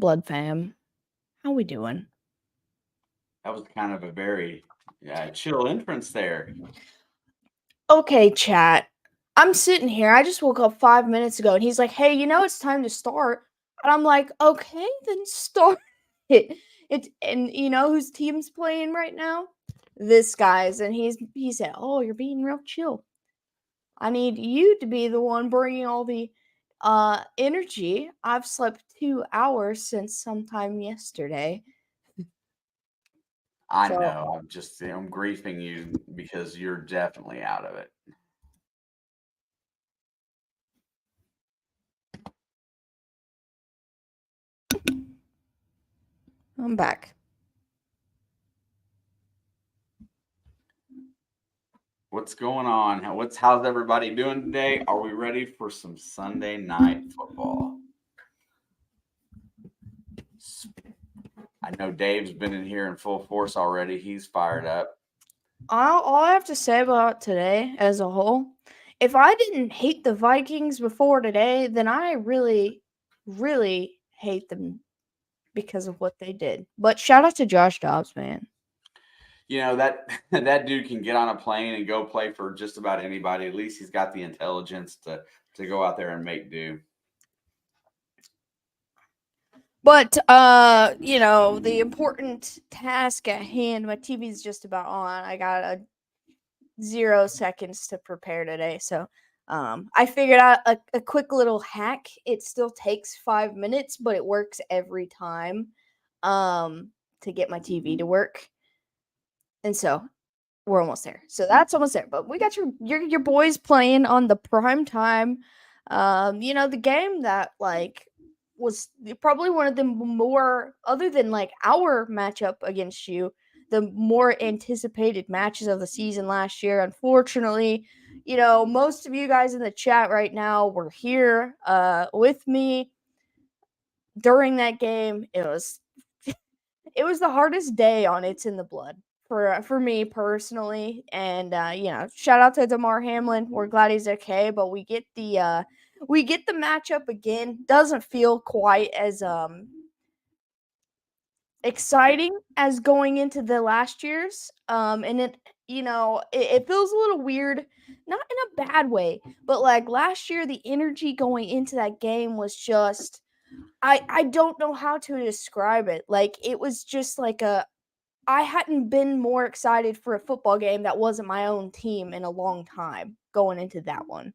Blood fam? How we doing? That was kind of a very chill entrance there. Okay, chat. I'm sitting here. I just woke up 5 minutes ago, and he's like, "Hey, it's time to start." And I'm like, "Okay, then start it." And you know whose team's playing right now? This guy's, and he said, "Oh, you're being real chill. I need you to be the one bringing all the energy. I've slept 2 hours since sometime yesterday." I So know. I'm griefing you because you're definitely out of it. I'm back. What's going on? How's everybody doing today? Are we ready for some Sunday night football? I know Dave's been in here in full force already. He's fired up. All I have to say about today as a whole, if I didn't hate the Vikings before today, then I really, really hate them because of what they did. But shout out to Josh Dobbs, man. You know that that dude can get on a plane and go play for just about anybody. At least he's got the intelligence to go out there and make do. But the important task at hand, my TV's just about on. I got 0 seconds to prepare today. So I figured out a quick little hack. It still takes 5 minutes, but it works every time to get my TV to work. And so we're almost there. So that's almost there. But we got your boys playing on the prime time. The game that was probably one of the more, other than like our matchup against you, the more anticipated matches of the season last year. Unfortunately, most of you guys in the chat right now were here with me during that game. It was the hardest day on It's in the Blood for me personally. And shout out to Damar Hamlin. We're glad he's okay, but we get the matchup again. Doesn't feel quite as exciting as going into the last year's. And it feels a little weird, not in a bad way, but like last year the energy going into that game was just, I don't know how to describe it. Like it was just like I hadn't been more excited for a football game that wasn't my own team in a long time going into that one.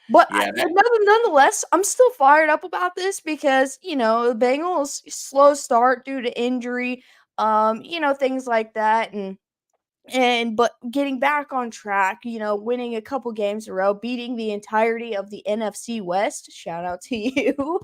But Yeah, nonetheless, I'm still fired up about this because, the Bengals slow start due to injury, things like that. But getting back on track, winning a couple games in a row, beating the entirety of the NFC West. Shout out to you.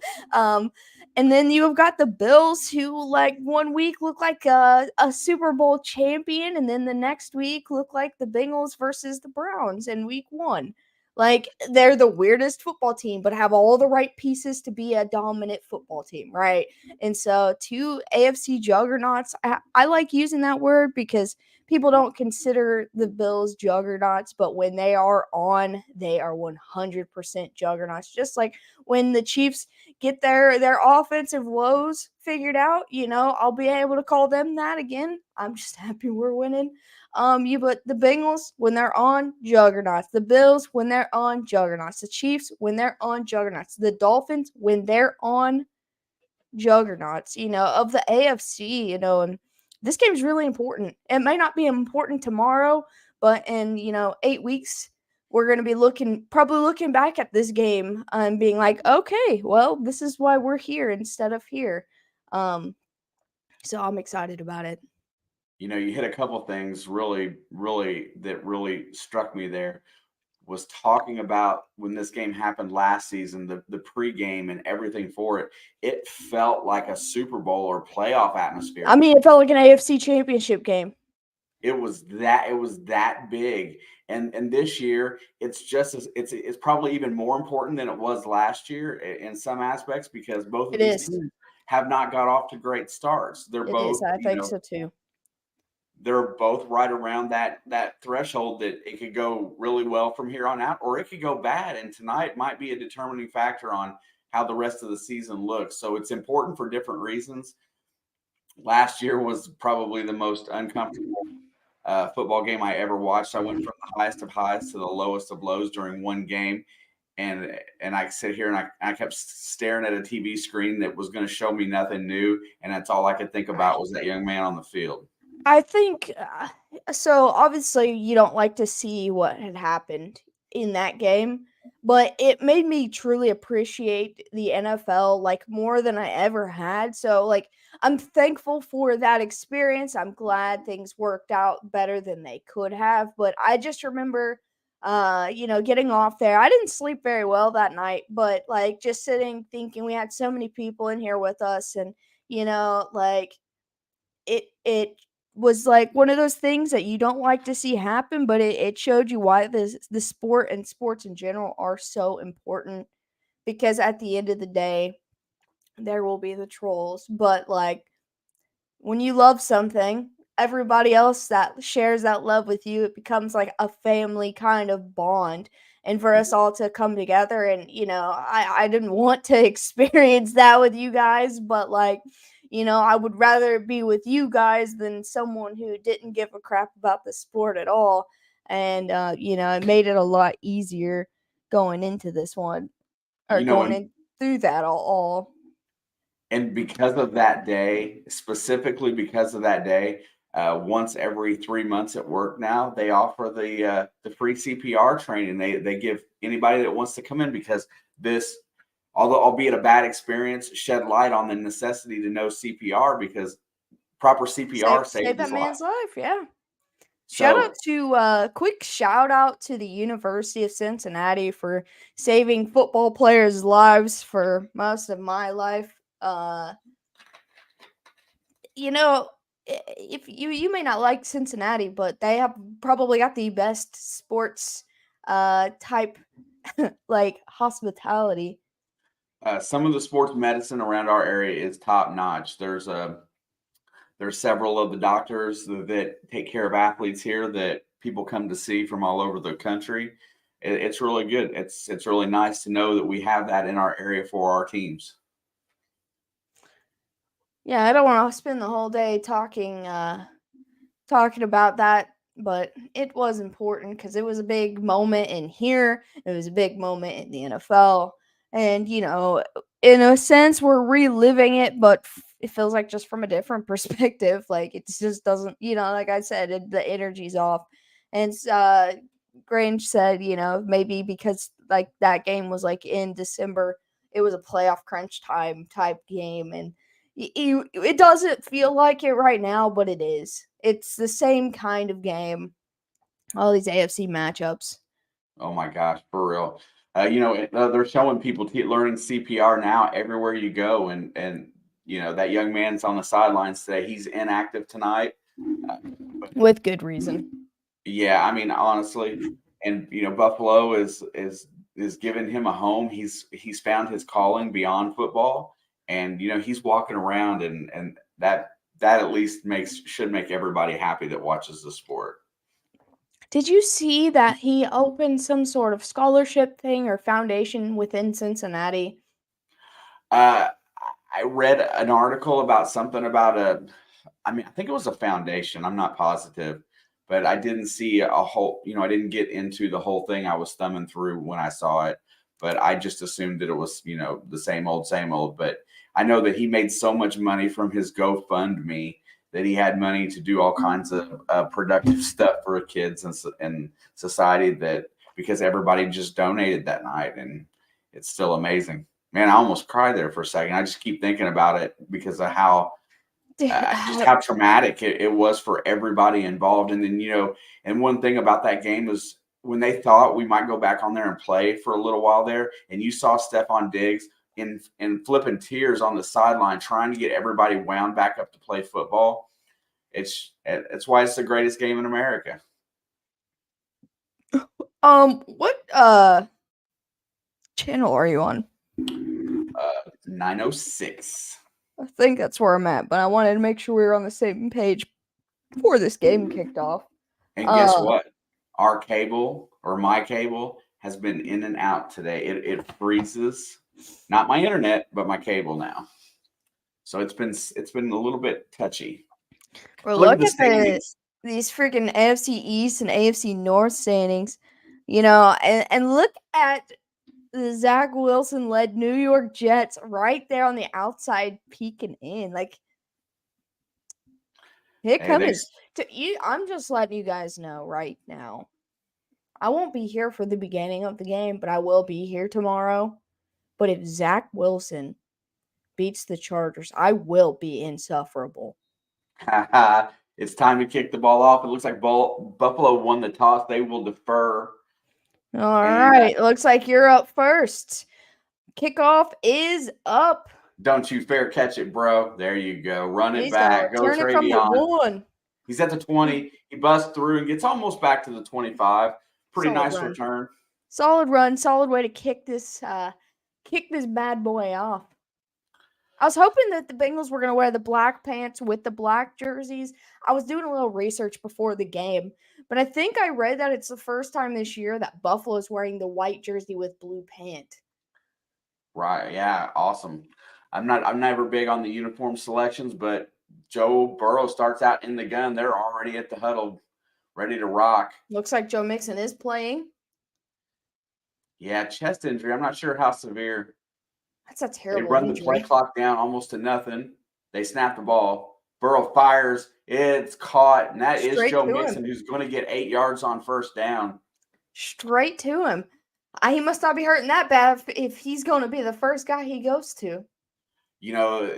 And then you've got the Bills, who like 1 week look like a Super Bowl champion, and then the next week look like the Bengals versus the Browns in week 1. Like they're the weirdest football team, but have all the right pieces to be a dominant football team, right? And so, two AFC juggernauts. I like using that word because people don't consider the Bills juggernauts, but when they are on, they are 100% juggernauts. Just like when the Chiefs get their offensive woes figured out, I'll be able to call them that again. I'm just happy we're winning. But the Bengals, when they're on, juggernauts. The Bills, when they're on, juggernauts. The Chiefs, when they're on, juggernauts. The Dolphins, when they're on, juggernauts, of the AFC, and this game is really important. It may not be important tomorrow, but in, 8 weeks, we're going to be probably looking back at this game and being like, okay, well, this is why we're here instead of here. So I'm excited about it. You hit a couple things really struck me there. Was talking about when this game happened last season, the pregame and everything for it. It felt like a Super Bowl or playoff atmosphere. I mean, it felt like an AFC championship game. It was that big. And this year it's just as it's probably even more important than it was last year in some aspects, because both of these teams have not got off to great starts. They're both, I think so too. They're both right around that threshold that it could go really well from here on out, or it could go bad. And tonight might be a determining factor on how the rest of the season looks. So it's important for different reasons. Last year was probably the most uncomfortable football game I ever watched. I went from the highest of highs to the lowest of lows during one game, and I sit here and I kept staring at a TV screen that was going to show me nothing new, and that's all I could think about was that young man on the field. I think so. Obviously, you don't like to see what had happened in that game, but it made me truly appreciate the NFL like more than I ever had. So, like, I'm thankful for that experience. I'm glad things worked out better than they could have. But I just remember, getting off there. I didn't sleep very well that night, but like just sitting thinking we had so many people in here with us, and like it was like one of those things that you don't like to see happen, but it showed you why the sport and sports in general are so important, because at the end of the day there will be the trolls, but like when you love something, everybody else that shares that love with you, it becomes like a family kind of bond. And for us all to come together, and I didn't want to experience that with you guys, but like, I would rather be with you guys than someone who didn't give a crap about the sport at all. And it made it a lot easier going into this one, or You know, going and in through that all. and because of that day, specifically because of that day, once every 3 months at work now, they offer the free CPR training. They give anybody that wants to come in, because this, although albeit a bad experience, shed light on the necessity to know CPR, because proper Save CPR save saves that his life. man's life, yeah. So Quick shout out to the University of Cincinnati for saving football players' lives for most of my life. You know, if you may not like Cincinnati, but they have probably got the best sports type like hospitality. some of the sports medicine around our area is top notch. There's several of the doctors that take care of athletes here that people come to see from all over the country. It's really good. It's really nice to know that we have that in our area for our teams. Yeah, I don't want to spend the whole day talking about that, but it was important because it was a big moment in here. It was a big moment in the NFL. And, in a sense, we're reliving it, but it feels like just from a different perspective. Like, it just doesn't, like I said, the energy's off. And Grange said, maybe because like that game was like in December, it was a playoff crunch time type game. And it doesn't feel like it right now, but it is. It's the same kind of game. All these AFC matchups. Oh my gosh, for real. They're showing people learning CPR now everywhere you go, and that young man's on the sidelines today. He's inactive tonight. Uh, With good reason. Yeah, I mean, honestly, and Buffalo is giving him a home. He's found his calling beyond football, and he's walking around, and that at least should make everybody happy that watches the sport. Did you see that he opened some sort of scholarship thing or foundation within Cincinnati? Uh, I read an article about something about I mean, I think it was a foundation. I'm not positive, but I didn't see a whole, I didn't get into the whole thing. I was thumbing through when I saw it, but I just assumed that it was, the same old, same old. But I know that he made so much money from his GoFundMe that he had money to do all kinds of productive stuff for kids and society, that because everybody just donated that night. And it's still amazing. Man, I almost cried there for a second. I just keep thinking about it because of how just how traumatic it was for everybody involved. And then, and one thing about that game was when they thought we might go back on there and play for a little while there, and you saw Stephon Diggs in flipping tears on the sideline trying to get everybody wound back up to play football. It's why it's the greatest game in America. What channel are you on? 906. I think that's where I'm at, but I wanted to make sure we were on the same page before this game kicked off. And guess what? Our cable, or my cable, has been in and out today. It freezes Not my internet, but my cable now. So it's been a little bit touchy. Bro, Look at look the at standings. these freaking AFC East and AFC North standings. You know, and look at the Zach Wilson led New York Jets right there on the outside peeking in. Like, here Hey, they comes to you. I'm just letting you guys know right now. I won't be here for the beginning of the game, but I will be here tomorrow. But if Zach Wilson beats the Chargers, I will be insufferable. it's time to kick the ball off. It looks like Buffalo won the toss. They will defer. All And right, looks like you're up first. Kickoff is up. don't you fair catch it, bro. There you go. Run it He's gonna back. Go return it from the Travion. 1. He's at the 20. He busts through and gets almost back to the 25. Pretty Solid nice run. return. Solid run. Solid way to kick this bad boy off. I was hoping that the Bengals were going to wear the black pants with the black jerseys. I was doing a little research before the game, but I think I read that it's the first time this year that Buffalo is wearing the white jersey with blue pant. Right. Yeah. Awesome. I'm never big on the uniform selections, but Joe Burrow starts out in the gun. They're already at the huddle, ready to rock. Looks like Joe Mixon is playing. Yeah, chest injury. I'm not sure how severe. That's a They terrible run the play injury. clock down almost to nothing. They snap the ball. Burrow fires. It's caught, and that is Straight Joe to him. Mixon, who's going to get 8 yards on first down. Straight to him. He must not be hurting that bad if he's going to be the first guy he goes to. You know,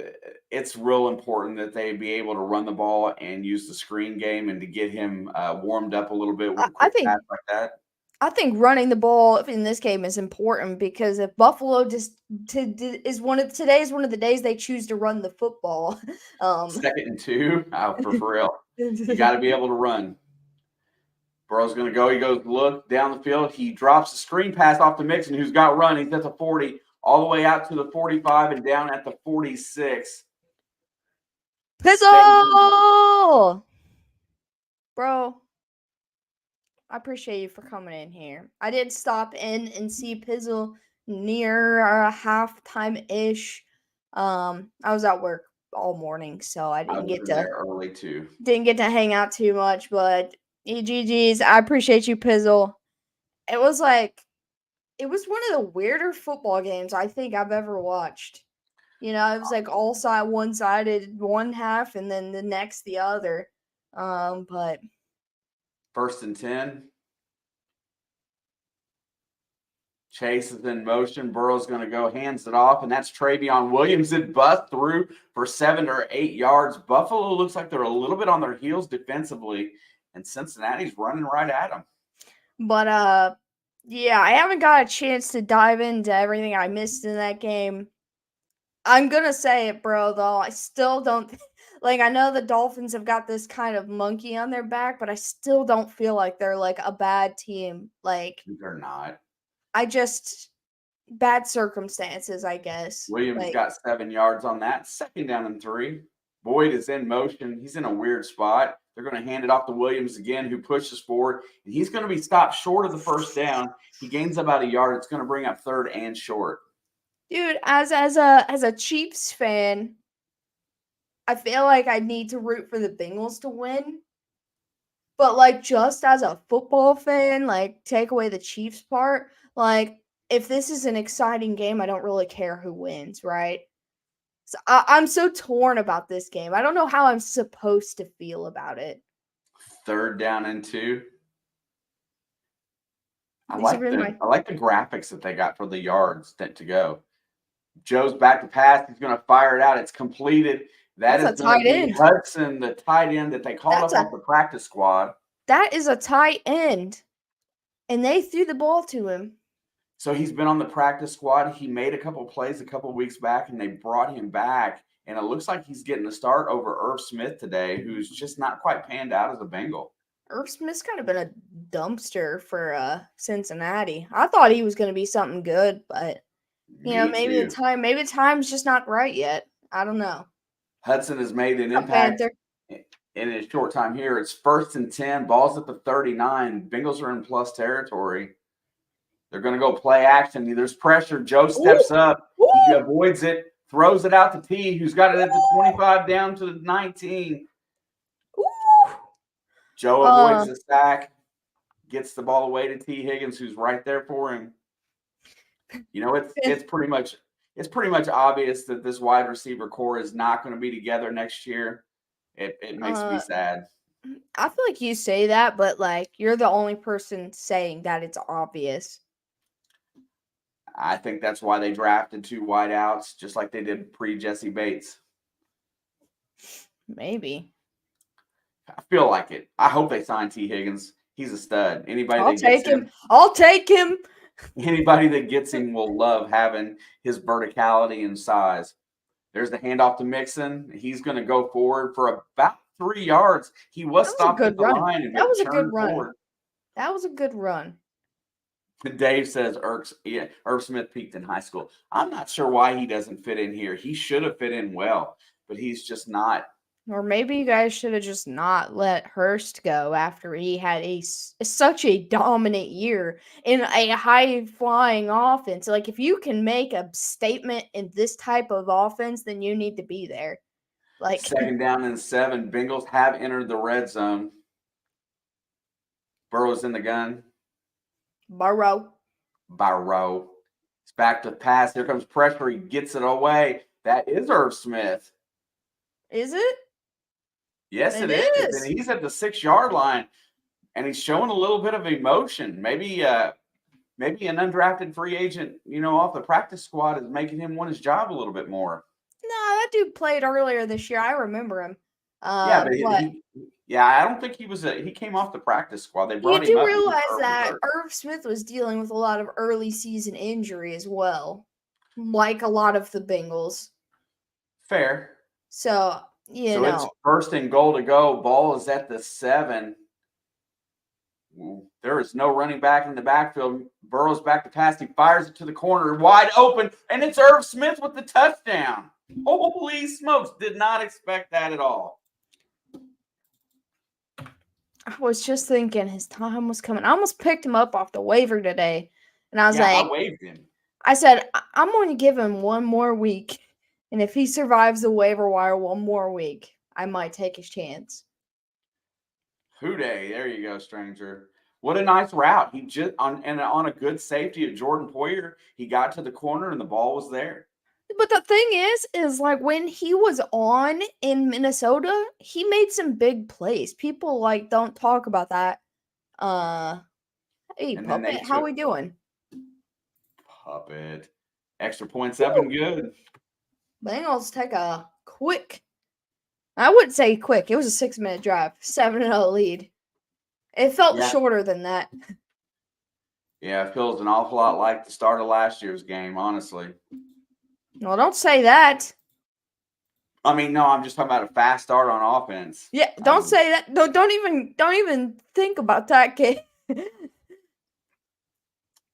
it's real important that they be able to run the ball and use the screen game and to get him warmed up a little bit with a I quick think pass like that. I think running the ball in this game is important because if Buffalo is one of the days they choose to run the football. 2nd and 2, for real. You got to be able to run. Burrow's going to go. He goes look down the field. He drops the screen pass off to Mixon, who's got run. He's at the 40, all the way out to the 45 and down at the 46. Pizzle! Bro, I appreciate you for coming in here. I did stop in and see Pizzle near halftime-ish. I was at work all morning, so I I didn't was get in to there early too. hang out too much, but GG's. I appreciate you, Pizzle. It was one of the weirder football games I think I've ever watched. You know, it was like all one-sided one half and then the next the other. But 1st and 10. Chase is in motion. Burrow's going to go, hands it off, and that's Travion Williams that bust through for 7 or 8 yards. Buffalo looks like they're a little bit on their heels defensively, and Cincinnati's running right at them. But yeah, I haven't got a chance to dive into everything I missed in that game. I'm gonna say it, bro, though. I still don't I know the Dolphins have got this kind of monkey on their back, but I still don't feel like they're like a bad team. Like, They're not. I just bad circumstances, I guess. Williams Like, got 7 yards on that. 2nd down and 3. Boyd is in motion. He's in a weird spot. They're going to hand it off to Williams again, who pushes forward. And he's going to be stopped short of the first down. He gains about a yard. It's going to bring up 3rd and short. dude, as a Chiefs fan, I feel like I need to root for the Bengals to win. But like just as a football fan, like take away the Chiefs part, like if this is an exciting game, I don't really care who wins, right? So I'm so torn about this game. I don't know how I'm supposed to feel about it. 3rd down and 2. I These like are the my I like the graphics that they got for the yards to go. Joe's back to pass. He's going to fire it out. It's completed. That that's is a going to tight be end. Hudson, the tight end that they called That's up off the practice squad. that is a tight end. And they threw the ball to him. So he's been on the practice squad. He made a couple plays a couple weeks back, and they brought him back. And it looks like he's getting a start over Irv Smith today, who's just not quite panned out as a Bengal. Irv Smith's kind of been a dumpster for Cincinnati. I thought he was going to be something good, but maybe Too. the time's just not right yet. I don't know. Hudson has made an impact Panther. in a short time here. It's 1st and 10. Ball's at the 39. Bengals are in plus territory. They're going to go play action. There's pressure. Joe Ooh, steps up. ooh, He avoids it, throws it out to T, who's got it at the 25 down to the 19. ooh. Joe avoids the sack, gets the ball away to T. Higgins, who's right there for him. You know, it's pretty much obvious that this wide receiver core is not going to be together next year. It makes me sad. I feel like you say that, but like you're the only person saying that it's obvious. I think that's why they drafted 2 wideouts, just like they did pre-Jesse Bates. Maybe. I feel like it. I hope they sign T. Higgins. He's a stud. Anybody I'll that gets take him. him, I'll take him. anybody that gets him will love having his verticality and size. There's the handoff to Mixon. He's going to go forward for about 3 yards. He was stopped at the line and That was a turned good run. forward. That was a good run. Dave says Irv Smith peaked in high school. I'm not sure why he doesn't fit in here. He should have fit in well, but he's just not. Or maybe you guys should have just not let Hurst go after he had such a dominant year in a high-flying offense. Like, if you can make a statement in this type of offense, then you need to be there. Like, 2nd down and 7. Bengals have entered the red zone. Burrow's in the gun. Burrow. It's back to pass. Here comes pressure. He gets it away. That is Irv Smith. Is it? Yes, it is. And he's at the 6-yard line, and he's showing a little bit of emotion. Maybe an undrafted free agent, off the practice squad is making him want his job a little bit more. No, that dude played earlier this year. I remember him. I don't think he was. He came off the practice squad. They brought him up. You do realize that Irv Smith was dealing with a lot of early season injury as well, like a lot of the Bengals. Fair. So it's 1st and goal to go. Ball is at the 7. There is no running back in the backfield. Burrow's back to pass. He fires it to the corner, wide open, and it's Irv Smith with the touchdown. Holy smokes. Did not expect that at all. I was just thinking his time was coming. I almost picked him up off the waiver today. And I was like, I waived him. I said, I'm going to give him one more week. And if he survives the waiver wire one more week, I might take his chance. Hooday. There you go, stranger. What a nice route. He just on a good safety of Jordan Poyer, he got to the corner and the ball was there. But the thing is like when he was on in Minnesota, he made some big plays. People don't talk about that. Hey, Puppet, how we doing? Puppet. Extra point 7, good. Bengals take a quick. I wouldn't say quick. It was a 6-minute drive. 7-0 lead. It felt shorter than that. Yeah, it feels an awful lot like the start of last year's game, honestly. Well, don't say that. I mean, no, I'm just talking about a fast start on offense. Yeah, don't say that. No, don't even think about that, kid.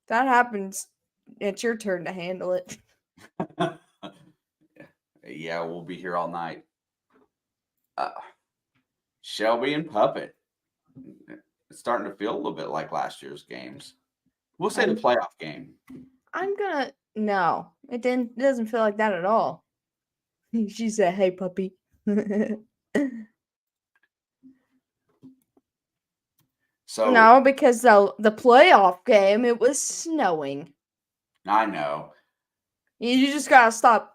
That happens. It's your turn to handle it. Yeah, we'll be here all night. Shelby and Puppet. It's starting to feel a little bit like last year's games. We'll say the playoff game. No, it doesn't feel like that at all. She said, "Hey, puppy." So no, because the playoff game, it was snowing. I know. You just gotta stop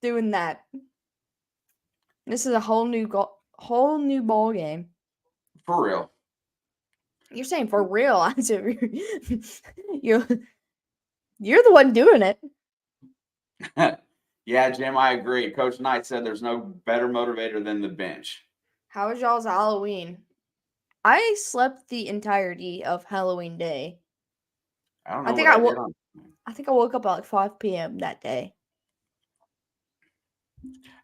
doing that. This is a whole new ball game. For real. You're saying for real? I said you're the one doing it. Yeah, Jim, I agree. Coach Knight said there's no better motivator than the bench. How was y'all's Halloween? I slept the entirety of Halloween Day. I don't know. I think I woke up at like 5 p.m. that day.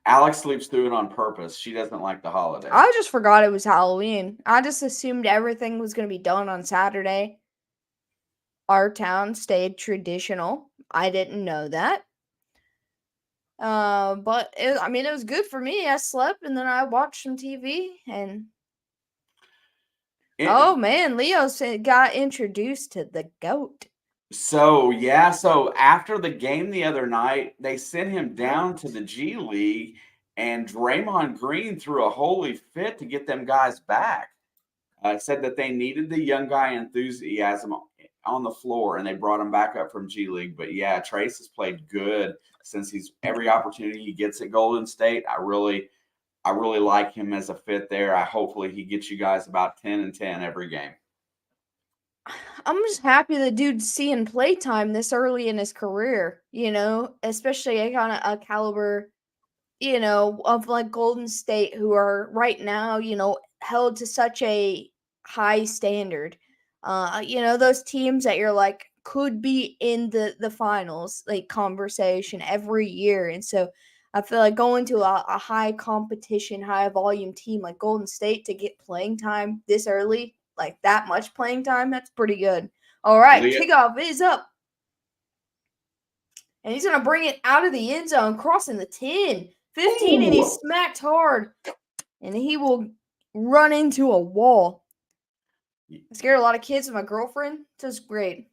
Alex sleeps through it on purpose. She doesn't like the holiday. I just forgot it was Halloween. I just assumed everything was going to be done on Saturday. Our town stayed traditional. I didn't know that. But it was good for me. I slept and then I watched some TV and oh man, Leo got introduced to the goat. So yeah, so after the game the other night, they sent him down to the G League, and Draymond Green threw a holy fit to get them guys back. Said that they needed the young guy enthusiasm on the floor, and they brought him back up from G League. But yeah, Trace has played good since he's every opportunity he gets at Golden State. I really like him as a fit there. I hopefully he gets you guys about 10-10 every game. I'm just happy the dude's seeing playtime this early in his career, especially a kind of a caliber, of like Golden State, who are right now, held to such a high standard. Those teams that you're like could be in the finals, like conversation every year. And so I feel like going to a high competition, high volume team like Golden State to get playing time this early, like that much playing time, that's pretty good. All right, Leah, kickoff is up. And he's going to bring it out of the end zone, crossing the 10, 15, and he's smacked hard. And he will run into a wall. I scared a lot of kids with my girlfriend. So it's great.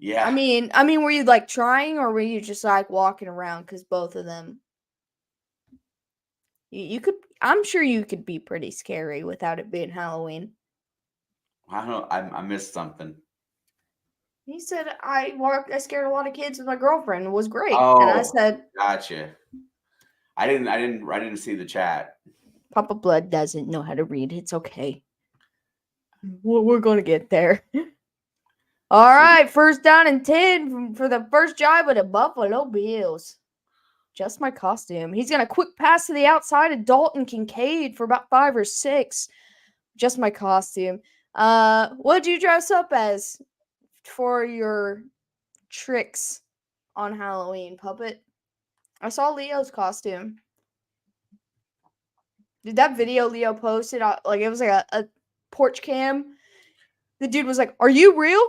yeah. I mean, were you like trying, or were you just like walking around? Because both of them, you could. I'm sure you could be pretty scary without it being Halloween. I don't know. I missed something. He said I scared a lot of kids with my girlfriend. It was great. Oh, And I said, gotcha. I didn't see the chat. Papa Blood doesn't know how to read. It's okay. We're gonna get there. All right, first down and 10 for the first drive of the Buffalo Bills. Just my costume. He's gonna quick pass to the outside of Dalton Kincaid for about 5 or 6. Just my costume. What'd you dress up as for your tricks on Halloween, Puppet? I saw Leo's costume. Did that video Leo posted, like it was like a porch cam? The dude was like, "Are you real?"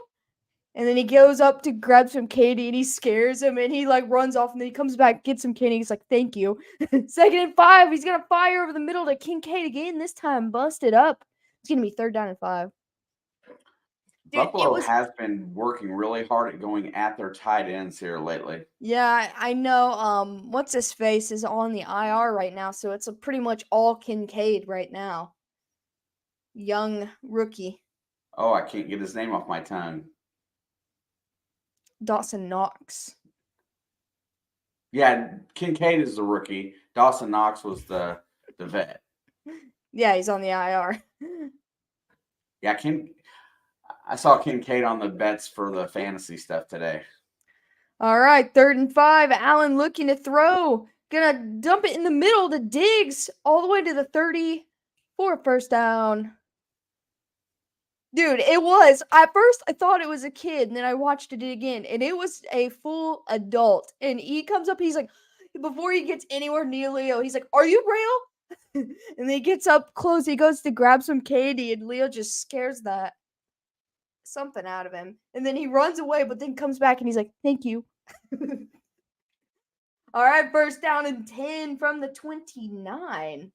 And then he goes up to grab some candy and he scares him and he like runs off and then he comes back, gets some candy. He's like, "Thank you." 2nd and 5. He's going to fire over the middle to Kincaid again. This time busted up. It's going to be 3rd down and 5. Dude, Buffalo has been working really hard at going at their tight ends here lately. Yeah, I know. What's his face is on the IR right now, so it's pretty much all Kincaid right now. Young rookie. Oh, I can't get his name off my tongue. Dawson Knox. Yeah, Kincaid is the rookie. Dawson Knox was the vet. Yeah, he's on the IR. Yeah, I saw Kincaid on the bets for the fantasy stuff today. All right, 3rd and 5. Allen looking to throw. Gonna dump it in the middle to Diggs all the way to the 30 for a 1st down. Dude, it was. At first, I thought it was a kid, and then I watched it again, and it was a full adult. And he comes up, he's like, before he gets anywhere near Leo, he's like, "Are you real?" And then he gets up close, he goes to grab some candy, and Leo just scares that something out of him. And then he runs away, but then comes back, and he's like, "Thank you." All right, 1st down and 10 from the 29.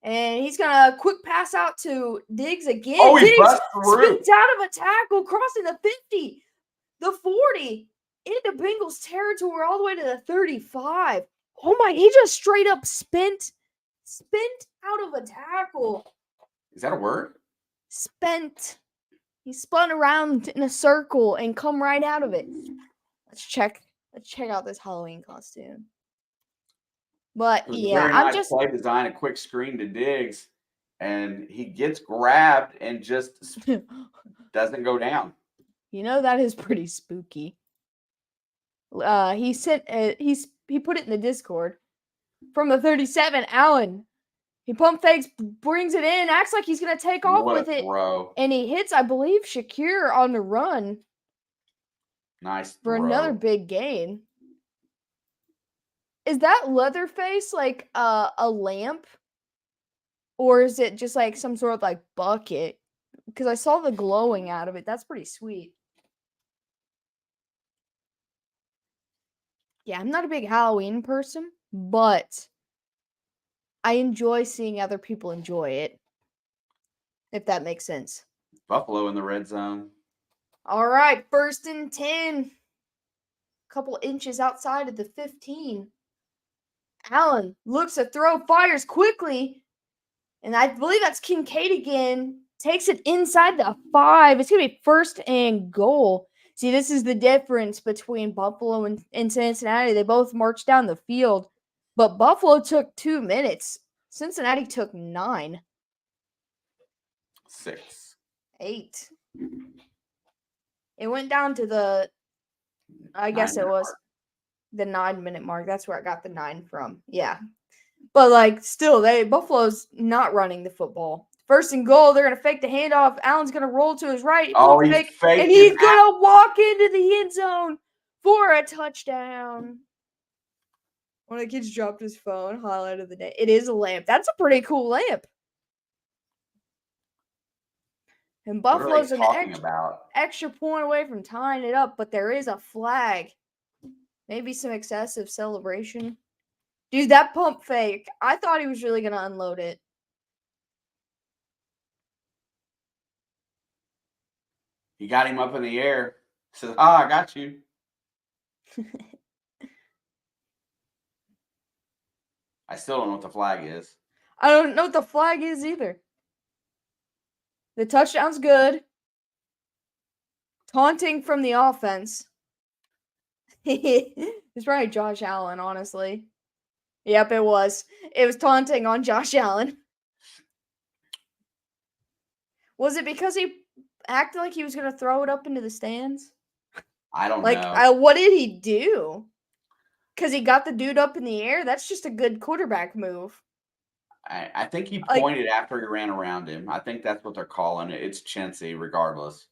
And he's going to quick pass out to Diggs again. Oh, he Diggs busts through. spins out of a tackle, crossing the 50, the 40, into Bengals territory all the way to the 35. Oh my, he just straight up spent out of a tackle. Is that a word? Spent. He spun around in a circle and come right out of it. Let's check out this Halloween costume. But yeah, very nice play design, a quick screen to Diggs, and he gets grabbed and just doesn't go down. That is pretty spooky. He put it in the Discord from the 37. Allen, he pump fakes, brings it in, acts like he's gonna take off with it, and he hits, I believe, Shakir on the run. Nice for another big gain. Is that Leatherface like a lamp? Or is it just like some sort of like bucket? Because I saw the glowing out of it. That's pretty sweet. Yeah, I'm not a big Halloween person, but I enjoy seeing other people enjoy it. If that makes sense. Buffalo in the red zone. All right, 1st and 10. Couple inches outside of the 15. Allen looks to throw, fires quickly. And I believe that's Kincaid again. Takes it inside the 5. It's going to be 1st and goal. See, this is the difference between Buffalo and Cincinnati. They both marched down the field, but Buffalo took 2 minutes. Cincinnati took 9. 6. 8. It went down to the, I guess it was the 9-minute mark. That's where I got the 9 from. Yeah. But, like, still, Buffalo's not running the football. 1st and goal, they're going to fake the handoff. Allen's going to roll to his right, pump fake, and he's going to walk into the end zone for a touchdown. One of the kids dropped his phone. Highlight of the day. It is a lamp. That's a pretty cool lamp. And Buffalo's an extra point away from tying it up, but there is a flag. Maybe some excessive celebration. Dude, that pump fake. I thought he was really going to unload it. He got him up in the air. Says, I got you. I still don't know what the flag is. I don't know what the flag is either. The touchdown's good. Taunting from the offense. It's probably Josh Allen, honestly. Yep, it was. It was taunting on Josh Allen. Was it because he acted like he was going to throw it up into the stands? I don't know. What did he do? Because he got the dude up in the air? That's just a good quarterback move. I think he pointed after he ran around him. I think that's what they're calling it. It's chintzy, regardless.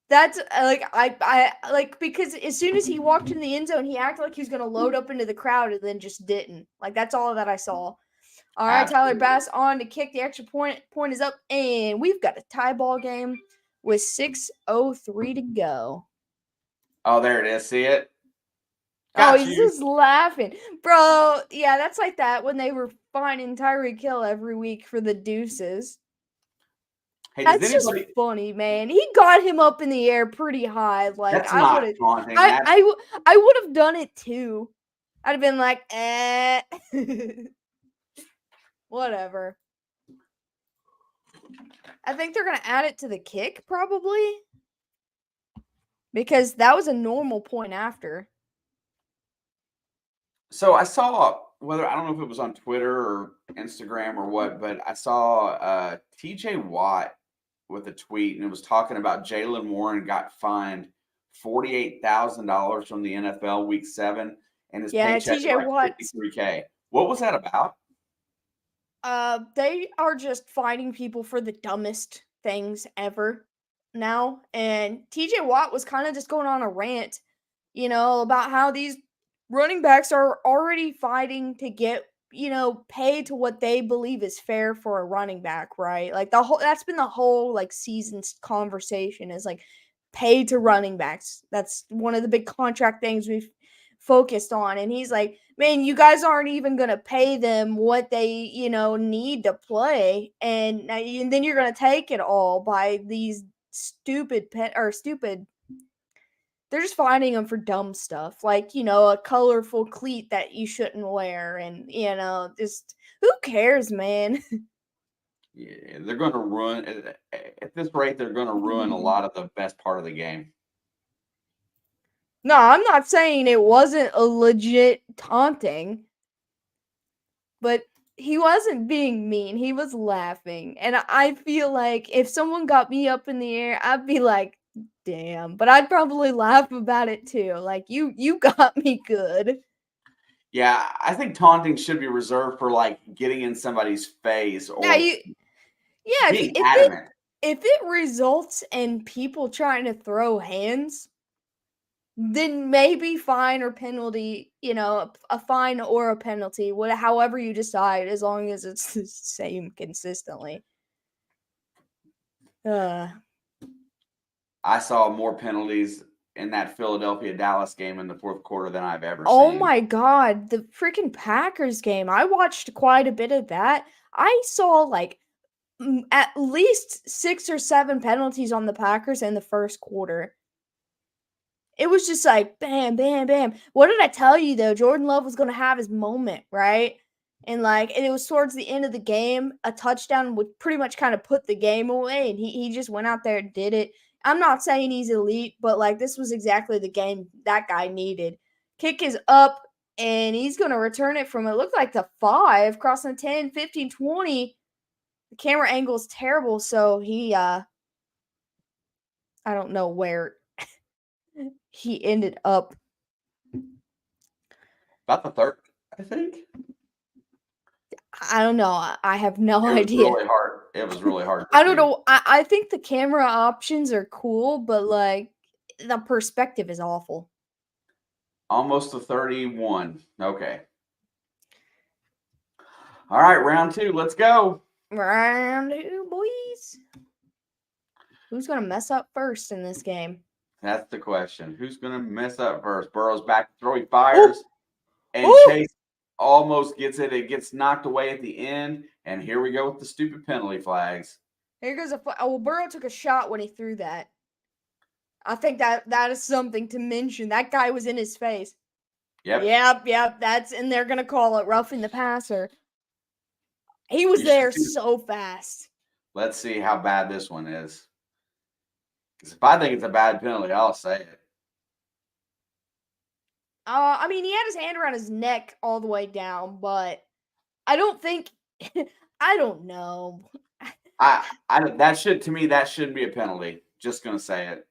That's I because as soon as he walked in the end zone, he acted like he was going to load up into the crowd and then just didn't. Like, that's all that I saw. All right, Tyler Bass on to kick the extra point. Point is up, and we've got a tie ball game with 6:03 to go. Oh, there it is. See it? He's just laughing. Bro, yeah, that's like that when they were finding Tyreek Hill every week for the deuces. Hey, that's just funny, man. He got him up in the air pretty high. Like, that's not taunting. I would have done it too. I'd have been like, whatever. I think they're going to add it to the kick, probably. Because that was a normal point after. So I saw, I don't know if it was on Twitter or Instagram or what, but I saw TJ Watt with a tweet, and it was talking about Jaylen Warren got fined $48,000 from the NFL Week 7, and his paycheck was like $53K. What was that about? They are just fining people for the dumbest things ever now, and TJ Watt was kind of just going on a rant, about how these running backs are already fighting to get, paid to what they believe is fair for a running back, right? Like, that's been the whole, like, season's conversation is, like, pay to running backs. That's one of the big contract things we've focused on. And he's like, man, you guys aren't even going to pay them what they, need to play. And then you're going to take it all by these stupid they're just finding them for dumb stuff, like, a colorful cleat that you shouldn't wear, and, just who cares, man? Yeah, they're going to ruin at this rate. They're going to ruin a lot of the best part of the game. No, I'm not saying it wasn't a legit taunting, but he wasn't being mean. He was laughing, and I feel like if someone got me up in the air, I'd be like, damn, but I'd probably laugh about it too. Like, you got me good. Yeah, I think taunting should be reserved for, like, getting in somebody's face or being adamant. If it results in people trying to throw hands, then maybe fine or penalty, a fine or a penalty, however you decide, as long as it's the same consistently. I saw more penalties in that Philadelphia-Dallas game in the fourth quarter than I've ever seen. Oh my God, the freaking Packers game. I watched quite a bit of that. I saw like at least 6 or 7 penalties on the Packers in the first quarter. It was just like bam, bam, bam. What did I tell you though? Jordan Love was gonna have his moment, right? And it was towards the end of the game, a touchdown would pretty much kind of put the game away, and he just went out there and did it. I'm not saying he's elite, but this was exactly the game that guy needed. Kick is up, and he's gonna return it from it looked like the 5, crossing 10, 15, 20. The camera angle is terrible, so he I don't know where he ended up. About the third, I think. I don't know. I have no It was idea. really hard. It was really hard. I don't know. I think the camera options are cool, but the perspective is awful. Almost to 31. Okay. All right, round 2. Let's go. Round 2, boys. Who's gonna mess up first in this game? That's the question. Who's going to mess up first? Burrow's back to throw. He fires. And Chase almost gets it. It gets knocked away at the end. And here we go with the stupid penalty flags. Here goes Burrow took a shot when he threw that. I think that is something to mention. That guy was in his face. Yep. Yep. And they're gonna call it roughing the passer. He was there so fast. Let's see how bad this one is. Because if I think it's a bad penalty, I'll say it. I mean, he had his hand around his neck all the way down, but I don't think. I don't know. That shouldn't be a penalty. Just gonna say it.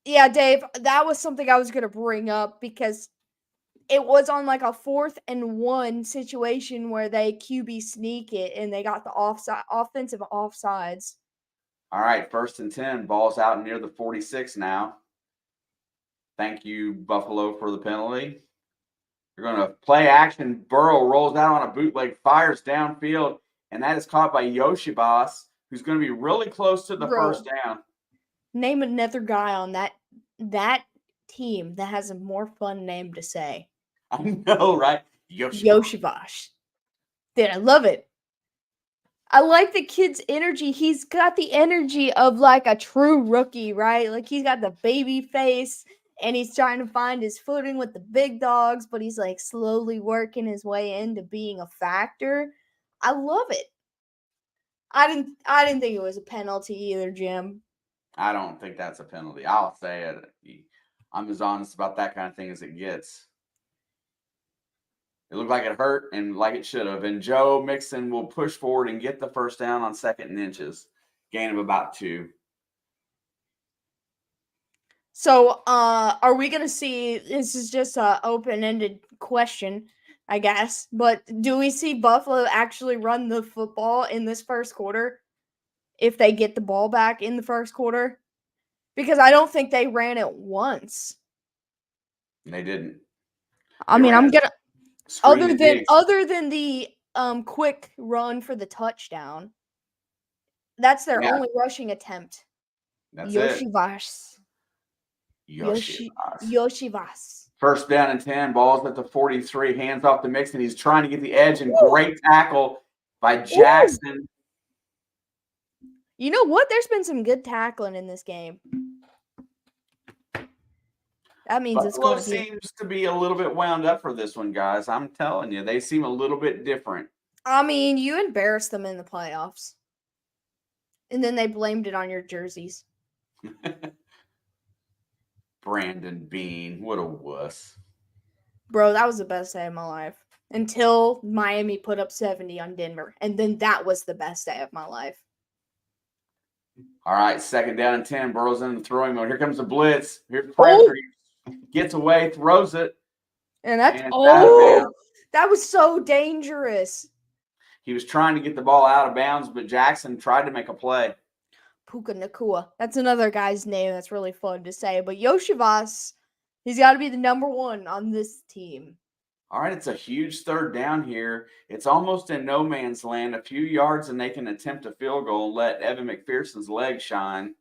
Yeah, Dave, that was something I was gonna bring up because it was on a 4th and 1 situation where they QB sneak it and they got the offensive offsides. All right, 1st and 10. Ball's out near the 46 now. Thank you, Buffalo, for the penalty. You're going to play action. Burrow rolls out on a bootleg, fires downfield, and that is caught by Yoshibas, who's going to be really close to the first down. Name another guy on that team that has a more fun name to say. I know, right? Yoshibas. Dude, I love it. I like the kid's energy. He's got the energy of a true rookie, right? He's got the baby face and he's trying to find his footing with the big dogs, but he's slowly working his way into being a factor. I love it. I didn't think it was a penalty either, Jim. I don't think that's a penalty. I'll say it. I'm as honest about that kind of thing as it gets. It looked like it hurt and like it should have. And Joe Mixon will push forward and get the first down on 2nd and inches. Gain of about 2. So, are we going to see, this is just an open-ended question, I guess, but do we see Buffalo actually run the football in this first quarter if they get the ball back in the first quarter? Because I don't think they ran it once. They didn't. I mean, I'm going to other than the quick run for the touchdown. That's their only rushing attempt. That's Yoshibas. Yoshibas. 1st down and 10. Ball's at the 43. Hands off the Mixon. He's trying to get the edge and great tackle by Jackson. You know what? There's been some good tackling in this game. That means it's going to be. Seems to be a little bit wound up for this one, guys. I'm telling you, they seem a little bit different. I mean, you embarrassed them in the playoffs. And then they blamed it on your jerseys. Brandon Bean, what a wuss. Bro, that was the best day of my life. Until Miami put up 70 on Denver. And then that was the best day of my life. All right, 2nd down and 10. Burrow's in the throwing mode. Here comes the blitz. Here's pressure. Gets away, throws it. And that was so dangerous. He was trying to get the ball out of bounds, but Jackson tried to make a play. Puka Nacua. That's another guy's name that's really fun to say. But Yoshibas, he's got to be the number 1 on this team. All right, it's a huge 3rd down here. It's almost in no man's land. A few yards and they can attempt a field goal and let Evan McPherson's leg shine.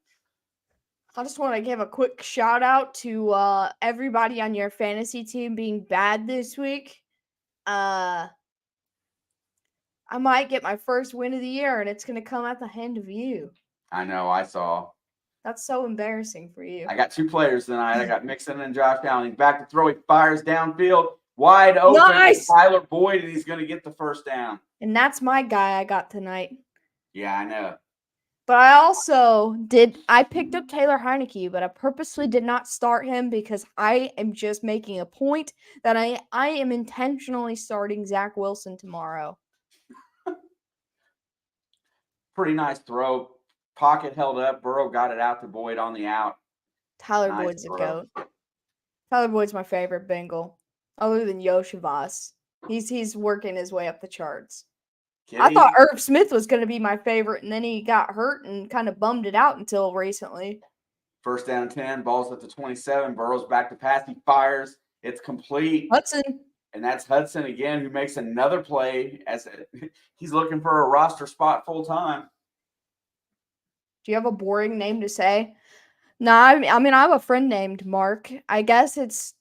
I just want to give a quick shout out to everybody on your fantasy team being bad this week. I might get my first win of the year, and it's going to come at the hand of you. I know, I saw. That's so embarrassing for you. I got two players tonight. I got Mixon and Josh Allen. He's back to throw. He fires downfield, wide open. Nice! Tyler Boyd, and he's going to get the first down. And that's my guy I got tonight. Yeah, I know. But I picked up Taylor Heineke, but I purposely did not start him because I am just making a point that I am intentionally starting Zach Wilson tomorrow. Pretty nice throw. Pocket held up. Burrow got it out to Boyd on the out. Tyler Boyd's a goat. Tyler Boyd's my favorite Bengal, other than Yoshivas. He's working his way up the charts. I thought Irv Smith was going to be my favorite, and then he got hurt and kind of bummed it out until recently. First down 10, ball's at the 27. Burrow's back to pass. He fires. It's complete. Hudson. And that's Hudson again, who makes another play he's looking for a roster spot full time. Do you have a boring name to say? No, I mean, I have a friend named Mark. I guess it's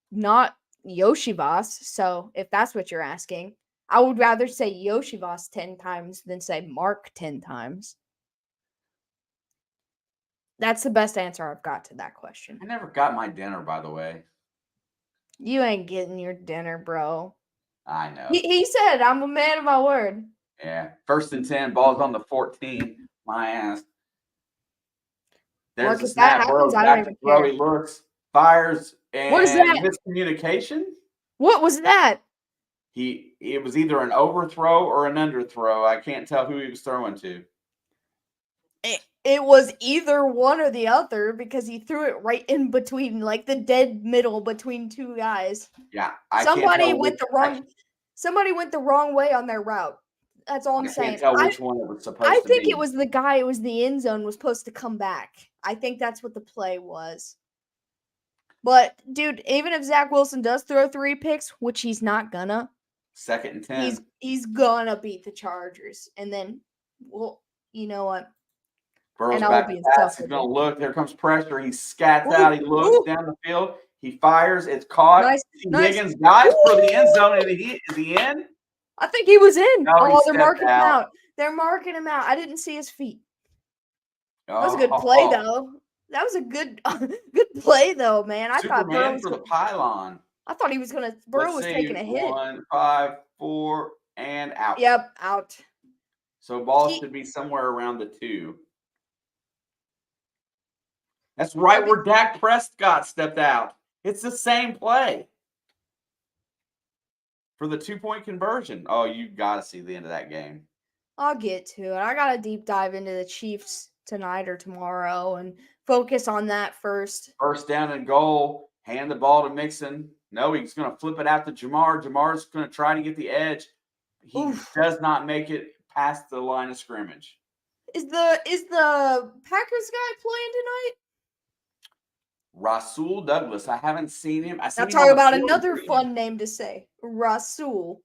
not Yoshivas, so if that's what you're asking. I would rather say Yoshivas 10 times than say Mark 10 times. That's the best answer I've got to that question. I never got my dinner, by the way. You ain't getting your dinner, bro. I know. He said, I'm a man of my word. Yeah. First and 10, ball's on the 14. My ass. There's Mark, a snap. Burrow's back to throw. He looks, fires, and what is that? Miscommunication. What was that? It was either an overthrow or an underthrow. I can't tell who he was throwing to. It was either one or the other because he threw it right in between, like the dead middle between two guys. Yeah, somebody went the wrong way on their route. That's all I'm saying. I can't tell which one it was supposed to be. I think it was the guy. It was the end zone was supposed to come back. I think that's what the play was. But dude, even if Zach Wilson does throw 3 picks, which he's not gonna, second and 10, he's gonna beat the Chargers, and then, well, you know what? Burrow's back to pass. He's gonna look. There comes pressure. He scats out. He looks down the field. He fires. It's caught. Nice. Higgins dives for the end zone. And is he in? I think he was in. No, they're marking him out. They're marking him out. I didn't see his feet. That was a good play, though. That was a good play, though, man. I thought Burrow was for the pylon. I thought he was gonna. Burrow was taking a hit. 1, 5, 4, and out. Yep, out. So ball should be somewhere around the 2. That's right where Dak Prescott stepped out. It's the same play for the 2-point conversion. Oh, you got to see the end of that game. I'll get to it. I got to deep dive into the Chiefs tonight or tomorrow and focus on that first. First down and goal. Hand the ball to Mixon. No, he's going to flip it out to Jamar. Jamar's going to try to get the edge. He does not make it past the line of scrimmage. Is the Packers guy playing tonight? Rasul Douglas. I haven't seen him. Now talk about another fun name to say. Rasul.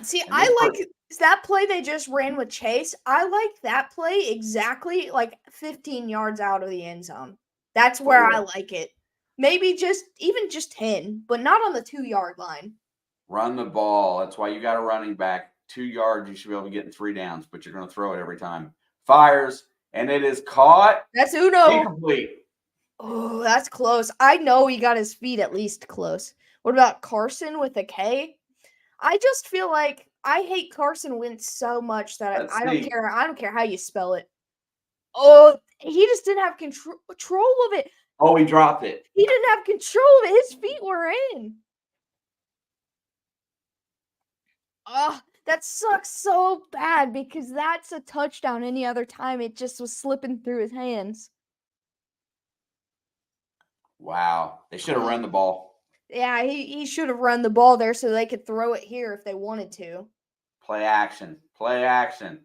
See, I like that play they just ran with Chase. I like that play exactly like 15 yards out of the end zone. That's where I like it. Maybe just 10, but not on the 2-yard line. Run the ball. That's why you got a running back. 2 yards, you should be able to get in 3 downs, but you're going to throw it every time. Fires, and it is caught. That's Uno. Incomplete. Oh, that's close. I know he got his feet at least close. What about Carson with a K? I just feel like I hate Carson Wentz so much that I don't care. I don't care how you spell it. Oh, he just didn't have control of it. Oh, he dropped it. He didn't have control of it. His feet were in. Oh, that sucks so bad because that's a touchdown. Any other time, it just was slipping through his hands. Wow. They should have run the ball. Yeah, he should have run the ball there so they could throw it here if they wanted to. Play action. Play action.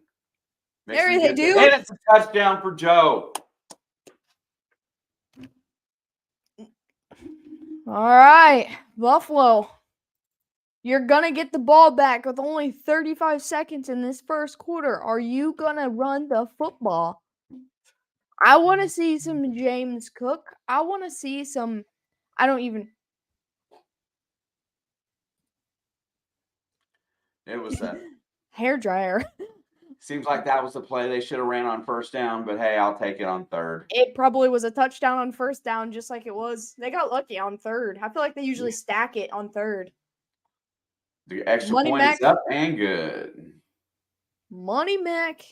There they do. And it's a touchdown for Joe. All right, Buffalo. You're going to get the ball back with only 35 seconds in this first quarter. Are you going to run the football? I want to see some James Cook. I want to see some – I don't even It was Hair dryer. seems like that was the play they should have ran on first down, but hey, I'll take it on third. It probably was a touchdown on first down, just like it was. They got lucky on third. I feel like they usually stack it on third. The extra Money point Mac. is up and good. Money Mac.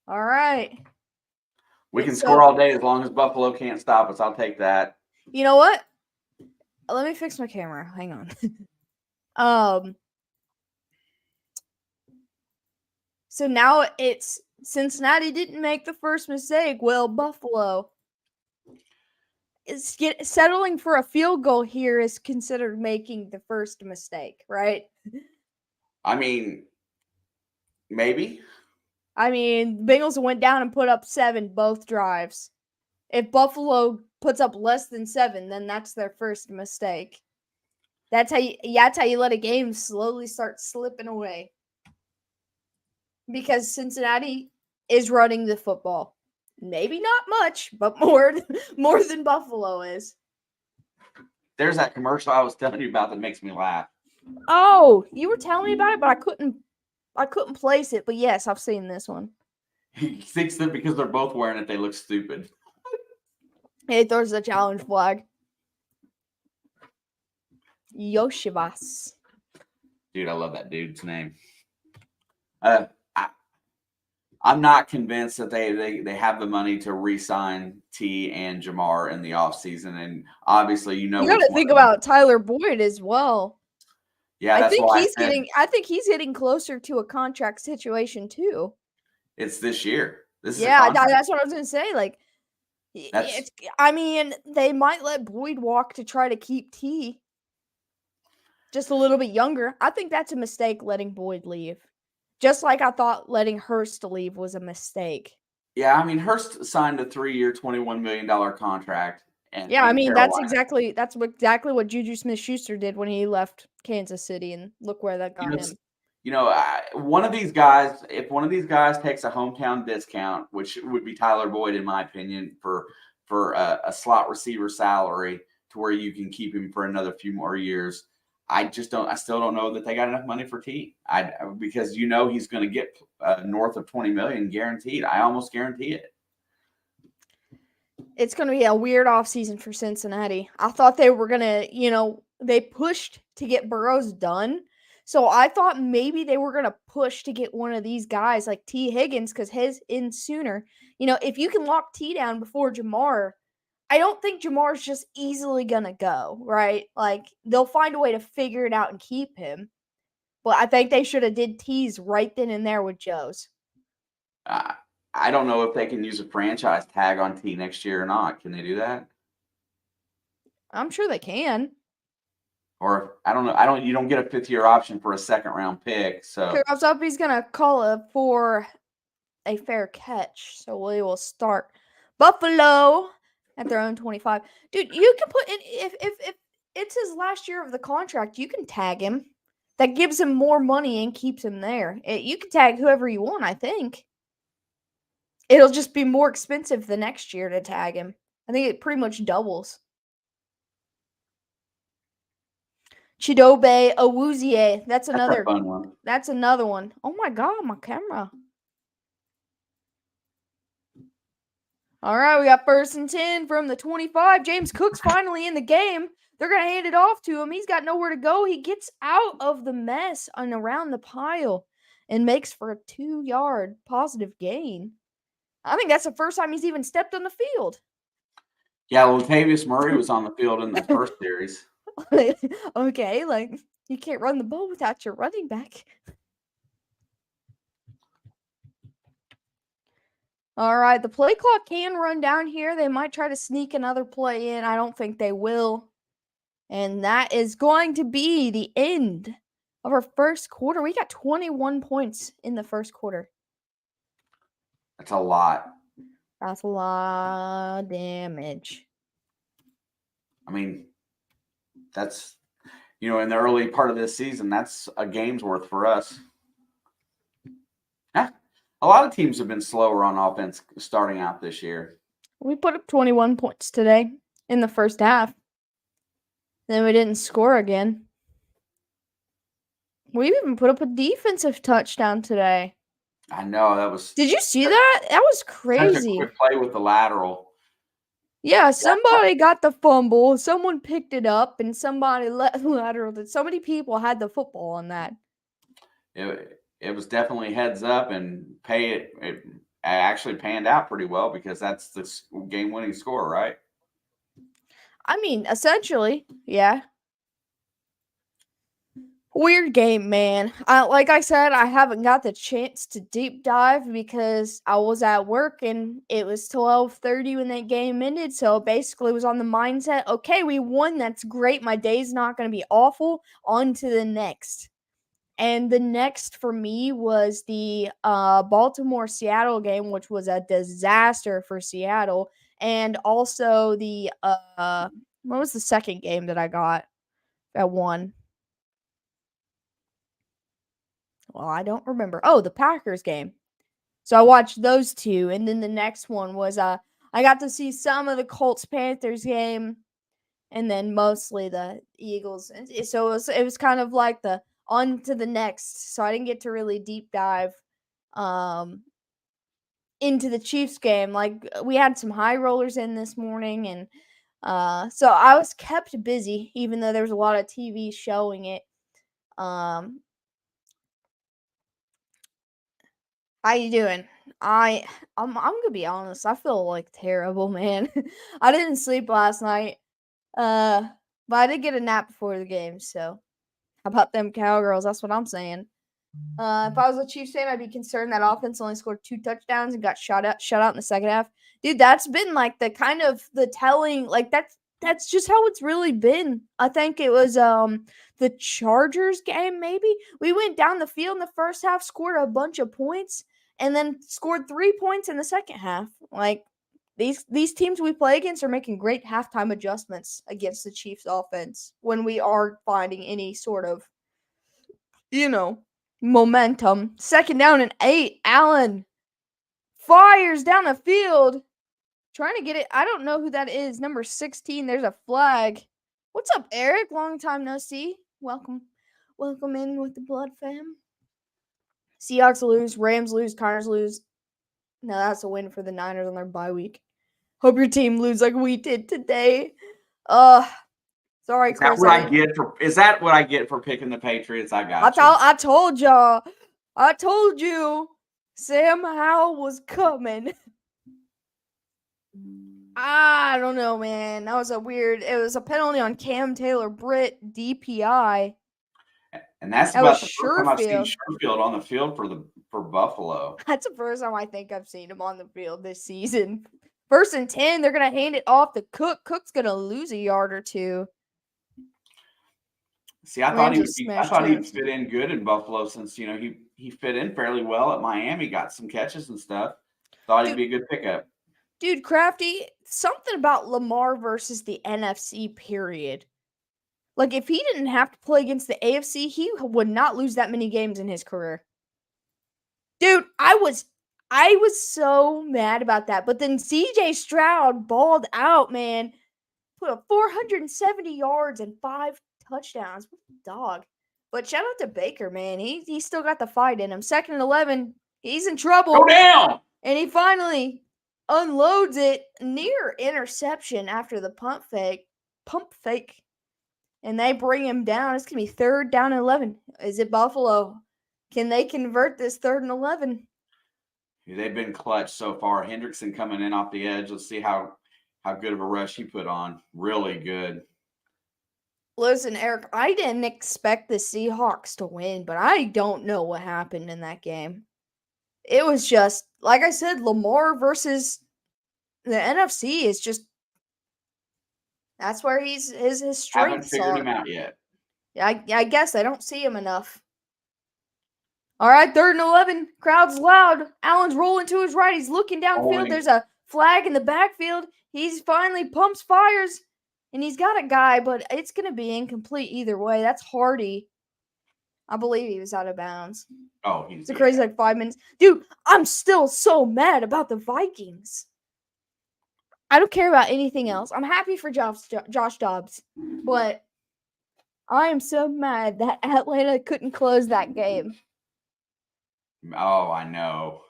All right. We can score all day as long as Buffalo can't stop us. I'll take that. You know what? Let me fix my camera. Hang on. So now it's Cincinnati didn't make the first mistake. Well, Buffalo is settling for a field goal here is considered making the first mistake, right? I mean, maybe. I mean, Bengals went down and put up 7 both drives. If Buffalo puts up less than 7, then that's their first mistake. That's how you let a game slowly start slipping away. Because Cincinnati is running the football. Maybe not much, but more than Buffalo is. There's that commercial I was telling you about that makes me laugh. Oh, you were telling me about it, but I couldn't place it. But yes, I've seen this one. He thinks that because they're both wearing it, they look stupid. He throws the challenge flag. Yoshivas. Dude, I love that dude's name. I'm not convinced that they have the money to re-sign T and Jamar in the offseason. And obviously, you got to think about Tyler Boyd as well. Yeah, I think he's getting closer to a contract situation too. It's this year. That's what I was gonna say. Like, I mean, they might let Boyd walk to try to keep T just a little bit younger. I think that's a mistake letting Boyd leave. Just like I thought letting Hurst leave was a mistake. Yeah, I mean, Hurst signed a 3-year, $21 million contract. And I mean, that's exactly what Juju Smith-Schuster did when he left Kansas City, and look where that got him. One of these guys, if one of these guys takes a hometown discount, which would be Tyler Boyd, in my opinion, for a slot receiver salary to where you can keep him for another few more years, I still don't know that they got enough money for T. Because he's going to get north of $20 million guaranteed. I almost guarantee it. It's going to be a weird offseason for Cincinnati. I thought they were going to, they pushed to get Burrows done. So I thought maybe they were going to push to get one of these guys like T. Higgins because his in sooner. If you can lock T down before Jamar, I don't think Jamar's just easily going to go, right? Like, they'll find a way to figure it out and keep him. But I think they should have did T's right then and there with Joe's. I don't know if they can use a franchise tag on T next year or not. Can they do that? I'm sure they can. Or I don't know. You don't get a 5th-year option for a second-round pick. So he's gonna call it for a fair catch. So we will start Buffalo at their own 25. Dude, you can put in if it's his last year of the contract, you can tag him. That gives him more money and keeps him there. You can tag whoever you want, I think. It'll just be more expensive the next year to tag him. I think it pretty much doubles. Chidobe Awuzie. That's another fun one. That's another one. Oh my god, my camera. All right, we got 1st and 10 from the 25. James Cook's finally in the game. They're going to hand it off to him. He's got nowhere to go. He gets out of the mess and around the pile and makes for a 2-yard positive gain. I think that's the first time he's even stepped on the field. Yeah, Latavius Murray was on the field in the first series. Okay, like, you can't run the ball without your running back. All right, the play clock can run down here. They might try to sneak another play in. I don't think they will. And that is going to be the end of our first quarter. We got 21 points in the first quarter. That's a lot. That's a lot of damage. I mean, that's, in the early part of this season, that's a game's worth for us. Yeah. A lot of teams have been slower on offense starting out this year. We put up 21 points today in the first half. Then we didn't score again. We even put up a defensive touchdown today. I know that was. Did you see that? That was Such a crazy. quick play with the lateral. Yeah, somebody got the fumble, someone picked it up, and somebody lateraled it. So many people had the football on that. It was definitely heads up and it actually panned out pretty well because that's the game-winning score, right? I mean, essentially, yeah. Weird game, man. Like I said, I haven't got the chance to deep dive because I was at work and it was 12:30 when that game ended. So basically, it was on the mindset, okay, we won. That's great. My day's not going to be awful. On to the next. And the next for me was the Baltimore Seattle game, which was a disaster for Seattle, and also the what was the second game that I got at one? Well, I don't remember. Oh, the Packers game. So I watched those two, and then the next one was I got to see some of the Colts Panthers game, and then mostly the Eagles. And so it was kind of like the on to the next. So I didn't get to really deep dive um into the Chiefs game. Like we had some high rollers in this morning, and so I was kept busy, even though there was a lot of TV showing it. Um, how you doing? I'm gonna be honest. I feel like terrible, man. I didn't sleep last night. Uh, but I did get a nap before the game. So how about them Cowgirls? That's what I'm saying. If I was a Chiefs fan, I'd be concerned that offense only scored 2 touchdowns and got shut out in the second half. Dude, that's been like the kind of the telling, like that's just how it's really been. I think it was the Chargers game maybe. We went down the field in the first half, scored a bunch of points, and then scored 3 points in the second half. Like these teams we play against are making great halftime adjustments against the Chiefs offense when we are finding any sort of momentum. Second down and 8. Allen fires down the field. Trying to get it. I don't know who that is. Number 16. There's a flag. What's up, Eric? Long time no see. Welcome. Welcome in with the Blood fam. Seahawks lose. Rams lose. Cardinals lose. No, that's a win for the Niners on their bye week. Hope your team lose like we did today. Sorry, Chris. Is that what I get for picking the Patriots? I got you. I told y'all. I told you. Sam Howell was coming. I don't know, man. That was it was a penalty on Cam Taylor-Britt, DPI. And that's about the first time I've seen Sherfield on the field for Buffalo. That's the first time I think I've seen him on the field this season. 1st and 10, they're going to hand it off to Cook. Cook's going to lose a yard or two. See, I thought he'd fit in good in Buffalo since, he fit in fairly well at Miami, got some catches and stuff. Thought he'd be a good pickup. Dude, Crafty, something about Lamar versus the NFC, period. Like, if he didn't have to play against the AFC, he would not lose that many games in his career. Dude, I was so mad about that. But then CJ Stroud balled out, man. Put up 470 yards and 5 touchdowns. What a dog. But shout out to Baker, man. He still got the fight in him. 2nd and 11. He's in trouble. Go down! And he finally unloads it near interception after the pump fake. And they bring him down. It's going to be 3rd down and 11. Is it Buffalo? Can they convert this 3rd and 11? They've been clutch so far. Hendrickson coming in off the edge. Let's see how good of a rush he put on. Really good. Listen, Eric, I didn't expect the Seahawks to win, but I don't know what happened in that game. It was just, like I said, Lamar versus the NFC is just, that's where his strengths are. Haven't figured him out yet. I guess I don't see him enough. All right, 3rd and 11. Crowd's loud. Allen's rolling to his right. He's looking downfield. There's a flag in the backfield. He's finally pumps, fires, and he's got a guy, but it's going to be incomplete either way. That's Hardy. I believe he was out of bounds. Oh, it's a crazy 5 minutes. Dude, I'm still so mad about the Vikings. I don't care about anything else. I'm happy for Josh Dobbs, but I am so mad that Atlanta couldn't close that game. Oh, I know.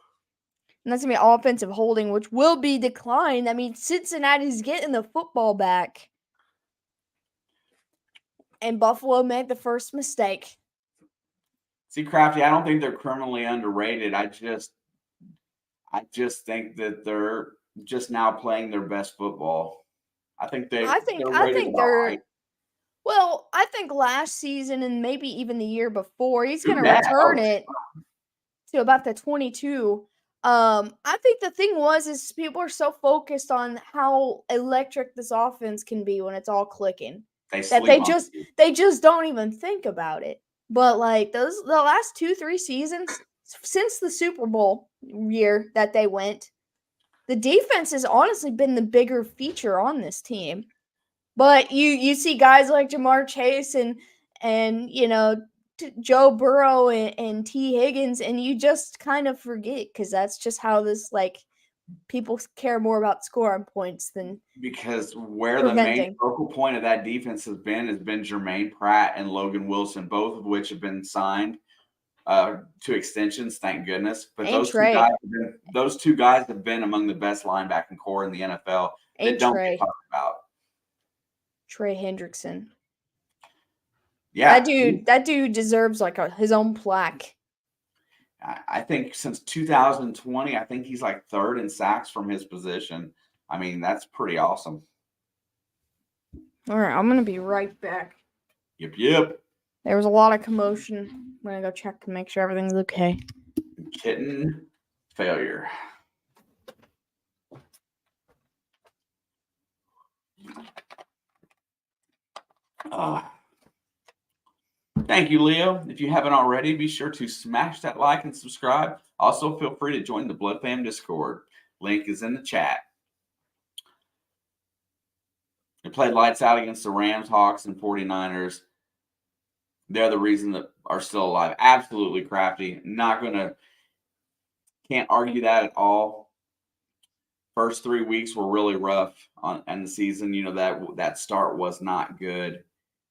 And that's going to be offensive holding, which will be declined. I mean, Cincinnati's getting the football back. And Buffalo made the first mistake. See, Crafty, I don't think they're criminally underrated. I just think that they're just now playing their best football. I think they're rated about right. Well, I think last season and maybe even the year before, he's going to Yeah. return it to about the 22. I think the thing is people are so focused on how electric this offense can be when it's all clicking they just don't even think about it. But like the last 2-3 seasons since the Super Bowl year that they went, the defense has honestly been the bigger feature on this team. But you see guys like Jamar Chase and Joe Burrow and T. Higgins, and you just kind of forget because that's just how this people care more about scoring points than because where preventing. The main focal point of that defense has been Jermaine Pratt and Logan Wilson, both of which have been signed to extensions, thank goodness. But those two guys have been among the best linebacking core in the NFL that don't get talked about. Trey Hendrickson. Yeah. That dude deserves his own plaque. I think since 2020, I think he's like third in sacks from his position. I mean, that's pretty awesome. All right, I'm going to be right back. Yep. There was a lot of commotion. I'm going to go check to make sure everything's okay. Kitten failure. Thank you, Leo. If you haven't already, be sure to smash that like and subscribe. Also, feel free to join the Blood Fam Discord. Link is in the chat. They played lights out against the Rams, Hawks, and 49ers. They're the reason that are still alive. Absolutely crafty. Can't argue that at all. First 3 weeks were really rough on the season. You know, that start was not good.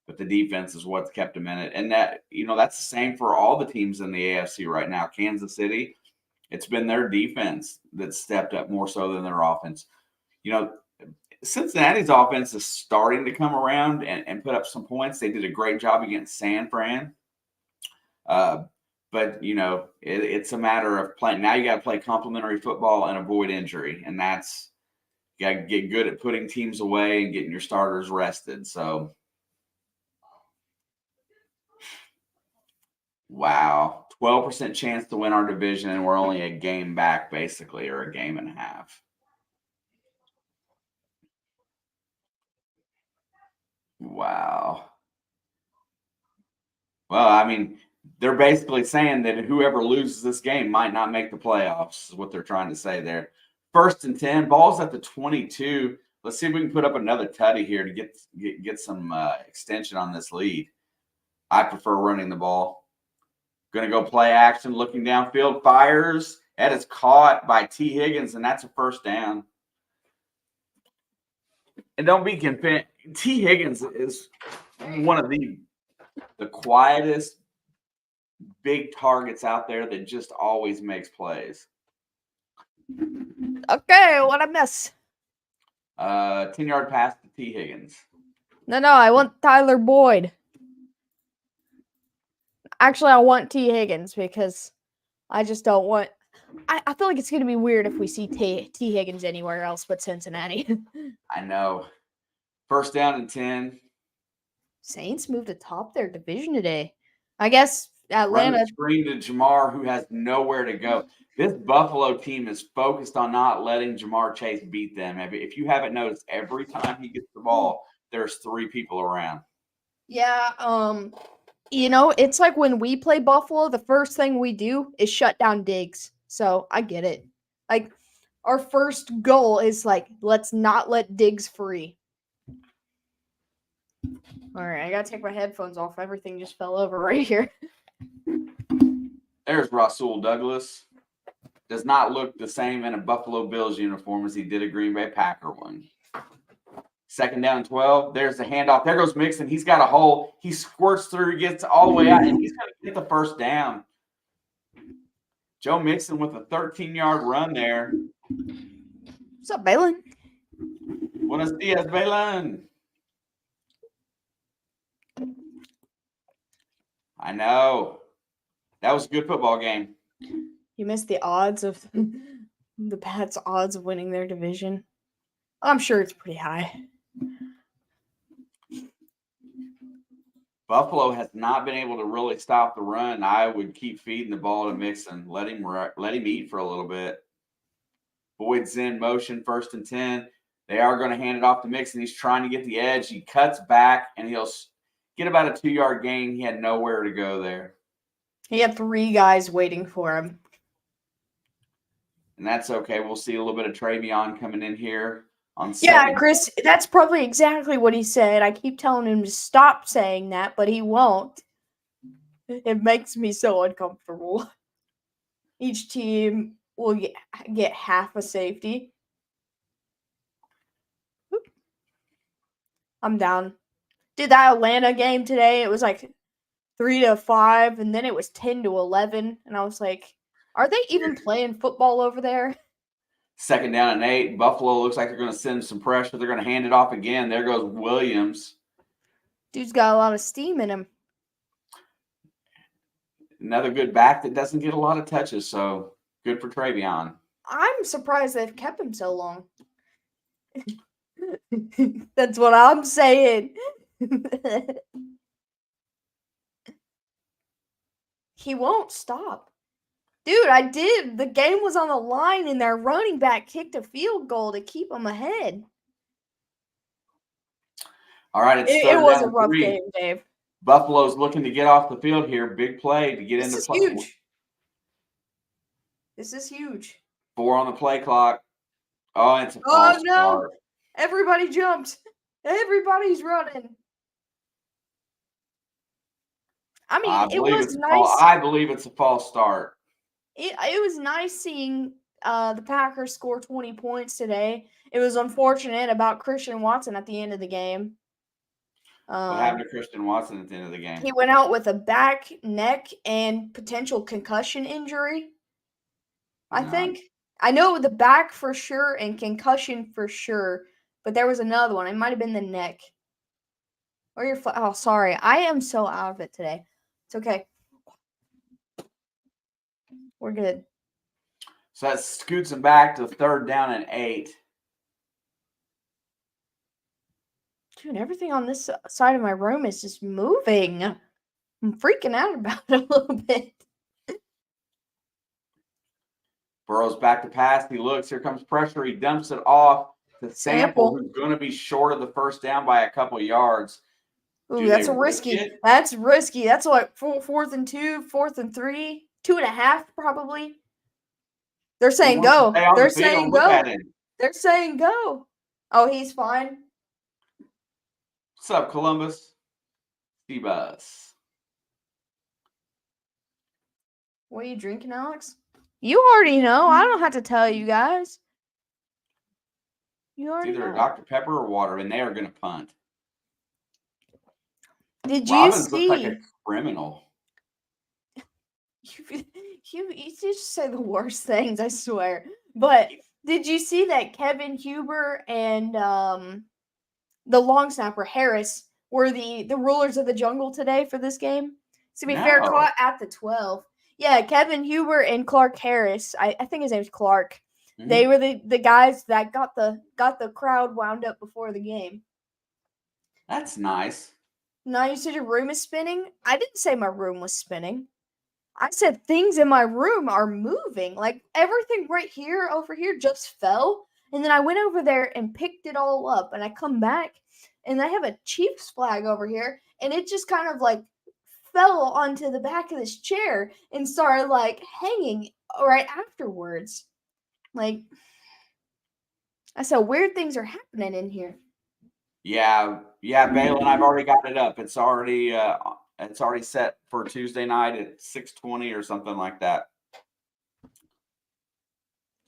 But the defense is what's kept them in it. And that's the same for all the teams in the AFC right now. Kansas City, it's been their defense that stepped up more so than their offense. You know, Cincinnati's offense is starting to come around and put up some points. They did a great job against San Fran. But, you know, it's a matter of playing. Now you got to play complementary football and avoid injury. And that's, you got to get good at putting teams away and getting your starters rested. So, wow. 12% chance to win our division, and we're only a game back, basically, or a game and a half. Wow. Well, I mean, they're basically saying that whoever loses this game might not make the playoffs, is what they're trying to say there. 1st and 10, ball's at the 22. Let's see if we can put up another tutty here to get some extension on this lead. I prefer running the ball. Going to go play action, looking downfield, fires. That is caught by T. Higgins, and that's a first down. And don't be convinced, T. Higgins is one of the quietest big targets out there that just always makes plays. Okay, what I miss? 10-yard pass to T. Higgins. No, I want Tyler Boyd. Actually, I want T. Higgins because I just don't want. I feel like it's going to be weird if we see T. Higgins anywhere else but Cincinnati. I know. First down and 10. Saints moved atop their division today. I guess Atlanta. Run the screen to Jamar, who has nowhere to go. This Buffalo team is focused on not letting Jamar Chase beat them. If you haven't noticed, every time he gets the ball, there's 3 people around. Yeah, you know, it's like when we play Buffalo, the first thing we do is shut down Diggs. So I get it. Like, our first goal is let's not let Diggs free. All right, I gotta take my headphones off. Everything just fell over right here. There's Rasul Douglas. Does not look the same in a Buffalo Bills uniform as he did a Green Bay Packer one. 2nd down and 12. There's the handoff. There goes Mixon. He's got a hole. He squirts through, gets all the way out, and he's going to get the first down. Joe Mixon with a 13-yard run there. What's up, Balin? Buenos dias, Balin. I know. That was a good football game. You missed the odds of the Pats' odds of winning their division. I'm sure it's pretty high. Buffalo has not been able to really stop the run. I would keep feeding the ball to Mixon. Let him eat for a little bit. Boyd's in motion, 1st and 10. They are going to hand it off to Mixon. He's trying to get the edge. He cuts back, and he'll get about a 2-yard gain. He had nowhere to go there. He had 3 guys waiting for him. And that's okay. We'll see a little bit of Travion coming in here on Yeah, Chris, that's probably exactly what he said. I keep telling him to stop saying that, but he won't. It makes me so uncomfortable. Each team will get half a safety. I'm down. Did that Atlanta game today, it was like 3-5, and then it was 10-11, and I was like, are they even playing football over there? 2nd down and 8. Buffalo looks like they're going to send some pressure. They're going to hand it off again. There goes Williams. Dude's got a lot of steam in him. Another good back that doesn't get a lot of touches, so good for Travion. I'm surprised they've kept him so long. That's what I'm saying. He won't stop. Dude, I did. The game was on the line, and their running back kicked a field goal to keep them ahead. All right, it was a rough game, Dave. Buffalo's looking to get off the field here. Big play to get into play. Huge. This is huge. 4 on the play clock. Oh, it's a false start. Everybody jumped. Everybody's running. I mean, it was nice. I believe it's a false start. It was nice seeing the Packers score 20 points today. It was unfortunate about Christian Watson at the end of the game. What happened to Christian Watson at the end of the game? He went out with a back, neck, and potential concussion injury. I think. I know the back for sure and concussion for sure, but there was another one. It might have been the neck. Or your oh, sorry. I am so out of it today. It's okay. We're good. So that scoots him back to 3rd down and 8. Dude, everything on this side of my room is just moving. I'm freaking out about it a little bit. Burrow's back to pass. He looks. Here comes pressure. He dumps it off to Sample, who's going to be short of the 1st down by a couple yards. Ooh, that's risky. That's risky. That's like 4th and 2, 4th and 3, 2.5 probably. They're saying go. They're saying go. They're saying go. Oh, he's fine. What's up, Columbus? Steve-Bus. What are you drinking, Alex? You already know. I don't have to tell you guys. You already know. It's either a Dr. Pepper or water, and they are going to punt. Did you see? Looks like a criminal. You just say the worst things, I swear. But did you see that Kevin Huber and the long snapper Harris were the rulers of the jungle today for this game? To be fair, caught at the 12. Yeah, Kevin Huber and Clark Harris. I think his name's Clark. Mm-hmm. They were the guys that got the crowd wound up before the game. That's nice. Now you said your room is spinning? I didn't say my room was spinning. I said things in my room are moving. Like everything right here, over here just fell. And then I went over there and picked it all up. And I come back and I have a Chiefs flag over here. And it just kind of like fell onto the back of this chair and started like hanging right afterwards. Like, I said, weird things are happening in here. Yeah, Balin, I've already got it up. It's already set for Tuesday night at 6:20 or something like that.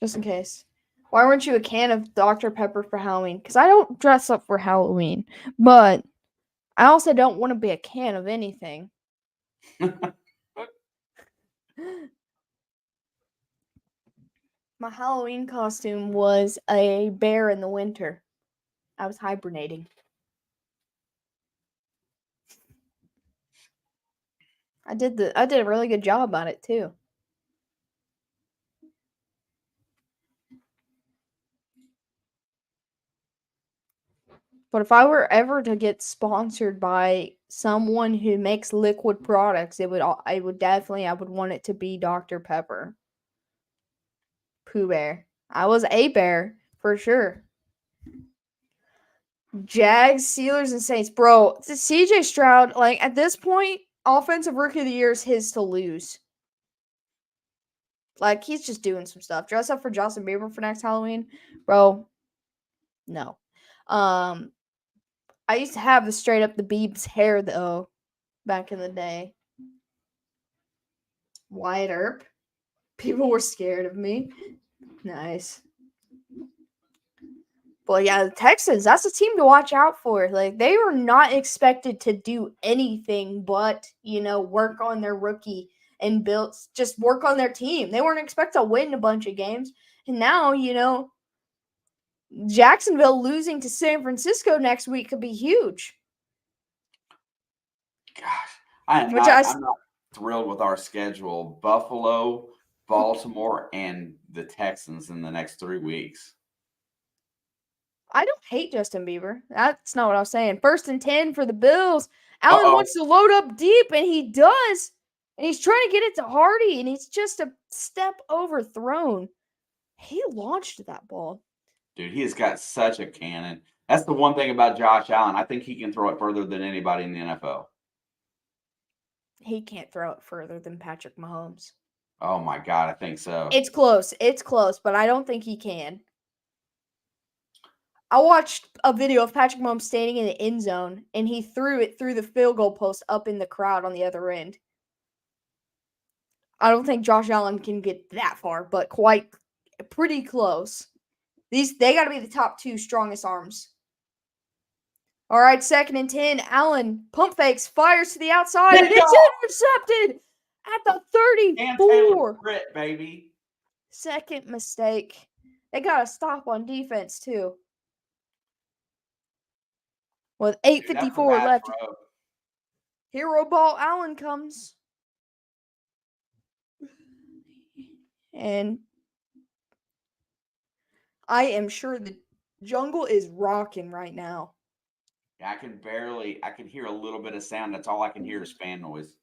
Just in case. Why weren't you a can of Dr. Pepper for Halloween? Because I don't dress up for Halloween, but I also don't want to be a can of anything. My Halloween costume was a bear in the winter. I was hibernating. I did a really good job on it too. But if I were ever to get sponsored by someone who makes liquid products, I would want it to be Dr. Pepper. Pooh Bear. I was a bear for sure. Jags, Steelers, and Saints. Bro, CJ Stroud, like at this point, offensive rookie of the year is his to lose. Like he's just doing some stuff. Dress up for Justin Bieber for next Halloween, bro. No. I used to have the straight up the Biebs hair though, back in the day. Wyatt Earp. People were scared of me. Nice. But yeah, the Texans, that's a team to watch out for. Like, they were not expected to do anything but, work on their rookie and just work on their team. They weren't expected to win a bunch of games. And now, Jacksonville losing to San Francisco next week could be huge. Gosh, I'm not thrilled with our schedule. Buffalo, Baltimore, and the Texans in the next 3 weeks. I don't hate Justin Bieber. That's not what I was saying. 1st and 10 for the Bills. Allen wants to load up deep, and he does. And he's trying to get it to Hardy, and he's just a step overthrown. He launched that ball. Dude, he has got such a cannon. That's the one thing about Josh Allen. I think he can throw it further than anybody in the NFL. He can't throw it further than Patrick Mahomes. Oh, my God, I think so. It's close, but I don't think he can. I watched a video of Patrick Mahomes standing in the end zone, and he threw it through the field goal post up in the crowd on the other end. I don't think Josh Allen can get that far, but pretty close. They got to be the top 2 strongest arms. All right, 2nd and 10. Allen pump fakes, fires to the outside, and it's intercepted at the 34. Grit, baby. Second mistake. They got to stop on defense too. With 8:54 left. Throw. Hero ball, Allen comes. And I am sure the jungle is rocking right now. Yeah, I can hear a little bit of sound. That's all I can hear is fan noise.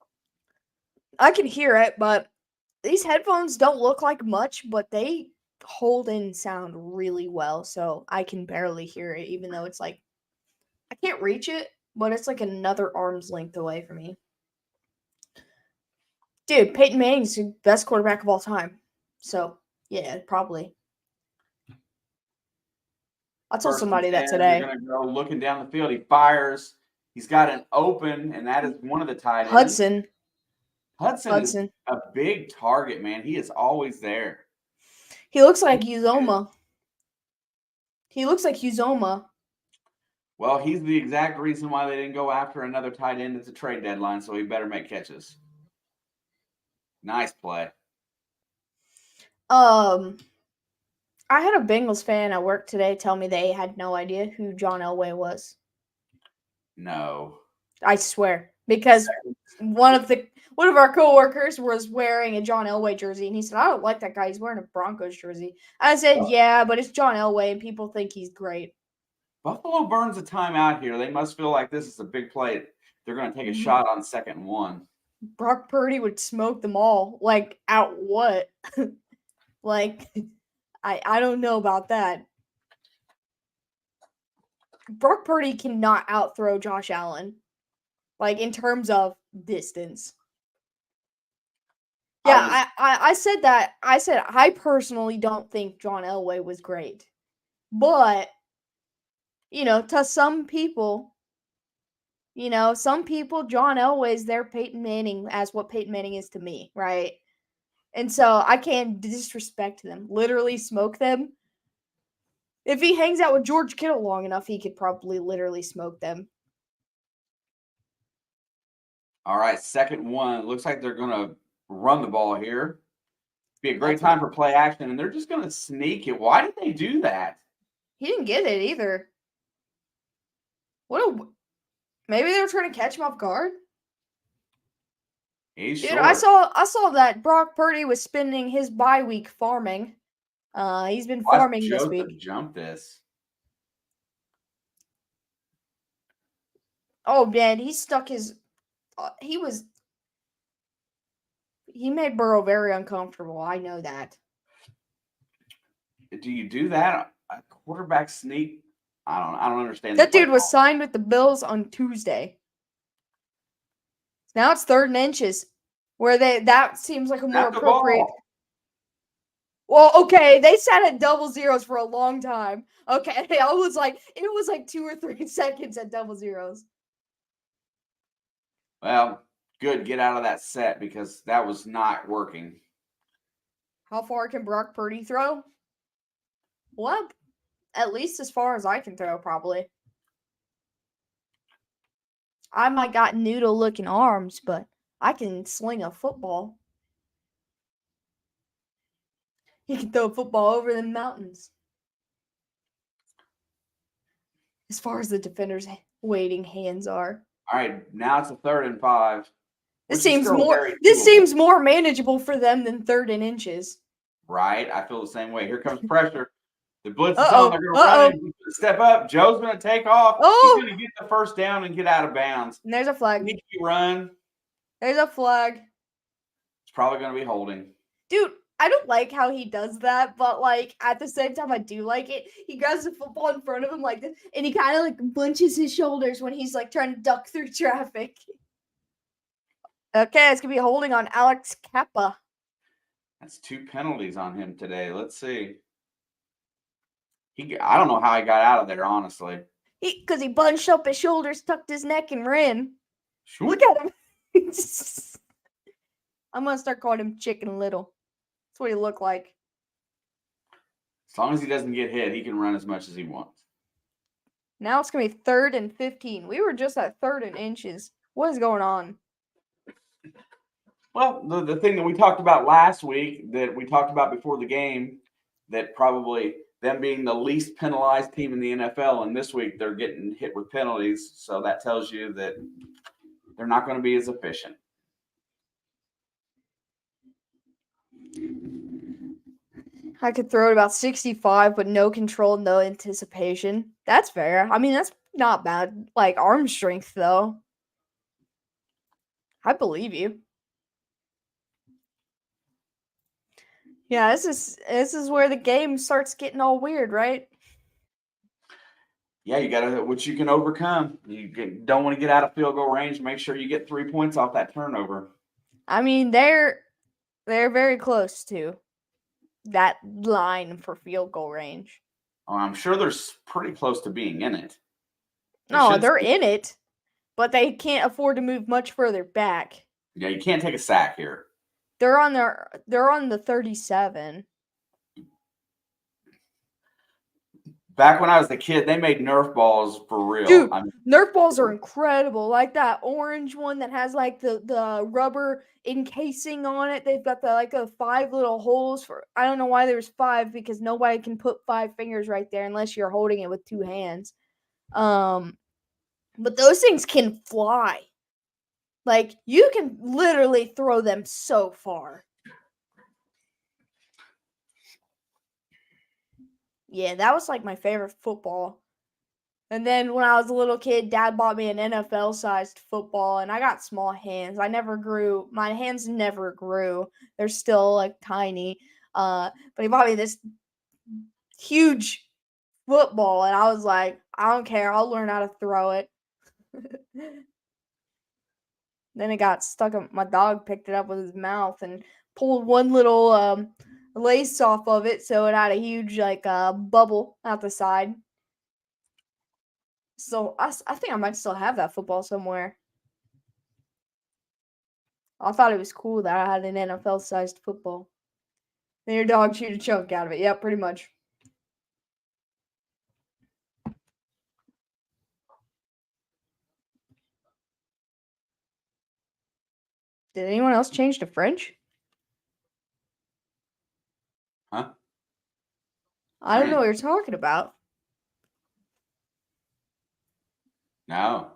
I can hear it, but these headphones don't look like much, but they hold in sound really well. So I can barely hear it, even though it's like, I can't reach it, but it's like another arm's length away from me. Dude, Peyton Manning's the best quarterback of all time. So, yeah, probably. I told somebody that today. You're going to go looking down the field. He fires. He's got an open, and that is one of the tight ends. Hudson is a big target, man. He is always there. He looks like Uzoma. Well, he's the exact reason why they didn't go after another tight end at the trade deadline, so he better make catches. Nice play. I had a Bengals fan at work today tell me they had no idea who John Elway was. No. I swear. Because one of our coworkers was wearing a John Elway jersey, and he said, I don't like that guy. He's wearing a Broncos jersey. I said, yeah, but it's John Elway, and people think he's great. Buffalo burns a timeout here. They must feel like this is a big play. They're going to take a shot on 2nd and 1. Brock Purdy would smoke them all. Like, out what? Like, I don't know about that. Brock Purdy cannot outthrow Josh Allen. Like, in terms of distance. Yeah, I said that. I said I personally don't think John Elway was great. But, to some people, some people, John Elway is their Peyton Manning as what Peyton Manning is to me, right? And so I can't disrespect them, literally smoke them. If he hangs out with George Kittle long enough, he could probably literally smoke them. All right, second one. Looks like they're going to run the ball here. Be a great time for play action, and they're just going to sneak it. Why did they do that? He didn't get it either. Maybe they were trying to catch him off guard. He's Dude, short. I saw that Brock Purdy was spending his bye week farming. He's been farming this week. Jump this. Oh man, he stuck his. He made Burrow very uncomfortable. I know that. Do you do that? A quarterback sneak? I don't understand. That dude was signed with the Bills on Tuesday. Now it's 3rd and inches, where that seems like a more appropriate. Well, okay, they sat at double zeros for a long time. Okay, it was like 2 or 3 seconds at double zeros. Well, good. Get out of that set because that was not working. How far can Brock Purdy throw? Well, at least as far as I can throw, probably. I might got noodle-looking arms, but I can sling a football. He can throw a football over the mountains. As far as the defender's waiting hands are. All right, now it's a 3rd and 5. This seems more manageable for them than 3rd and inches. Right, I feel the same way. Here comes pressure. The blitz is on. They're going to run it. Step up. Joe's going to take off. He's going to get the first down and get out of bounds. And there's a flag. Sneaky run. There's a flag. It's probably going to be holding. Dude, I don't like how he does that, but like at the same time, I do like it. He grabs the football in front of him like this, and he kind of like bunches his shoulders when he's like trying to duck through traffic. Okay, it's going to be holding on Alex Kappa. That's 2 penalties on him today. Let's see. I don't know how he got out of there, honestly. Because he bunched up his shoulders, tucked his neck, and ran. Sure. Look at him. I'm going to start calling him Chicken Little. That's what he looked like. As long as he doesn't get hit, he can run as much as he wants. Now it's going to be 3rd and 15. We were just at 3rd and inches. What is going on? Well, the thing that we talked about last week, that we talked about before the game, that probably them being the least penalized team in the NFL, and this week they're getting hit with penalties. So that tells you that they're not going to be as efficient. I could throw it about 65, but no control, no anticipation. That's fair. I mean, that's not bad. Like, arm strength, though. I believe you. Yeah, this is where the game starts getting all weird, right? Yeah, you got to, which you can overcome. You don't want to get out of field goal range. Make sure you get 3 points off that turnover. I mean, they're very close to that line for field goal range. Oh, I'm sure they're pretty close to being in it. They're in it, but they can't afford to move much further back. Yeah, you can't take a sack here. They're on the 37. Back when I was a kid, they made Nerf balls for real. Dude, Nerf balls are incredible. Like that orange one that has like the rubber encasing on it. They've got the 5 little holes for. I don't know why there's 5 because nobody can put 5 fingers right there unless you're holding it with 2 hands. But those things can fly. Like you can literally throw them so far. Yeah, that was like my favorite football. And then when I was a little kid, Dad bought me an NFL-sized football, and I got small hands. My hands never grew. They're still like tiny. But he bought me this huge football, and I was like, I don't care. I'll learn how to throw it. Then it got stuck up. My dog picked it up with his mouth and pulled one little lace off of it, so it had a huge bubble out the side. So I think I might still have that football somewhere. I thought it was cool that I had an NFL-sized football. Then your dog chewed a chunk out of it. Yeah, pretty much. Did anyone else change to French? Huh? I don't know what you're talking about. No.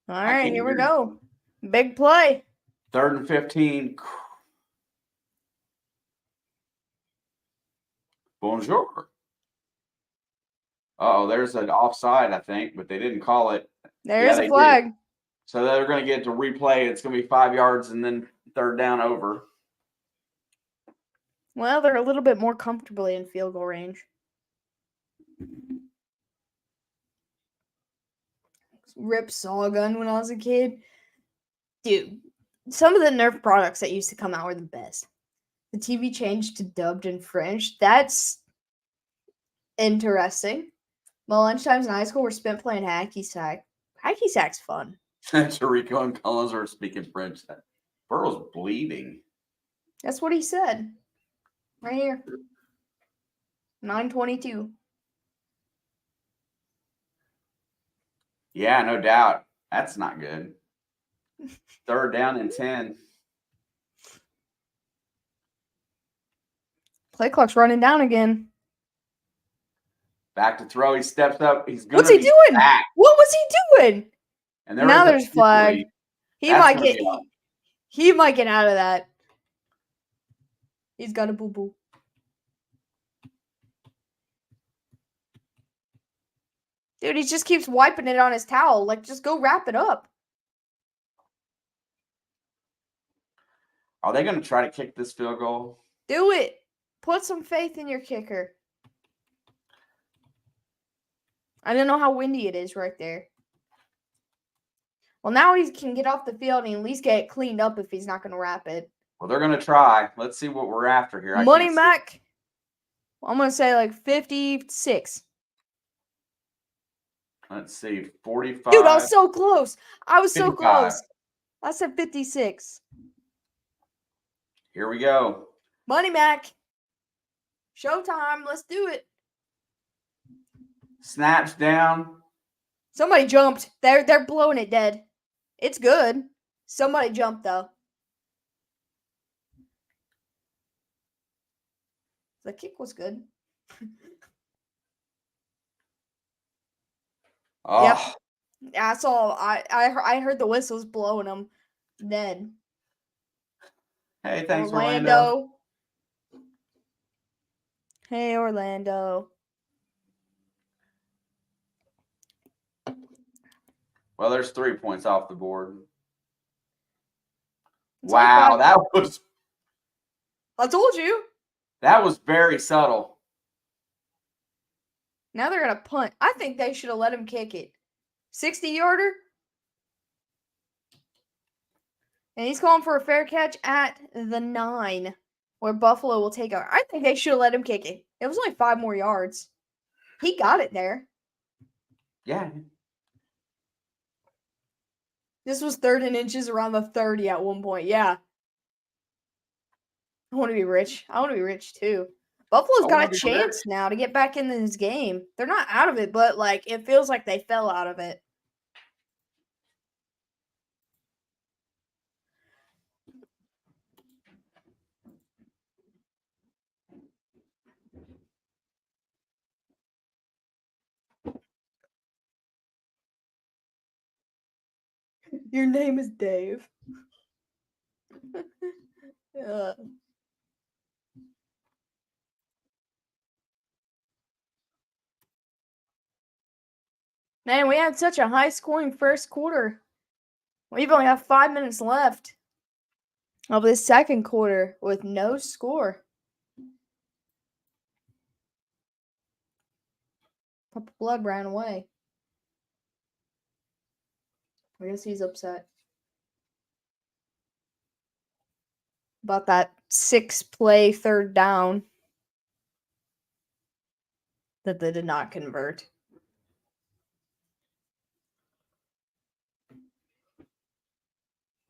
All right, here we go. Big play. 3rd and 15. Bonjour. Oh, there's an offside, I think, but they didn't call it. There's a flag. Did. So they're going to get to replay. It's going to be 5 yards and then 3rd down over. Well, they're a little bit more comfortably in field goal range. Rip saw gun when I was a kid. Dude, some of the Nerf products that used to come out were the best. The TV changed to dubbed in French. That's interesting. My lunchtimes in high school were spent playing hacky sack. Hacky sack's fun. Chirico and Collins are speaking French. Burrow's bleeding. That's what he said. Right here. 9:22. Yeah, no doubt. That's not good. 3rd down and 10. Play clock's running down again. Back to throw. He steps up. He's going What's he doing? Back. What was he doing? And now there's flag. He might get out of that. He's got a boo-boo. Dude, he just keeps wiping it on his towel. Like, just go wrap it up. Are they going to try to kick this field goal? Do it. Put some faith in your kicker. I don't know how windy it is right there. Well, now he can get off the field and at least get it cleaned up if he's not going to wrap it. Well, they're going to try. Let's see what we're after here. Money Mac. I'm going to say like 56. Let's see. 45. Dude, I was so close. I was 55. So close. I said 56. Here we go. Money Mac. Showtime. Let's do it. Snaps down. Somebody jumped. They're blowing it dead. It's good. Somebody jumped though. The kick was good. Oh. Yep. Yeah, I saw. I heard the whistles blowing them dead. Hey, thanks, Orlando. Hey, Orlando. Well, there's 3 points off the board. It's wow, that was... I told you. That was very subtle. Now they're going to punt. I think they should have let him kick it. 60-yarder. And he's calling for a fair catch at the 9, where Buffalo will take over. I think they should have let him kick it. It was only 5 more yards. He got it there. Yeah. This was 3rd and inches around the 30 at one point. Yeah. I want to be rich. I want to be rich too. Buffalo's got a chance now to get back in this game. They're not out of it, but like it feels like they fell out of it. Your name is Dave. Man, we had such a high-scoring first quarter. We've only got 5 minutes left of this second quarter with no score. Papa Blood ran away. I guess he's upset about that 6-play 3rd down that they did not convert.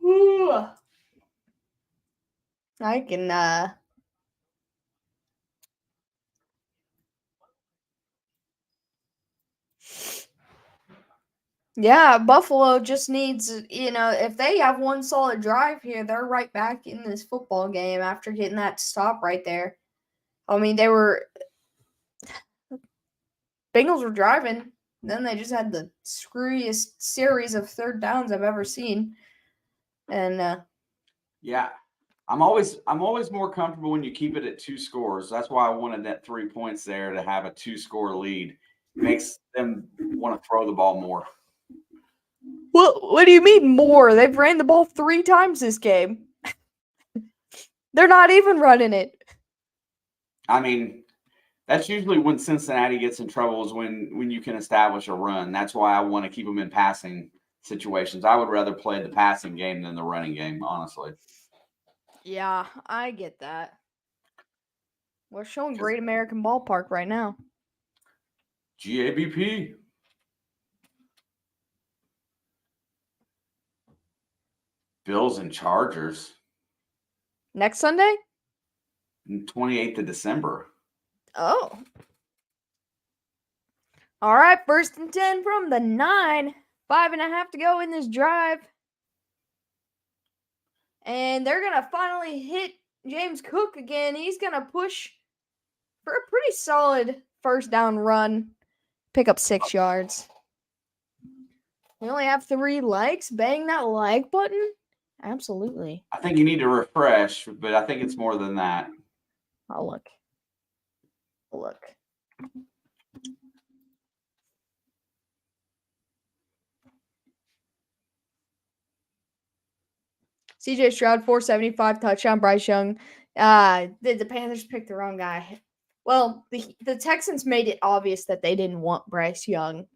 Ooh. I can Yeah, Buffalo just needs, if they have one solid drive here, they're right back in this football game after getting that stop right there. I mean, Bengals were driving, then they just had the screwiest series of third downs I've ever seen. And yeah, I'm always more comfortable when you keep it at 2 scores. That's why I wanted that 3 points there to have a 2-score lead. Makes them want to throw the ball more. what do you mean more? They've ran the ball 3 times this game. They're not even running it. I mean, that's usually when Cincinnati gets in trouble is when you can establish a run. That's why I want to keep them in passing situations. I would rather play the passing game than the running game, honestly. Yeah, I get that. We're showing Great American Ballpark right now. GABP. Bills and Chargers. Next Sunday? 28th of December. Oh. All right, 1st and 10 from the 9. 5.5 to go in this drive. And they're going to finally hit James Cook again. He's going to push for a pretty solid first down run. Pick up 6 yards. We only have 3 likes. Bang that like button. Absolutely. I think you need to refresh, but I think it's more than that. I'll look. CJ Stroud, 475 touchdown. Bryce Young. The Panthers picked the wrong guy. Well, the Texans made it obvious that they didn't want Bryce Young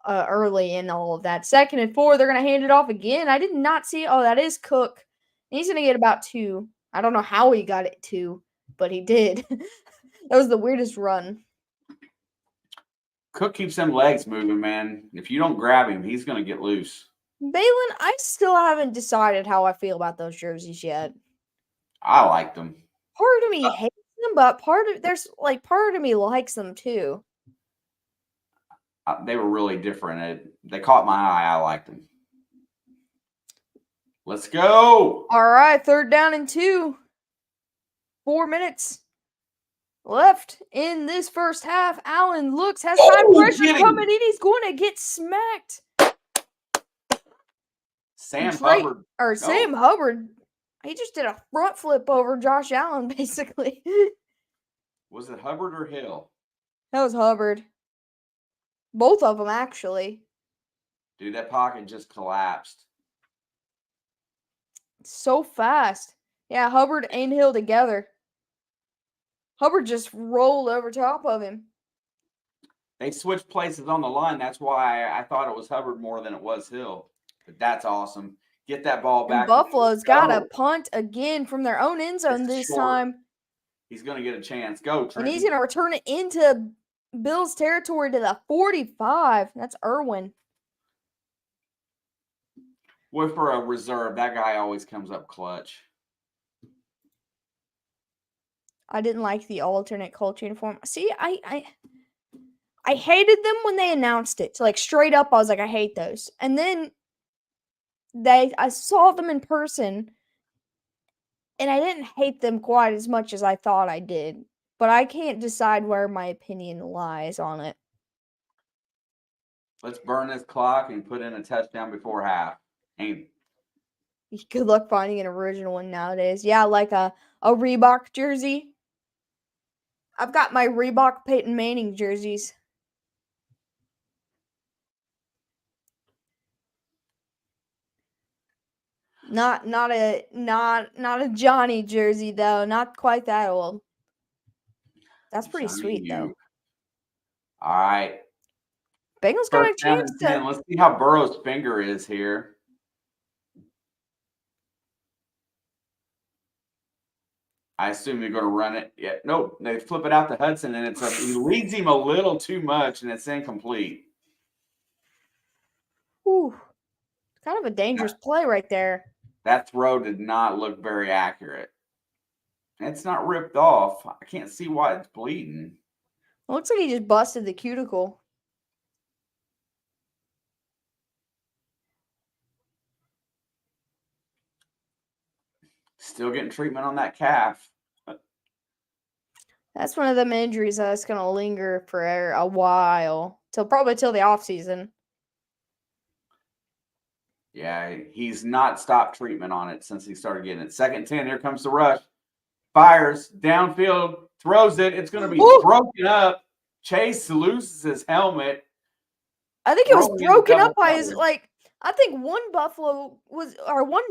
early in all of that. 2nd and 4, they're going to hand it off again. I did not see. Oh, that is Cook. He's going to get about 2. I don't know how he got it 2, but he did. That was the weirdest run. Cook keeps them legs moving, man. If you don't grab him, he's going to get loose. Balin, I still haven't decided how I feel about those jerseys yet. I like them. Part of me hates them, but part of me likes them too. They were really different. They caught my eye. I liked them. Let's go. All right, 3rd down and 2. 4 minutes left in this first half. Allen has time pressure coming in. He's going to get smacked. Sam Hubbard. He just did a front flip over Josh Allen, basically. Was it Hubbard or Hill? That was Hubbard. Both of them, actually. Dude, that pocket just collapsed. So fast. Yeah, Hubbard and Hill together. Hubbard just rolled over top of him. They switched places on the line. That's why I thought it was Hubbard more than it was Hill. But that's awesome. Get that ball back. And Buffalo's got a punt again from their own end zone this time. He's going to get a chance. Go, Trenton. And he's going to return it into Bills territory to the 45. That's Irwin. Well, for a reserve, that guy always comes up clutch. I didn't like the alternate Colts uniform. See, I hated them when they announced it. So, like, straight up, I was like, I hate those. And then I saw them in person, and I didn't hate them quite as much as I thought I did. But I can't decide where my opinion lies on it. Let's burn this clock and put in a touchdown before half. Good luck finding an original one nowadays. Yeah, like a Reebok jersey. I've got my Reebok Peyton Manning jerseys. Not a Johnny jersey though. Not quite that old. That's pretty sweet though. All right. Bengals got a chance to. Let's see how Burrow's finger is here. I assume you're going to run it. Yeah, nope. They flip it out to Hudson, and he leads him a little too much, and it's incomplete. Ooh, kind of a dangerous play right there. That throw did not look very accurate. It's not ripped off. I can't see why it's bleeding. It looks like he just busted the cuticle. Still getting treatment on that calf. That's one of them injuries that's gonna linger for a while, probably till the off season. Yeah, he's not stopped treatment on it since he started getting it. 2nd 10, here comes the rush. Fires downfield, throws it. It's going to be broken up. Chase loses his helmet. I think it was broken up by his, I think one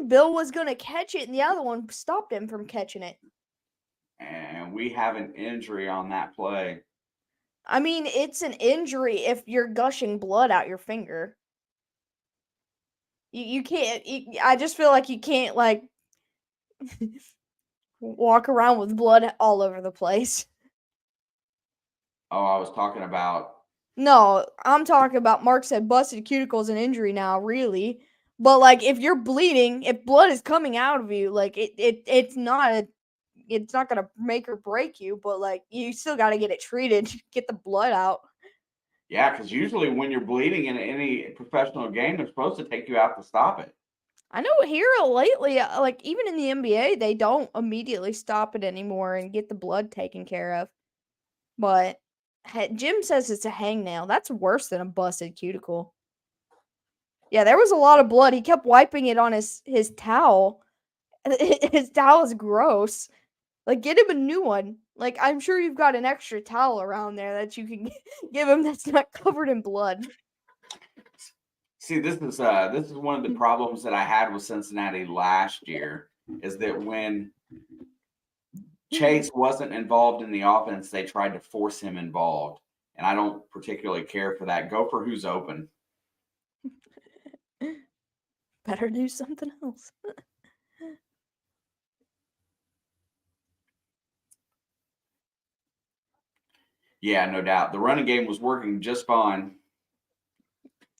Bill was going to catch it and the other one stopped him from catching it. And we have an injury on that play. I mean, it's an injury if you're gushing blood out your finger. You can't, I just feel like you can't, walk around with blood all over the place. Oh, I was talking about. No, I'm talking about Mark said busted cuticles an injury now, really. But if you're bleeding, if blood is coming out of you, it's not gonna make or break you, but you still gotta get it treated, get the blood out. Yeah, because usually when you're bleeding in any professional game, they're supposed to take you out to stop it. I know here lately, even in the NBA, they don't immediately stop it anymore and get the blood taken care of. But Jim says it's a hangnail. That's worse than a busted cuticle. Yeah, there was a lot of blood. He kept wiping it on his towel. His towel is gross. Get him a new one. I'm sure you've got an extra towel around there that you can give him that's not covered in blood. See, this is one of the problems that I had with Cincinnati last year, is that when Chase wasn't involved in the offense, they tried to force him involved. And I don't particularly care for that. Go for who's open. Better do something else. Yeah, no doubt. The running game was working just fine.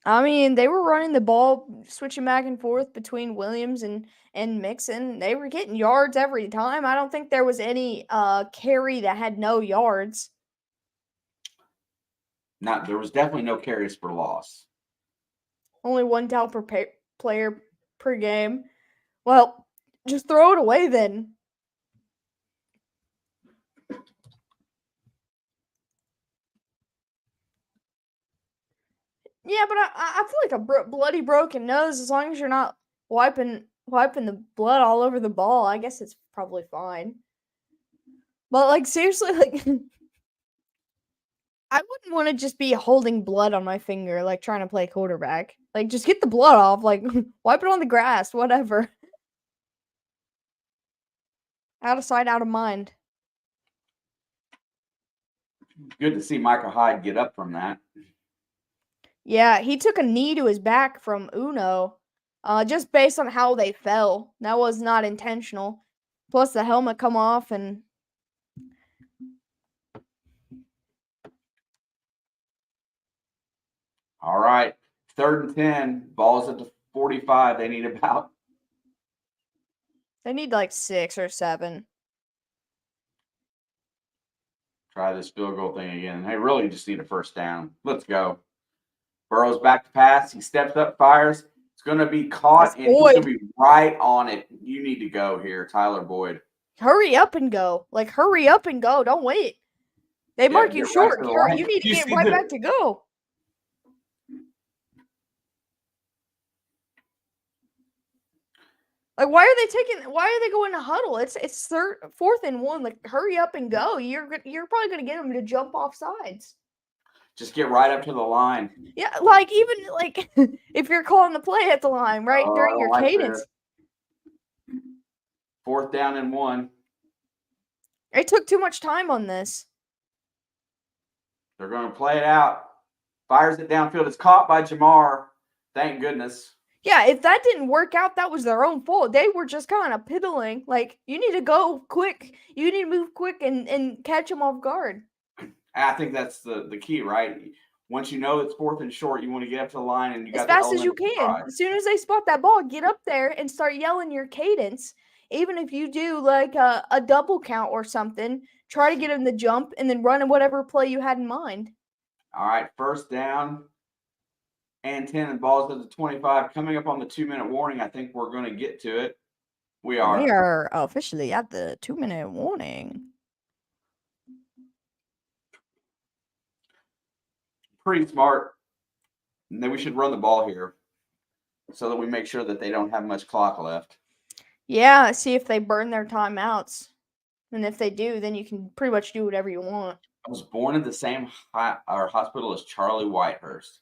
I mean, they were running the ball, switching back and forth between Williams and Mixon. They were getting yards every time. I don't think there was any carry that had no yards. There was definitely no carries for loss. Only one towel per player per game. Well, just throw it away then. Yeah, but I feel like a bloody broken nose, as long as you're not wiping the blood all over the ball, I guess it's probably fine. But seriously, I wouldn't want to just be holding blood on my finger, trying to play quarterback. Just get the blood off, wipe it on the grass, whatever. Out of sight, out of mind. Good to see Michael Hyde get up from that. Yeah, he took a knee to his back from Uno, just based on how they fell. That was not intentional. Plus, the helmet come off and. All right, 3rd and 10. Ball's at the 45. They need about. They need 6 or 7. Try this field goal thing again. They really just need a 1st down. Let's go. Burrow's back to pass. He steps up, fires. It's going to be caught, and he's going to be right on it. You need to go here, Tyler Boyd. Hurry up and go. Hurry up and go. Don't wait. They mark you short. Right, you need to get right back to go. Why are they going to huddle? It's 4th and 1. Hurry up and go. You're probably going to get them to jump off sides. Just get right up to the line. Yeah, even if you're calling the play at the line, right, during your cadence. 4th down and 1. It took too much time on this. They're going to play it out. Fires it downfield. It's caught by Jamar. Thank goodness. Yeah, if that didn't work out, that was their own fault. They were just kind of piddling. You need to go quick. You need to move quick and catch them off guard. I think that's the key, right? Once you know it's 4th and short, you want to get up to the line and you got as fast as you can. As soon as they spot that ball, get up there and start yelling your cadence. Even if you do a double count or something, try to get them to jump and then run in whatever play you had in mind. All right, 1st down and 10, and ball's at the 25. Coming up on the 2-minute warning, I think we're going to get to it. We We are. are officially at the 2-minute warning. Pretty smart. And then we should run the ball here so that we make sure that they don't have much clock left. Yeah, see if they burn their timeouts. And if they do, then you can pretty much do whatever you want. I was born at the same hospital as Charlie Whitehurst.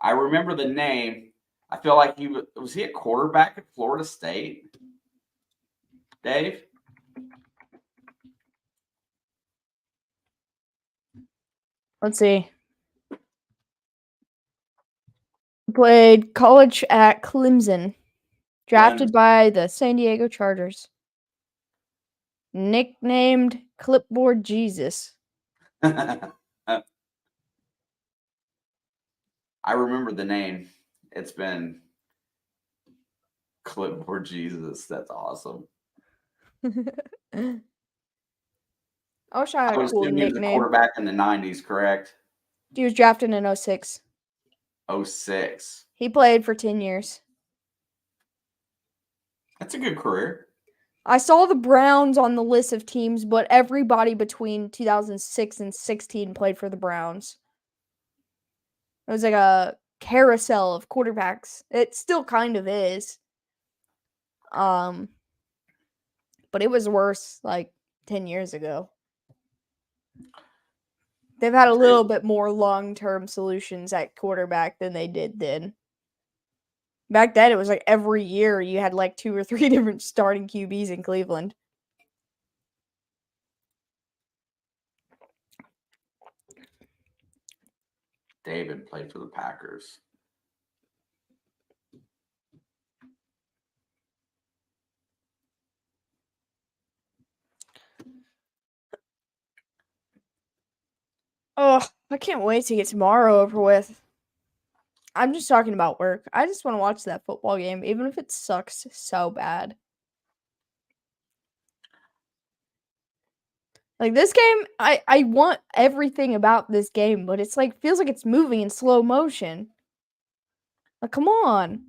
I remember the name. I feel like was he a quarterback at Florida State? Dave? Let's see. Played college at Clemson. Drafted by the San Diego Chargers. Nicknamed Clipboard Jesus. I remember the name. It's been Clipboard Jesus. That's awesome. I wish I had I a would cool assume he was a nickname. quarterback in the 90s, correct? He was drafted in 06. 06. He played for 10 years. That's a good career. I saw the Browns on the list of teams, but everybody between 2006 and 16 played for the Browns. It was like a carousel of quarterbacks. It still kind of is. But it was worse like 10 years ago. They've had a little bit more long-term solutions at quarterback than they did then. Back then, it was like every year you had like 2 or 3 different starting QBs in Cleveland. David played for the Packers. Oh, I can't wait to get tomorrow over with. I'm just talking about work. I just want to watch that football game, even if it sucks so bad. Like this game, I want everything about this game, but it's like feels like it's moving in slow motion. Like, come on.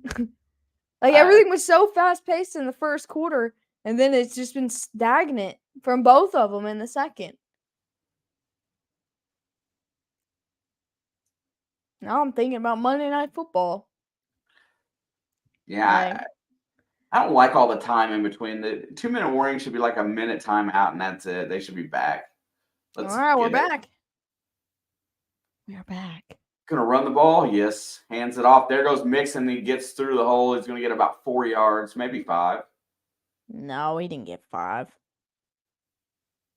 Like everything was so fast paced in the first quarter, and then it's just been stagnant from both of them in the second. Now I'm thinking about Monday Night Football. Yeah, I don't like all the time in between. The 2-minute warning should be like a minute timeout, and that's it. They should be back. All Let's right, we're get it. back. We're back. Gonna run the ball. Yes. Hands it off. There goes Mixon. He gets through the hole. He's gonna get about 4 yards, maybe 5. No, he didn't get 5.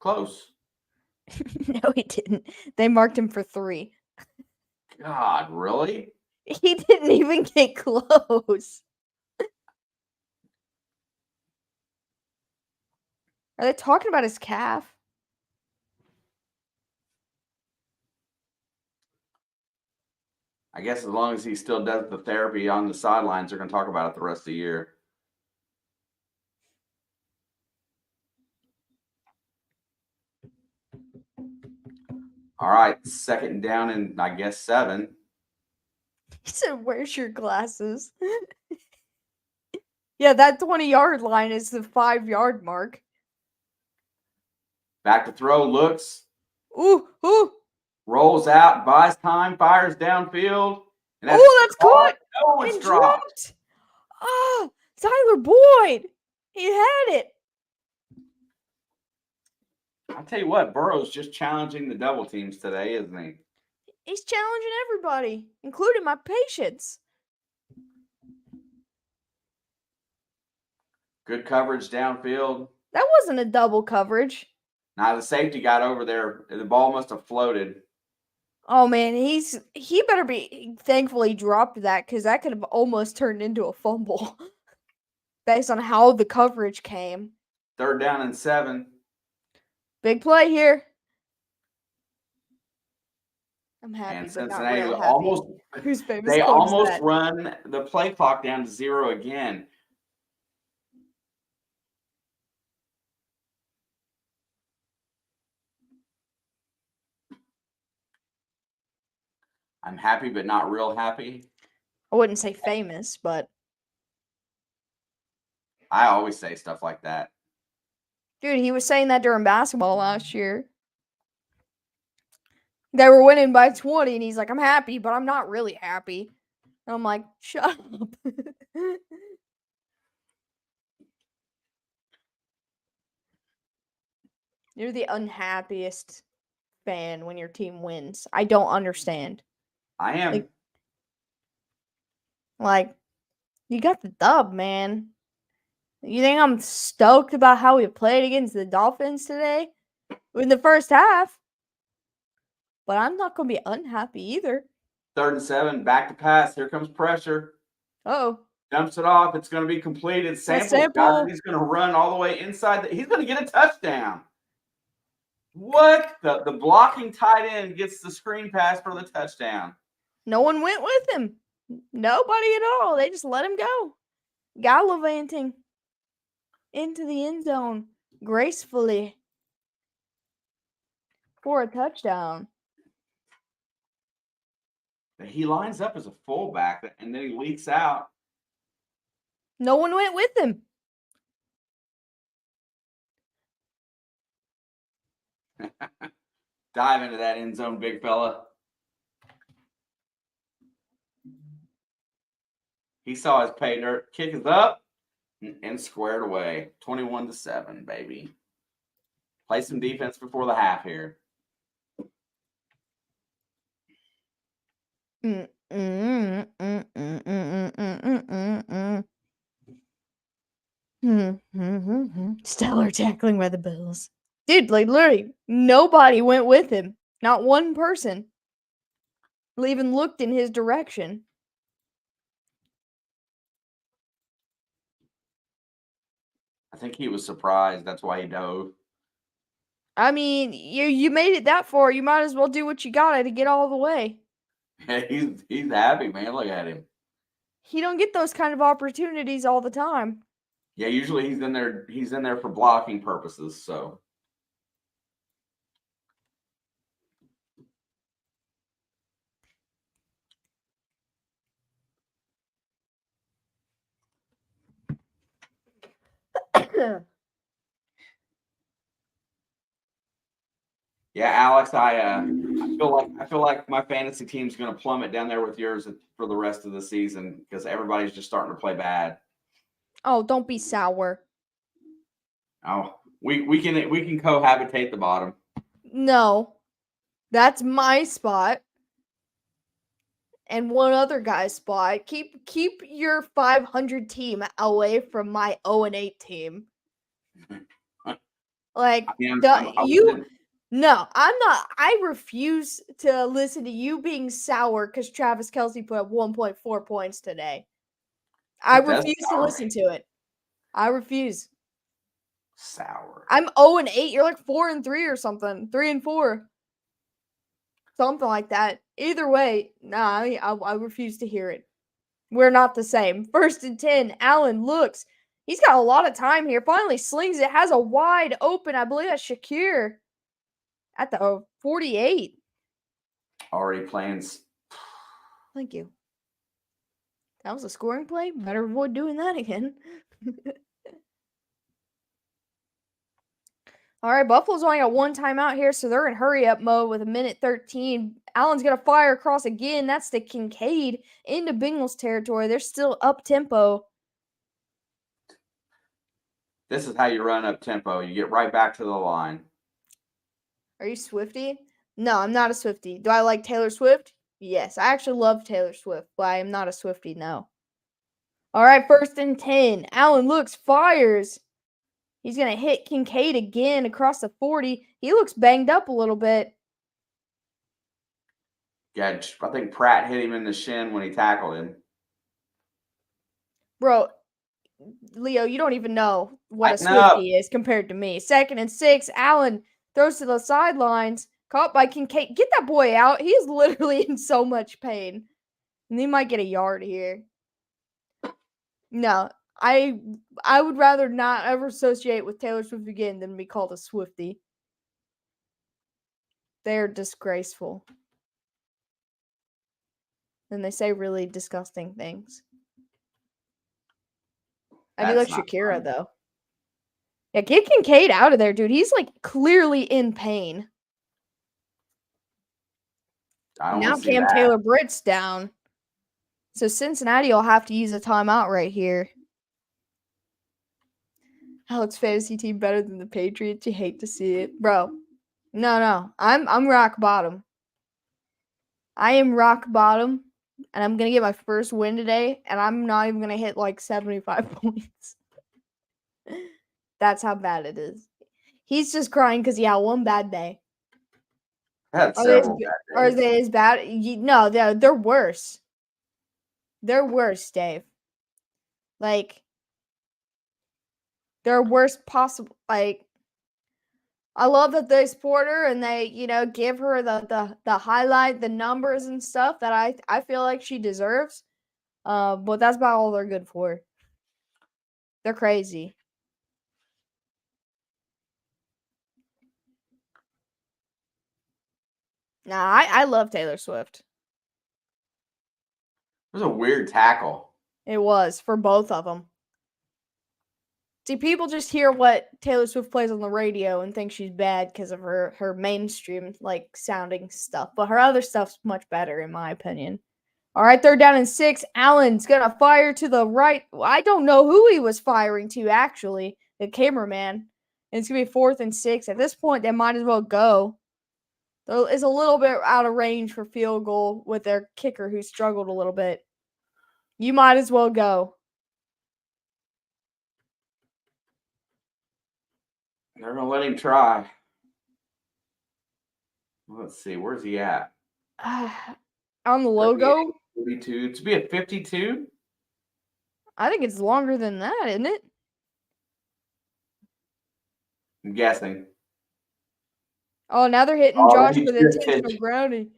Close. No, he didn't. They marked him for 3. God, really? He didn't even get close. Are they talking about his calf? I guess as long as he still does the therapy on the sidelines, they're gonna talk about it the rest of the year. All right, 2nd down and I guess 7. He said, "Where's your glasses?" Yeah, that 20-yard line is the 5-yard mark. Back to throw, looks. Ooh, ooh. Rolls out, buys time, fires downfield. And that's caught. No, it's dropped. Ah, Tyler Boyd. He had it. I'll tell you what, Burrow's just challenging the double teams today, isn't he? He's challenging everybody, including my patients. Good coverage downfield. That wasn't a double coverage. Now the safety got over there. The ball must have floated. Oh man, he better be thankful he dropped that because that could have almost turned into a fumble based on how the coverage came. 3rd down and 7. Big play here. I'm happy, And but Cincinnati not real almost happy. Who's famous? they almost run the play clock down to 0 again. I'm happy, but not real happy. I wouldn't say famous, but I always say stuff like that. Dude, he was saying that during basketball last year. They were winning by 20, and he's like, I'm happy, but I'm not really happy. And I'm like, shut up. You're the unhappiest fan when your team wins. I don't understand. I am. Like, you got the dub, man. You think I'm stoked about how we played against the Dolphins today? In the first half. But I'm not going to be unhappy either. 3rd and 7, back to pass. Here comes pressure. Uh-oh. Dumps it off. It's going to be completed. Sample's got it. He's going to run all the way inside. He's going to get a touchdown. What? The blocking tight end gets the screen pass for the touchdown. No one went with him. Nobody at all. They just let him go. Gallivanting into the end zone gracefully for a touchdown. He lines up as a fullback, and then he leaks out. No one went with him. Dive into that end zone, big fella. He saw his pay dirt. Kick is up and squared away. 21-7, baby. Play some defense before the half here. Stellar tackling by the Bills. Dude, like literally, nobody went with him. Not one person. Even looked in his direction. I think he was surprised. That's why he dove. I mean, you made it that far. You might as well do what you gotta to get all the way. Yeah, he's happy, man. Look at him. He don't get those kind of opportunities all the time. Yeah, usually he's in there. He's in there for blocking purposes. So. Yeah, Alex, I feel like my fantasy team's going to plummet down there with yours for the rest of the season because everybody's just starting to play bad. Oh, don't be sour. Oh, we can cohabitate the bottom. No, that's my spot, and one other guy's spot. Keep your 500 team away from my 0-8 team. Like no, I'm not. I refuse to listen to you being sour because Travis Kelce put up 1.4 points today. I refuse to listen to it. I refuse. Sour. I'm 0-8. You're like 4-3 or something. 3-4. Something like that. Either way, nah, I refuse to hear it. We're not the same. 1st and 10. Allen looks. He's got a lot of time here. Finally slings it. Has a wide open. I believe that's Shakir at the 48. Already plans. Thank you. That was a scoring play. Better avoid doing that again. All right, Buffalo's only got one timeout here, so they're in hurry-up mode with 1:13. Allen's going to fire across again. That's the Kincaid into Bengals territory. They're still up-tempo. This is how you run up-tempo. You get right back to the line. Are you Swiftie? No, I'm not a Swiftie. Do I like Taylor Swift? Yes, I actually love Taylor Swift, but I am not a Swiftie, no. All right, 1st and 10. Allen looks, fires. He's going to hit Kincaid again across the 40. He looks banged up a little bit. Yeah, I think Pratt hit him in the shin when he tackled him. Bro, Leo, you don't even know what a Swiftie is compared to me. 2nd and 6. Allen throws to the sidelines. Caught by Kincaid. Get that boy out. He's literally in so much pain. And he might get a yard here. No, I would rather not ever associate with Taylor Swift again than be called a Swiftie. They're disgraceful. And they say really disgusting things. I do like Shakira, though. Yeah, get Kincaid out of there, dude. He's, like, clearly in pain. I don't Now see Cam that. Taylor-Britt's down. So Cincinnati will have to use a timeout right here. Alex fantasy team better than the Patriots. You hate to see it, bro. No. I'm rock bottom. I am rock bottom, and I'm gonna get my first win today, and I'm not even gonna hit like 75 points. That's how bad it is. He's just crying because he had one bad day. I had several bad days. Are they as bad? No, they're worse. They're worse, Dave. Like, they're worst possible. Like, I love that they support her and they, give her the highlight, the numbers and stuff that I feel like she deserves. But that's about all they're good for. They're crazy. Nah, I love Taylor Swift. It was a weird tackle. It was for both of them. See, people just hear what Taylor Swift plays on the radio and think she's bad because of her mainstream, like, sounding stuff. But her other stuff's much better, in my opinion. All right, 3rd down and 6. Allen's going to fire to the right. I don't know who he was firing to, actually. The cameraman. And it's going to be 4th and 6. At this point, they might as well go. It's a little bit out of range for field goal with their kicker who struggled a little bit. You might as well go. They're going to let him try. Let's see. Where's he at? On the logo? 52. To be a 52? I think it's longer than that, isn't it? I'm guessing. Oh, now they're hitting Josh with intentional grounding.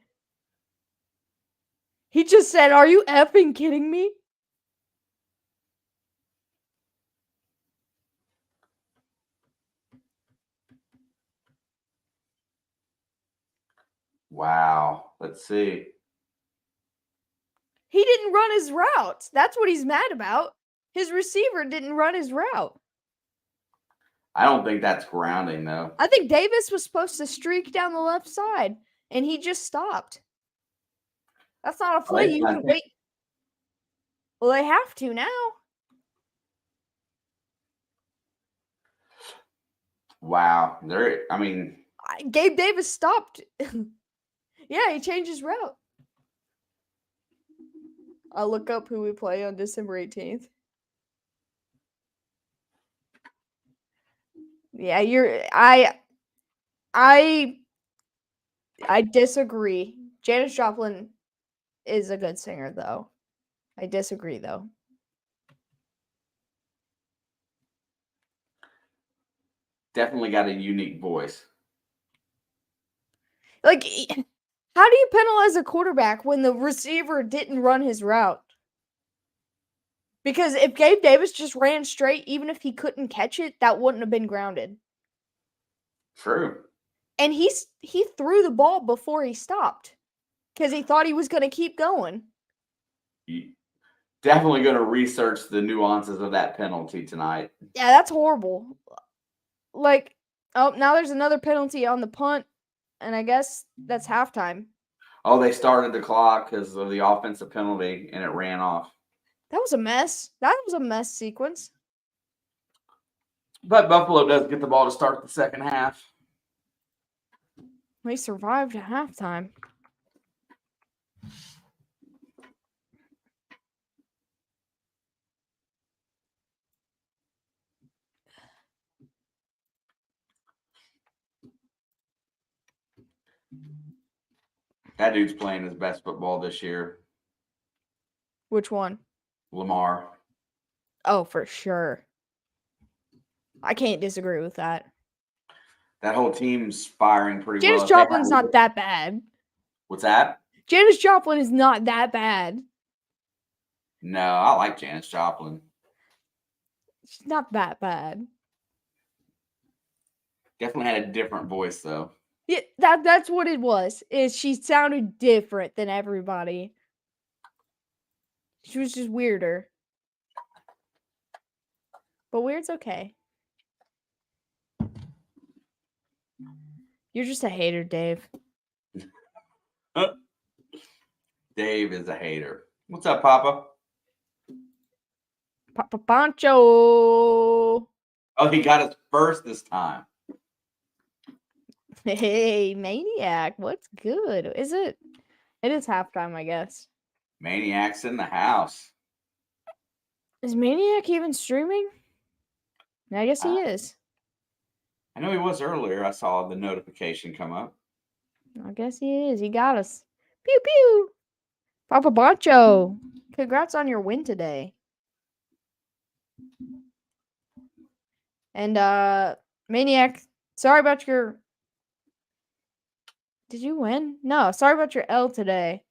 He just said, "Are you effing kidding me?" Wow. Let's see. He didn't run his route. That's what he's mad about. His receiver didn't run his route. I don't think that's grounding, though. I think Davis was supposed to streak down the left side, and he just stopped. That's not a play you can wait. Well, they have to now. Wow. Gabe Davis stopped. Yeah, he changed his route. I'll look up who we play on December 18th. Yeah, I disagree. Janis Joplin is a good singer, though. I disagree, though. Definitely got a unique voice. Like, how do you penalize a quarterback when the receiver didn't run his route? Because if Gabe Davis just ran straight, even if he couldn't catch it, that wouldn't have been grounded. True. And he threw the ball before he stopped because he thought he was going to keep going. Definitely going to research the nuances of that penalty tonight. Yeah, that's horrible. Like, oh, now there's another penalty on the punt, and I guess that's halftime. Oh, they started the clock because of the offensive penalty, and it ran off. That was a mess. That was a mess sequence. But Buffalo does get the ball to start the second half. They survived at halftime. That dude's playing his best football this year. Which one? Lamar. Oh, for sure. I can't disagree with that. That whole team's firing pretty well. Janis Joplin's not that bad. What's that? Janis Joplin is not that bad. No, I like Janis Joplin. She's not that bad. Definitely had a different voice, though. Yeah, that's what it was. Is she sounded different than everybody. She was just weirder. But weird's okay. You're just a hater, Dave. Dave is a hater. What's up, Papa? Papa Pancho. Oh, he got us first this time. Hey, Maniac, what's good? Is it? It is halftime, I guess. Maniac's in the house. Is Maniac even streaming? I guess he is. I know he was earlier. I saw the notification come up. I guess he is. He got us. Pew pew. Papa Pancho. Congrats on your win today. And Maniac, sorry about your. Did you win? No, sorry about your L today.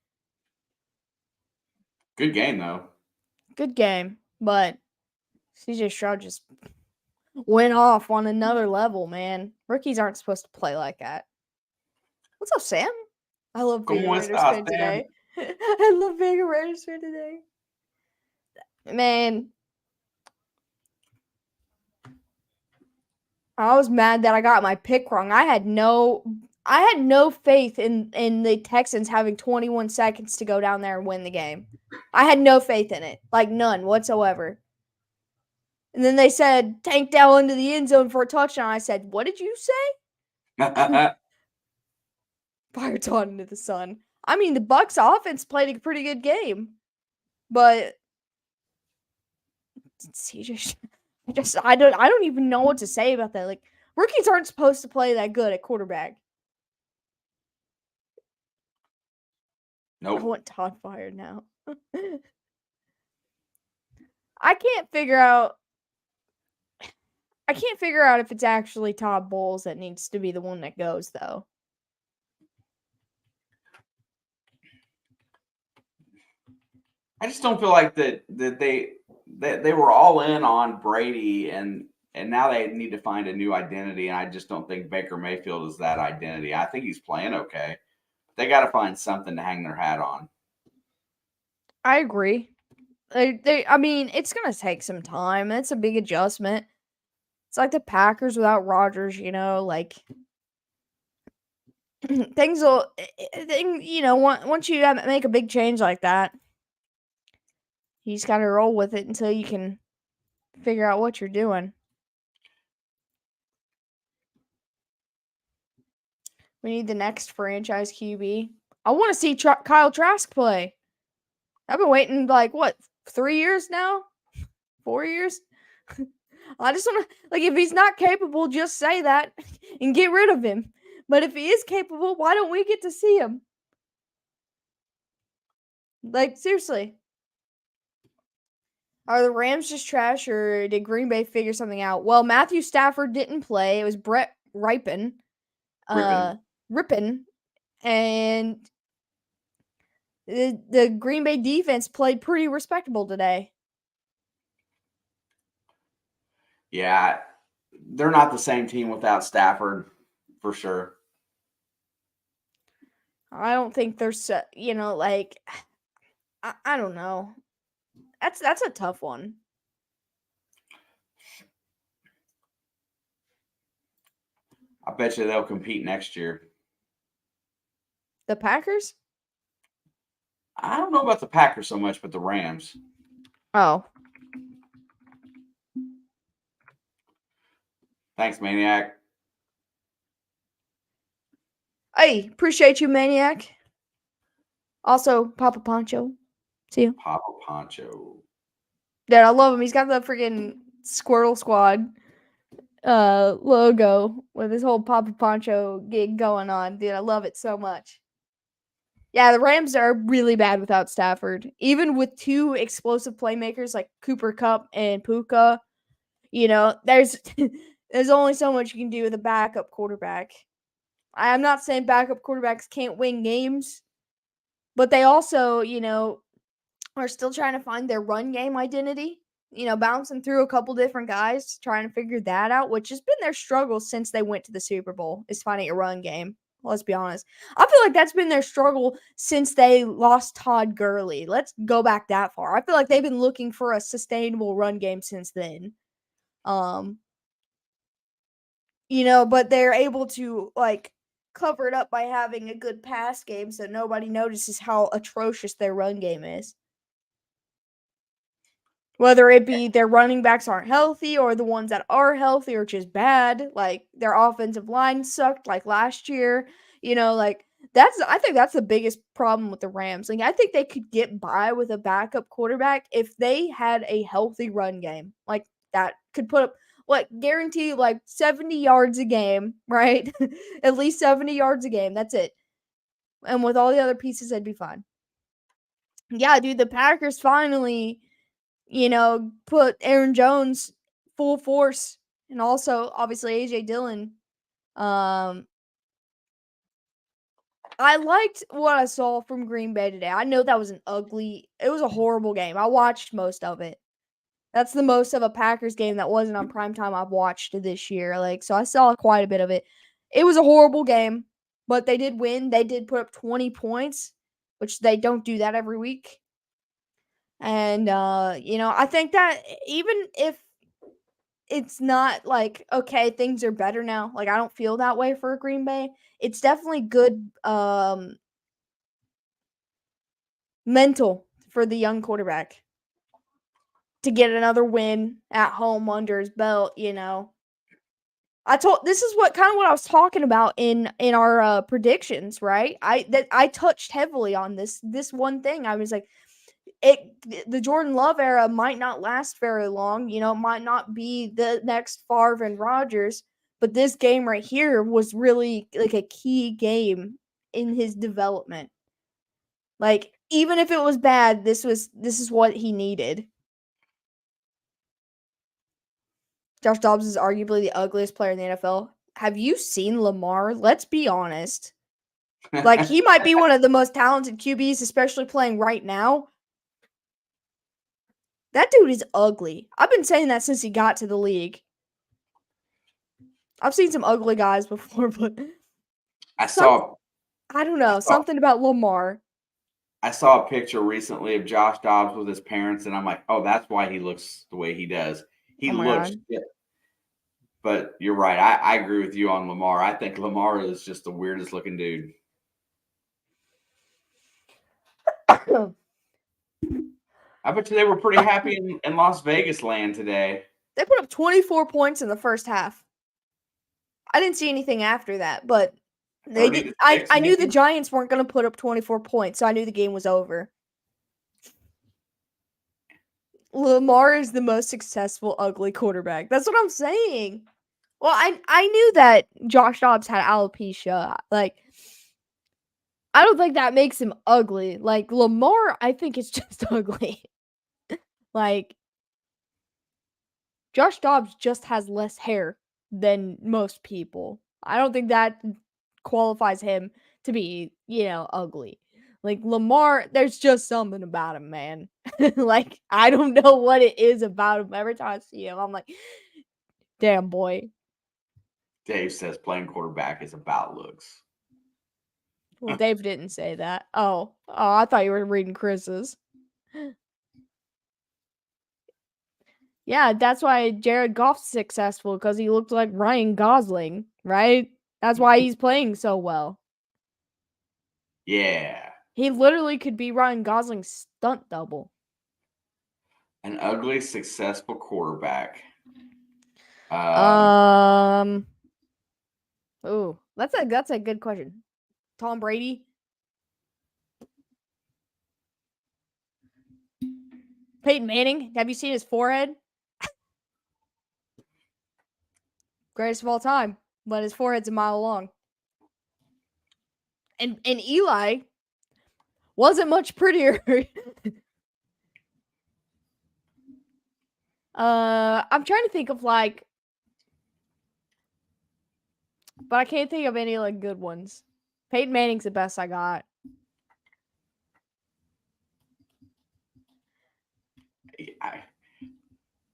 Good game though. Good game, but CJ Stroud just went off on another level, man. Rookies aren't supposed to play like that. What's up, Sam? I love being a Raiders fan today. I love being a Raiders fan today. Man, I was mad that I got my pick wrong. I had no faith in the Texans having 21 seconds to go down there and win the game. I had no faith in it. Like none whatsoever. And then they said, tank down into the end zone for a touchdown. I said, what did you say? Fire taught into the sun. I mean, the Bucs offense played a pretty good game. But CJ, I don't even know what to say about that. Like, rookies aren't supposed to play that good at quarterback. Nope. I want Todd fired now. I can't figure out if it's actually Todd Bowles that needs to be the one that goes, though. I just don't feel like that they were all in on Brady and now they need to find a new identity. And I just don't think Baker Mayfield is that identity. I think he's playing okay. They got to find something to hang their hat on. I agree. I mean, it's gonna take some time. It's a big adjustment. It's like the Packers without Rodgers, like things will, once you make a big change like that, you just gotta roll with it until you can figure out what you're doing. We need the next franchise QB. I want to see Kyle Trask play. I've been waiting 3 years now? 4 years? I just want to, if he's not capable, just say that and get rid of him. But if he is capable, why don't we get to see him? Seriously. Are the Rams just trash or did Green Bay figure something out? Well, Matthew Stafford didn't play. It was Brett Rippin. And the Green Bay defense played pretty respectable today. Yeah, they're not the same team without Stafford, for sure. I don't think there's, I don't know. That's a tough one. I bet you they'll compete next year. The Packers? I don't know about the Packers so much, but the Rams. Oh. Thanks, Maniac. Hey, appreciate you, Maniac. Also, Papa Pancho. See you. Papa Pancho. Dude, I love him. He's got the freaking Squirrel Squad logo with his whole Papa Pancho gig going on. Dude, I love it so much. Yeah, the Rams are really bad without Stafford. Even with two explosive playmakers like Cooper Kupp and Puka, there's there's only so much you can do with a backup quarterback. I'm not saying backup quarterbacks can't win games, but they also, are still trying to find their run game identity. Bouncing through a couple different guys, trying to figure that out, which has been their struggle since they went to the Super Bowl, is finding a run game. Let's be honest. I feel like that's been their struggle since they lost Todd Gurley. Let's go back that far. I feel like they've been looking for a sustainable run game since then. Um, but they're able to like cover it up by having a good pass game so nobody notices how atrocious their run game is. Whether it be their running backs aren't healthy or the ones that are healthy are just bad, like their offensive line sucked like last year, like I think that's the biggest problem with the Rams. Like I think they could get by with a backup quarterback if they had a healthy run game. Like that could put up like guarantee like 70 yards a game, right? At least 70 yards a game. That's it. And with all the other pieces, they'd be fine. Yeah, dude, the Packers finally put Aaron Jones full force and also obviously AJ Dillon. I liked what I saw from Green Bay today. I know that was it was a horrible game. I watched most of it. That's the most of a Packers game that wasn't on primetime I've watched this year. Like, so I saw quite a bit of it. It was a horrible game, but they did win. They did put up 20 points, which they don't do that every week. And I think that even if it's not like, okay, things are better now, like I don't feel that way for Green Bay. It's definitely good mental for the young quarterback to get another win at home under his belt. This is what I was talking about in our predictions, right? I touched heavily on this one thing. I was like, the Jordan Love era might not last very long. It might not be the next Favre and Rodgers, but this game right here was really like a key game in his development. Like even if it was bad, this is what he needed. Josh Dobbs is arguably the ugliest player in the NFL. Have you seen Lamar? Let's be honest. Like he might be one of the most talented QBs, especially playing right now. That dude is ugly. I've been saying that since he got to the league. I've seen some ugly guys before, but I don't know, something about Lamar. I saw a picture recently of Josh Dobbs with his parents, and I'm like, oh, that's why he looks the way he does. He looks shit. But you're right. I agree with you on Lamar. I think Lamar is just the weirdest looking dude. I bet you they were pretty happy in Las Vegas land today. They put up 24 points in the first half. I didn't see anything after that, but they did. I knew the Giants weren't going to put up 24 points, so I knew the game was over. Lamar is the most successful ugly quarterback. That's what I'm saying. Well, I knew that Josh Dobbs had alopecia. Like, I don't think that makes him ugly. Like, Lamar, I think it's just ugly. Like, Josh Dobbs just has less hair than most people. I don't think that qualifies him to be, ugly. Like, Lamar, there's just something about him, man. Like, I don't know what it is about him. Every time I see him, I'm like, damn, boy. Dave says playing quarterback is about looks. Well, Dave didn't say that. Oh, I thought you were reading Chris's. Yeah, that's why Jared Goff's successful, because he looked like Ryan Gosling, right? That's why he's playing so well. Yeah. He literally could be Ryan Gosling's stunt double. An ugly, successful quarterback. Ooh, that's a good question. Tom Brady? Peyton Manning? Have you seen his forehead? Greatest of all time, but his forehead's a mile long. And Eli wasn't much prettier. I'm trying to think of but I can't think of any good ones. Peyton Manning's the best I got.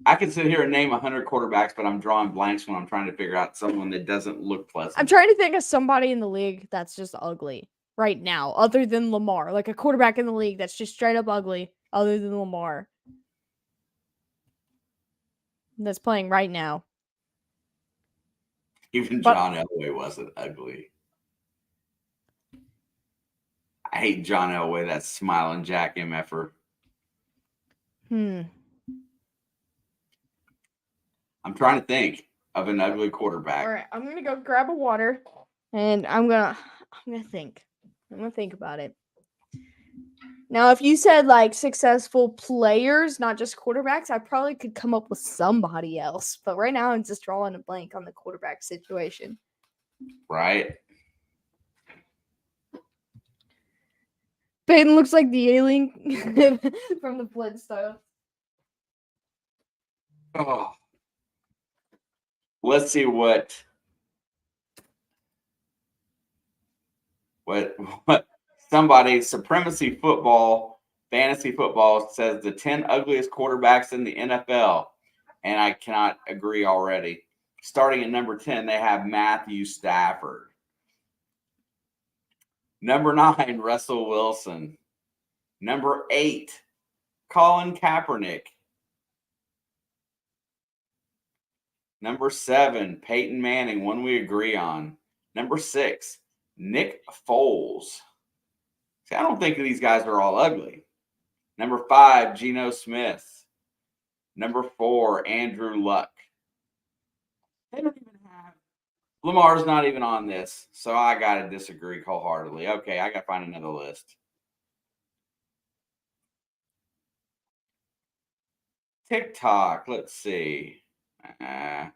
I can sit here and name 100 quarterbacks, but I'm drawing blanks when I'm trying to figure out someone that doesn't look pleasant. I'm trying to think of somebody in the league that's just ugly right now, other than Lamar. Like a quarterback in the league that's just straight up ugly, other than Lamar. that's playing right now. Even But John Elway wasn't ugly. I hate John Elway, that smiling Jack MFer. I'm trying to think of an ugly quarterback. All right, I'm gonna go grab a water, and I'm gonna think. I'm gonna think about it. Now, if you said like successful players, not just quarterbacks, I probably could come up with somebody else. But right now, I'm just drawing a blank on the quarterback situation. Right? Peyton looks like the alien from the Flintstones. Oh. Let's see what somebody, Supremacy Football, Fantasy Football, says the 10 ugliest quarterbacks in the NFL. And I cannot agree already. Starting at number 10, they have Matthew Stafford. Number 9, Russell Wilson. Number 8, Colin Kaepernick. Number 7, Peyton Manning, one we agree on. Number 6, Nick Foles. See, I don't think these guys are all ugly. Number 5, Geno Smith. Number 4, Andrew Luck. They don't even have Lamar's not even on this, so I got to disagree wholeheartedly. Okay, I got to find another list. TikTok, let's see. I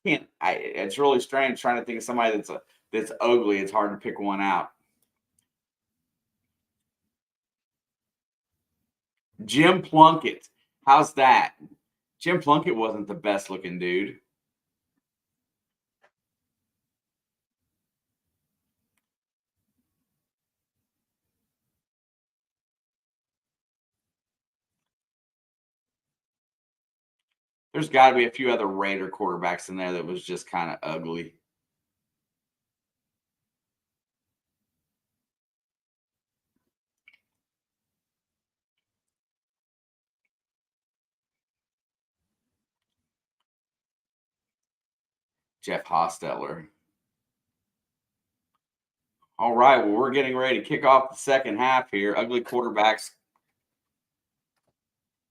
can't. It's really strange trying to think of somebody that's ugly. It's hard to pick one out. Jim Plunkett. How's that? Jim Plunkett wasn't the best looking dude. There's got to be a few other Raider quarterbacks in there that was just kind of ugly. Jeff Hostetler. All right, well, we're getting ready to kick off the second half here. Ugly quarterbacks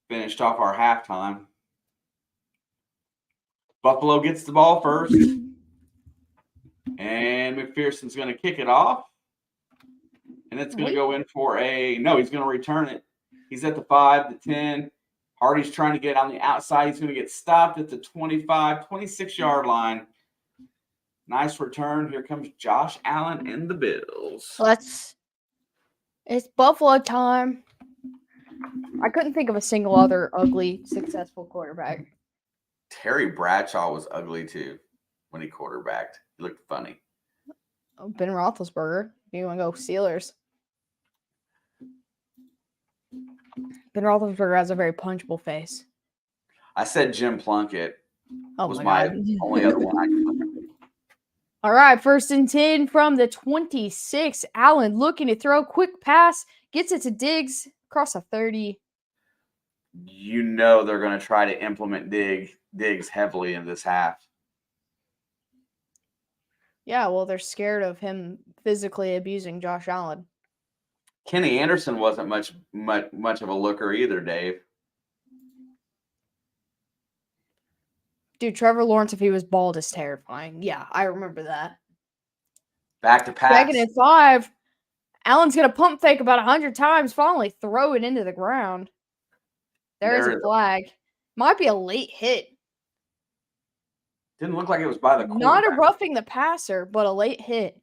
finished off our halftime. Buffalo gets the ball first. And McPherson's going to kick it off. And it's going to go in for he's going to return it. He's at the 5, the 10. Hardy's trying to get on the outside. He's going to get stopped at the 25, 26-yard line. Nice return. Here comes Josh Allen and the Bills. It's Buffalo time. I couldn't think of a single other ugly, successful quarterback. Terry Bradshaw was ugly too when he quarterbacked. He looked funny. Ben Roethlisberger. You want to go Steelers? Ben Roethlisberger has a very punchable face. I said Jim Plunkett was my only other one I could think of. All right, 1st and 10 from the 26. Allen looking to throw. Quick pass. Gets it to Diggs. Across a 30. You know they're going to try to implement Diggs heavily in this half. Yeah, well, they're scared of him physically abusing Josh Allen. Kenny Anderson wasn't much of a looker either, Dave. Dude, Trevor Lawrence, if he was bald, is terrifying. Yeah, I remember that. Back to pass. 2nd and 5. Allen's going to pump fake about 100 times, finally throw it into the ground. There's a flag. Might be a late hit. Didn't look like it was by the quarterback. Not a roughing the passer, but a late hit.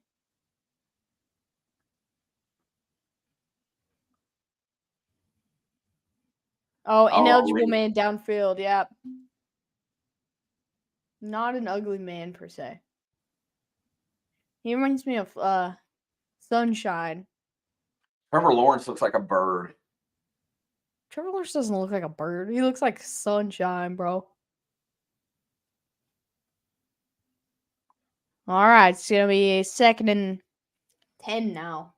Oh, ineligible man downfield. Yep. Not an ugly man per se. He reminds me of Sunshine. Trevor Lawrence looks like a bird. Trevor Lawrence doesn't look like a bird. He looks like Sunshine, bro. All right, it's going to be 2nd and 10 now.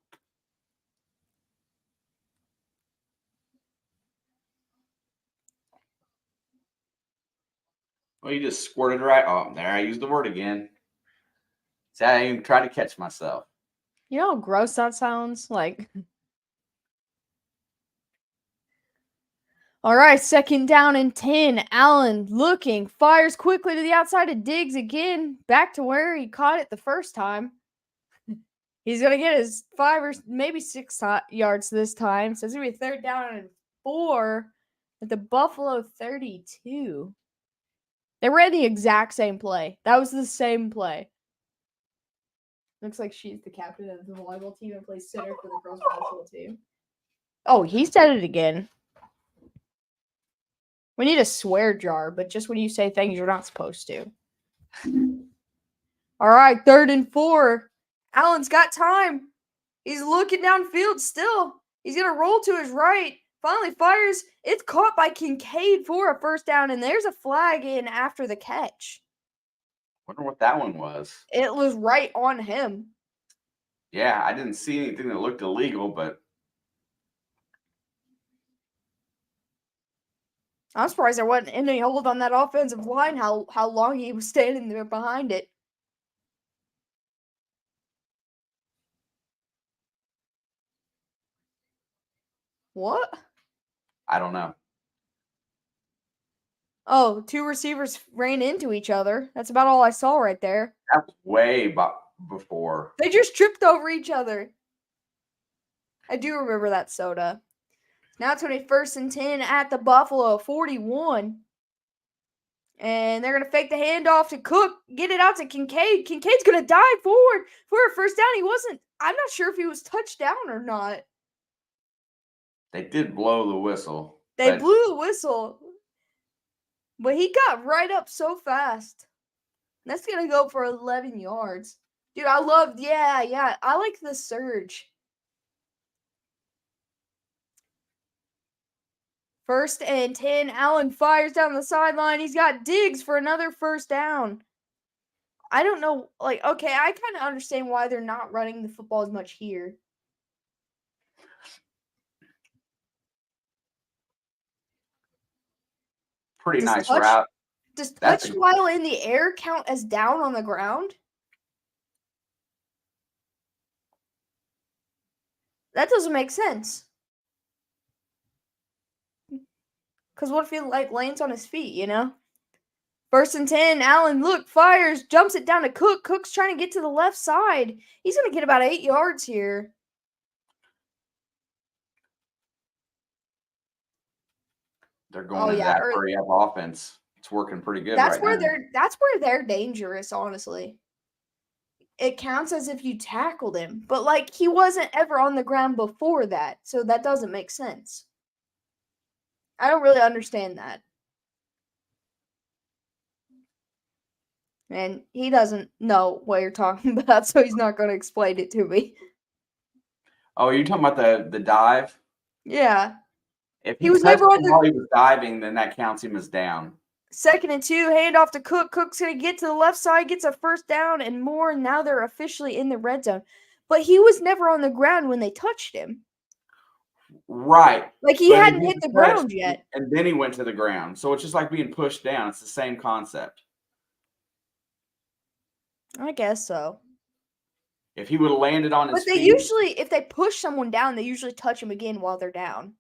Well, you just squirted right. Oh, there I used the word again. See, I even tried to catch myself. You know how gross that sounds? Like, all right, second down and 10. Allen looking, fires quickly to the outside of Diggs again, back to where he caught it the first time. He's going to get his 5 or maybe 6 yards this time. So it's going to be third down and 4 at the Buffalo 32. They ran the exact same play. That was the same play. Looks like she's the captain of the volleyball team and plays center for the girls basketball team. Oh, he said it again. We need a swear jar, but just when you say things you're not supposed to. All right, third and 4. Allen's got time. He's looking downfield still. He's going to roll to his right. Finally fires. It's caught by Kincaid for a first down, and there's a flag in after the catch. Wonder what that one was. It was right on him. Yeah, I didn't see anything that looked illegal, but I'm surprised there wasn't any hold on that offensive line, how long he was standing there behind it. What? I don't know. Oh, 2 receivers ran into each other. That's about all I saw right there. That was way before. They just tripped over each other. I do remember that soda. Now it's 21st and 10 at the Buffalo 41. And they're going to fake the handoff to Cook, get it out to Kincaid. Kincaid's going to dive forward for a first down. He wasn't, I'm not sure if he was touched down or not. They did blow the whistle. They blew the whistle. But he got right up so fast. That's going to go for 11 yards. Dude, I loved, yeah. I like the surge. First and 10. Allen fires down the sideline. He's got Diggs for another first down. I don't know. Like, okay, I kind of understand why they're not running the football as much here. Pretty nice route. Does touch while in the air count as down on the ground? That doesn't make sense. Because what if he lands on his feet, you know? First and 10, Allen, look, fires, jumps it down to Cook. Cook's trying to get to the left side. He's going to get about 8 yards here. They're going to that hurry-up offense. It's working pretty good right now. That's where they're dangerous, honestly. It counts as if you tackled him. But, like, he wasn't ever on the ground before that. So that doesn't make sense. I don't really understand that. And he doesn't know what you're talking about, so he's not going to explain it to me. Oh, you're talking about the dive? Yeah. If he was never on while he was diving, then that counts him as down. Second and 2, handoff to Cook. Cook's going to get to the left side, gets a first down and more. Now they're officially in the red zone. But he was never on the ground when they touched him. Right. Like he hadn't hit the ground yet. And then he went to the ground. So it's just like being pushed down. It's the same concept. I guess so. If he would have landed on his feet. But they usually, if they push someone down, they usually touch him again while they're down.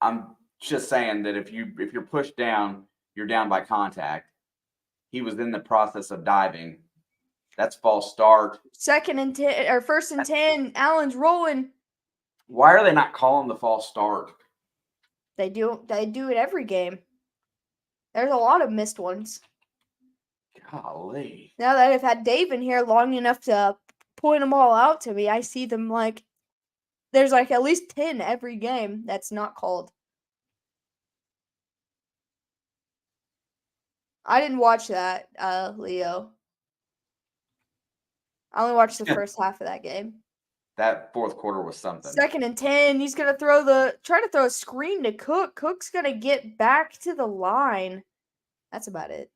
I'm just saying that if you're pushed down, you're down by contact. He was in the process of diving. That's false start. Second and 10 or first and 10. Allen's rolling. Why are they not calling the false start? They do it every game. There's a lot of missed ones. Golly. Now that I've had Dave in here long enough to point them all out to me, I see them like there's like at least 10 every game that's not called. I didn't watch that, Leo. I only watched the first half of that game. That fourth quarter was something. Second and 10. He's gonna try to throw a screen to Cook. Cook's gonna get back to the line. That's about it.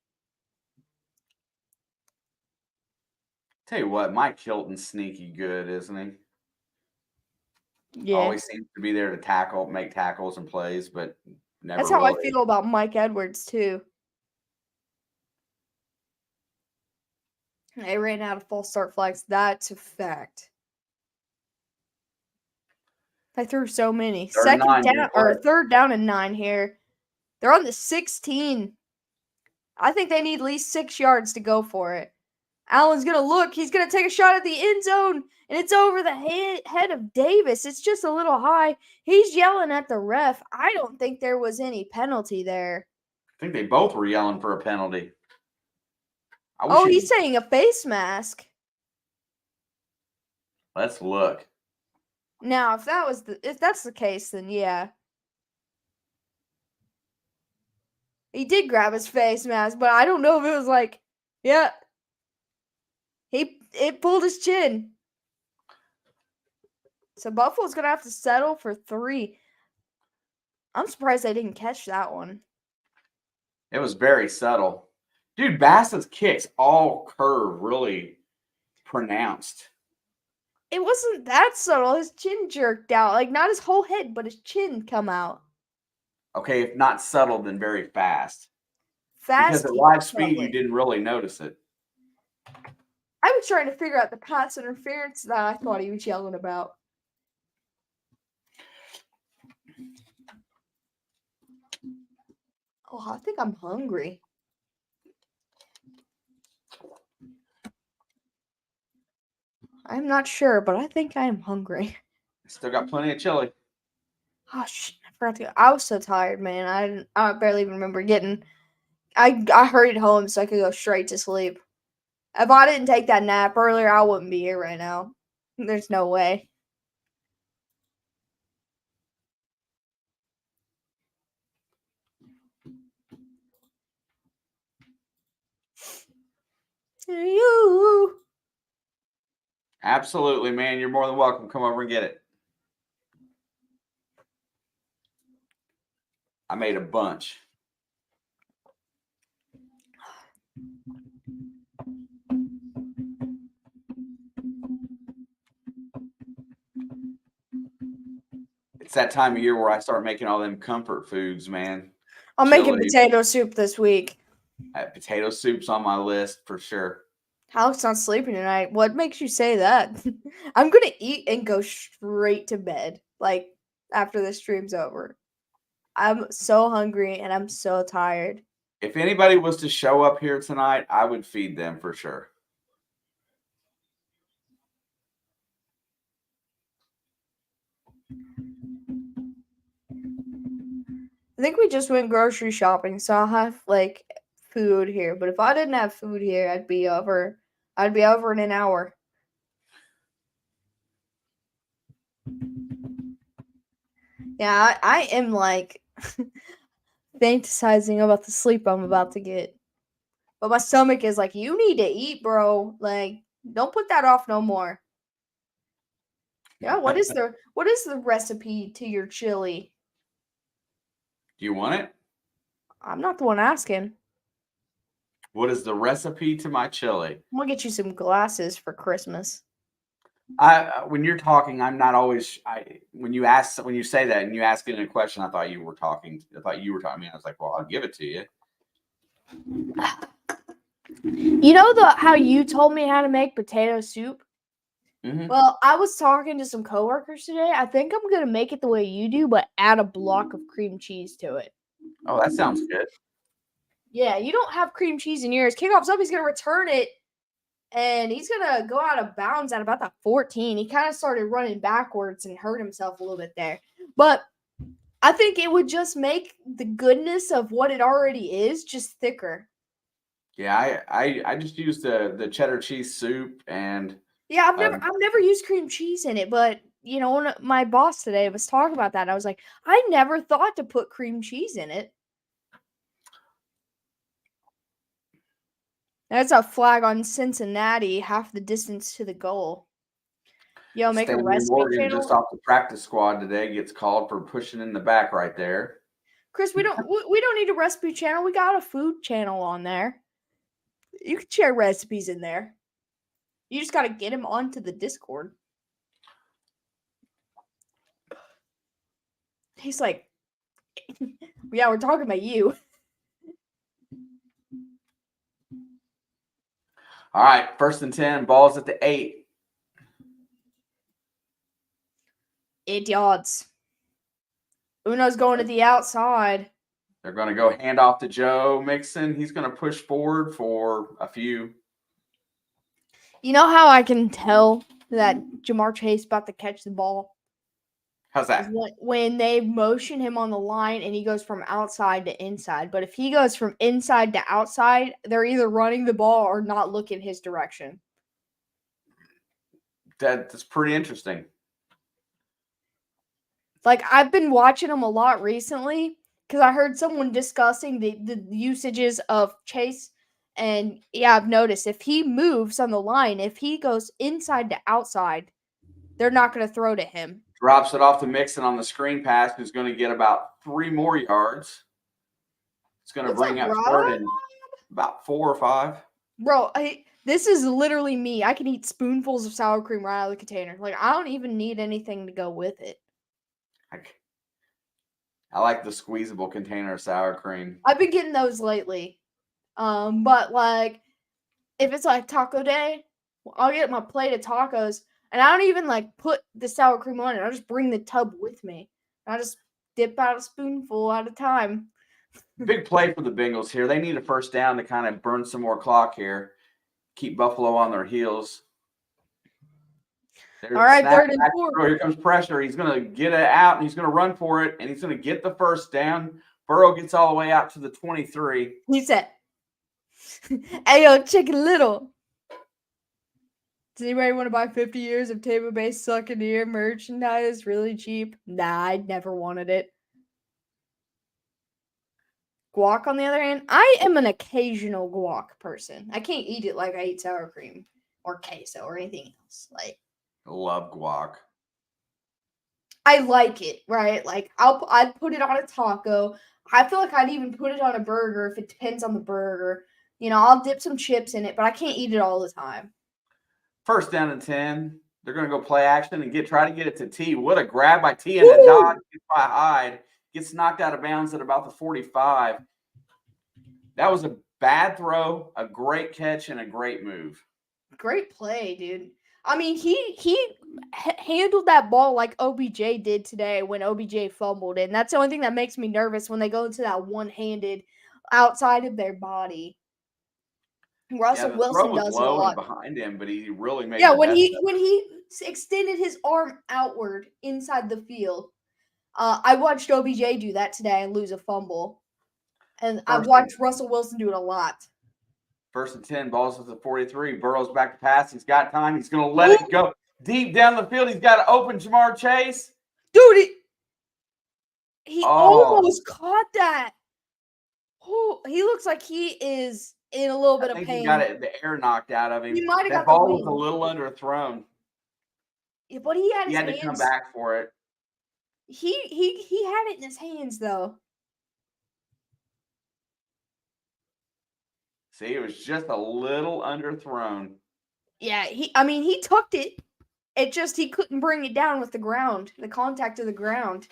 Tell you what, Mike Hilton's sneaky good, isn't he? Yeah. Always seems to be there to make tackles and plays, but never. That's how I feel about Mike Edwards too. They ran out of false start flags. That's a fact. I threw so many. Third and 9, dude. Third down and 9 here. They're on the 16. I think they need at least 6 yards to go for it. Allen's going to look. He's going to take a shot at the end zone, and it's over the head of Davis. It's just a little high. He's yelling at the ref. I don't think there was any penalty there. I think they both were yelling for a penalty. He's saying a face mask. Let's look. Now, if that's the case, then yeah. He did grab his face mask, but I don't know if it was like, yeah. It pulled his chin. So Buffalo's gonna have to settle for 3. I'm surprised they didn't catch that one. It was very subtle. Dude, Bass's kicks all curve really pronounced. It wasn't that subtle. His chin jerked out. Like, not his whole head, but his chin come out. Okay, if not subtle, then very fast. Fast. Because at live speed, you didn't really notice it. I was trying to figure out the pass interference that I thought he was yelling about. Oh, I think I'm hungry. I'm not sure, but I think I am hungry. Still got plenty of chili. Oh shit! I forgot to. I was so tired, man. I barely even remember getting. I hurried home so I could go straight to sleep. If I didn't take that nap earlier, I wouldn't be here right now. There's no way. You. Absolutely, man. You're more than welcome. Come over and get it. I made a bunch. It's that time of year where I start making all them comfort foods, man. I'm making potato soup this week. Potato soup's on my list for sure. Alex not sleeping tonight. What makes you say that? I'm gonna eat and go straight to bed, like, after the stream's over. I'm so hungry and I'm so tired. If anybody was to show up here tonight, I would feed them for sure. I think we just went grocery shopping, so I'll have like food here. But if I didn't have food here, I'd be over in an hour. Yeah, I am like fantasizing about the sleep I'm about to get. But my stomach is like, you need to eat, bro. Like, don't put that off no more. Yeah, what is the recipe to your chili? Do you want it? I'm not the one asking. What is the recipe to my chili? I'm gonna get you some glasses for Christmas. When you're talking, I'm not always. When you say that and you ask it in a question, I thought you were talking. I mean, I was like, well, I'll give it to you. You know how you told me how to make potato soup? Mm-hmm. Well, I was talking to some coworkers today. I think I'm gonna make it the way you do, but add a block of cream cheese to it. Oh, that sounds good. Yeah, you don't have cream cheese in yours. Kickoff's up. He's gonna return it, and he's gonna go out of bounds at about the 14. He kind of started running backwards and hurt himself a little bit there, but I think it would just make the goodness of what it already is just thicker. Yeah, I just used the cheddar cheese soup and. Yeah, I've never used cream cheese in it, but you know, my boss today was talking about that. I was like, I never thought to put cream cheese in it. That's a flag on Cincinnati, half the distance to the goal. Yo, make a recipe Morgan channel. Just off the practice squad today gets called for pushing in the back right there. Chris, we don't need a recipe channel. We got a food channel on there. You can share recipes in there. You just got to get him onto the Discord. He's like, yeah, we're talking about you. All right, 1st and 10, balls at the 8. 8 yards. Uno's going to the outside. They're going to go hand off to Joe Mixon. He's going to push forward for a few. You know how I can tell that Jamar Chase about to catch the ball? How's that? When they motion him on the line and he goes from outside to inside. But if he goes from inside to outside, they're either running the ball or not looking his direction. That's pretty interesting. Like, I've been watching him a lot recently because I heard someone discussing the usages of Chase. And yeah, I've noticed if he moves on the line, if he goes inside to outside, they're not going to throw to him. Drops it off to Mixon on the screen pass, who's going to get about 3 more yards. It's going to bring up 3rd and about 4 or 5. Bro, this is literally me. I can eat spoonfuls of sour cream right out of the container. Like, I don't even need anything to go with it. I like the squeezable container of sour cream. I've been getting those lately. But like, if it's like taco day, I'll get my plate of tacos, and I don't even like put the sour cream on it. I just bring the tub with me. I just dip out a spoonful at a time. Big play for the Bengals here. They need a 1st down to kind of burn some more clock here. Keep Buffalo on their heels. All right, 3rd and 4. Here comes pressure. He's going to get it out, and he's going to run for it, and he's going to get the 1st down. Burrow gets all the way out to the 23. He said, "Hey, yo, Chicken Little. Does anybody want to buy 50 years of Tampa Bay Succaneer merchandise really cheap?" Nah, I never wanted it. Guac, on the other hand, I am an occasional guac person. I can't eat it like I eat sour cream or queso or anything else. Like, I love guac. I like it, right? Like, I'd put it on a taco. I feel like I'd even put it on a burger if it depends on the burger. You know, I'll dip some chips in it, but I can't eat it all the time. 1st down and 10. They're going to go play action and try to get it to T. What a grab by T and a dodge by Hyde. Gets knocked out of bounds at about the 45. That was a bad throw, a great catch, and a great move. Great play, dude. I mean, he handled that ball like OBJ did today when OBJ fumbled, and that's the only thing that makes me nervous when they go into that one-handed outside of their body. Russell Wilson does it a lot behind him, but he really made when he extended his arm outward inside the field. I watched OBJ do that today and lose a fumble, and I've watched Russell Wilson do it a lot. 1st and 10, balls at the 43. Burrow's back to pass. He's got time. He's going to let it go deep down the field. He's got to open Jamar Chase. Dude, he almost caught that. Oh, he looks like he is in a little bit of pain. He got the air knocked out of him. He might have got the ball was a little underthrown. Yeah, but he had to come back for it. He had it in his hands though. See, it was just a little underthrown. Yeah, he tucked it. It just he couldn't bring it down with the ground, the contact of the ground.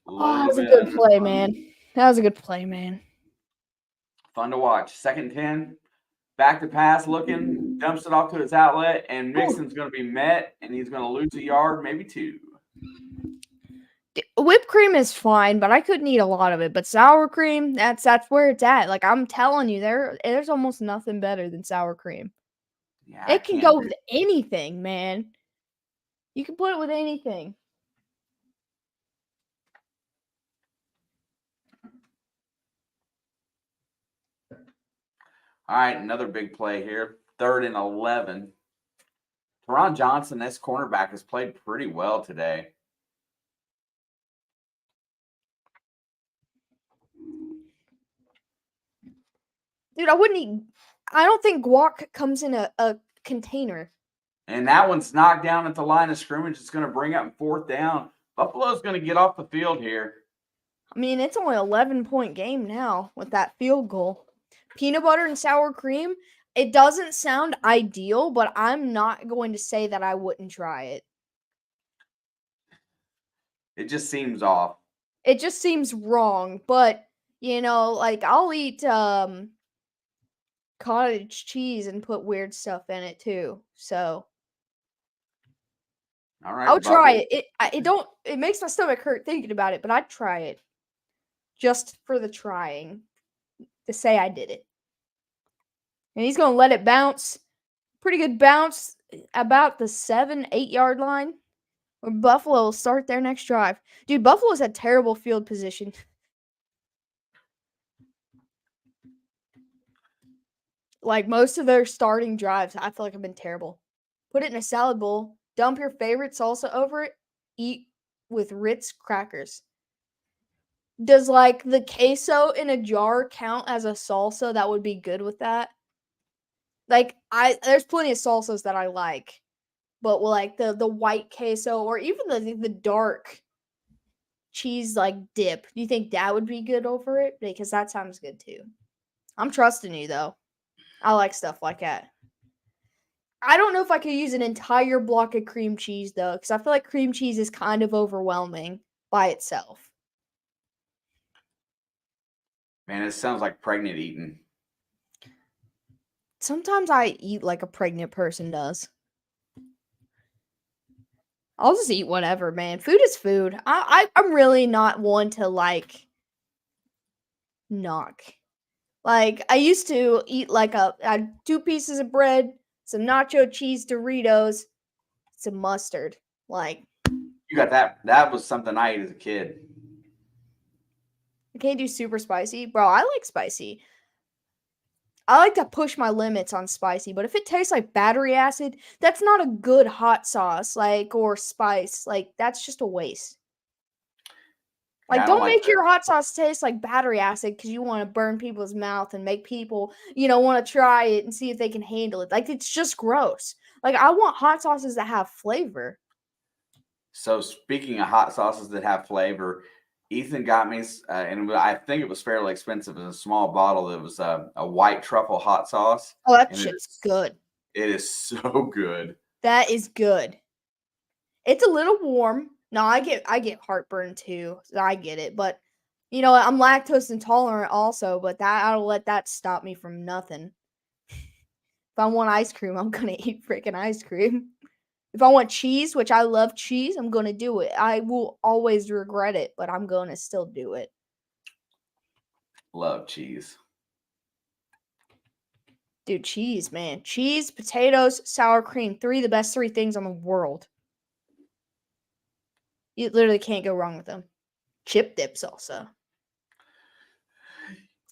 Oh, that was a good play, man. That was a good play, man. Fun to watch. 2nd and 10. Back to pass, looking, dumps it off to his outlet, and Mixon's going to be met, and he's going to lose a yard, maybe 2. Whipped cream is fine, but I couldn't eat a lot of it. But sour cream, that's where it's at. Like, I'm telling you, there's almost nothing better than sour cream. Yeah, it can go with anything, man. You can put it with anything. All right, another big play here. 3rd and 11. Teron Johnson, this cornerback, has played pretty well today. Dude, I don't think guac comes in a container. And that one's knocked down at the line of scrimmage. It's going to bring up 4th down. Buffalo's going to get off the field here. I mean, it's only an 11-point game now with that field goal. Peanut butter and sour cream, it doesn't sound ideal, but I'm not going to say that I wouldn't try it. It just seems off. It just seems wrong, but Like I'll eat cottage cheese and put weird stuff in it too. So All right, I'll try buffalo. it. It makes my stomach hurt thinking about it, but I'd try it just for the trying to say I did it. And he's gonna let it bounce. Pretty good bounce about the 7-8 yard line. Where Buffalo will start their next drive. Dude, Buffalo's had terrible field position. Like most of their starting drives, I feel like have been terrible. Put it in a salad bowl, dump your favorite salsa over it, eat with Ritz crackers. Does like the queso in a jar count as a salsa that would be good with that? Like there's plenty of salsas that I like, but like the white queso or even the dark cheese like dip. Do you think that would be good over it? Because that sounds good too. I'm trusting you though. I like stuff like that. I don't know if I could use an entire block of cream cheese though, because I feel like cream cheese is kind of overwhelming by itself. Man, it sounds like pregnant eating. Sometimes I eat like a pregnant person does. I'll just eat whatever, man. Food is food. I'm really not one to like knock. Like I used to eat like a 2 pieces of bread, some nacho cheese Doritos, some mustard. Like You got that. That was something I ate as a kid. I can't do super spicy, bro. I like spicy. I like to push my limits on spicy, but if it tastes like battery acid, that's not a good hot sauce, like or spice. Like that's just a waste. Yeah, Like I don't don't like make that. your hot sauce taste like battery acid because you want to burn people's mouth and make people, want to try it and see if they can handle it. Like it's just gross. Like I want hot sauces that have flavor. So speaking of hot sauces that have flavor, Ethan got me, and I think it was fairly expensive. It was a small bottle. It was a white truffle hot sauce, Oh, that and shit's good. it is so good. That is good. It's a little warm. No, I get heartburn too. I get it, but you know what? I'm lactose intolerant also, but that I don't let that stop me from nothing. If I want ice cream, I'm gonna eat freaking ice cream. If I want cheese, which I love cheese, I'm gonna do it. I will always regret it, but I'm gonna still do it. Love cheese. Dude, cheese, man. Cheese, potatoes, sour cream. The best three things in the world. You literally can't go wrong with them. Chip dips also.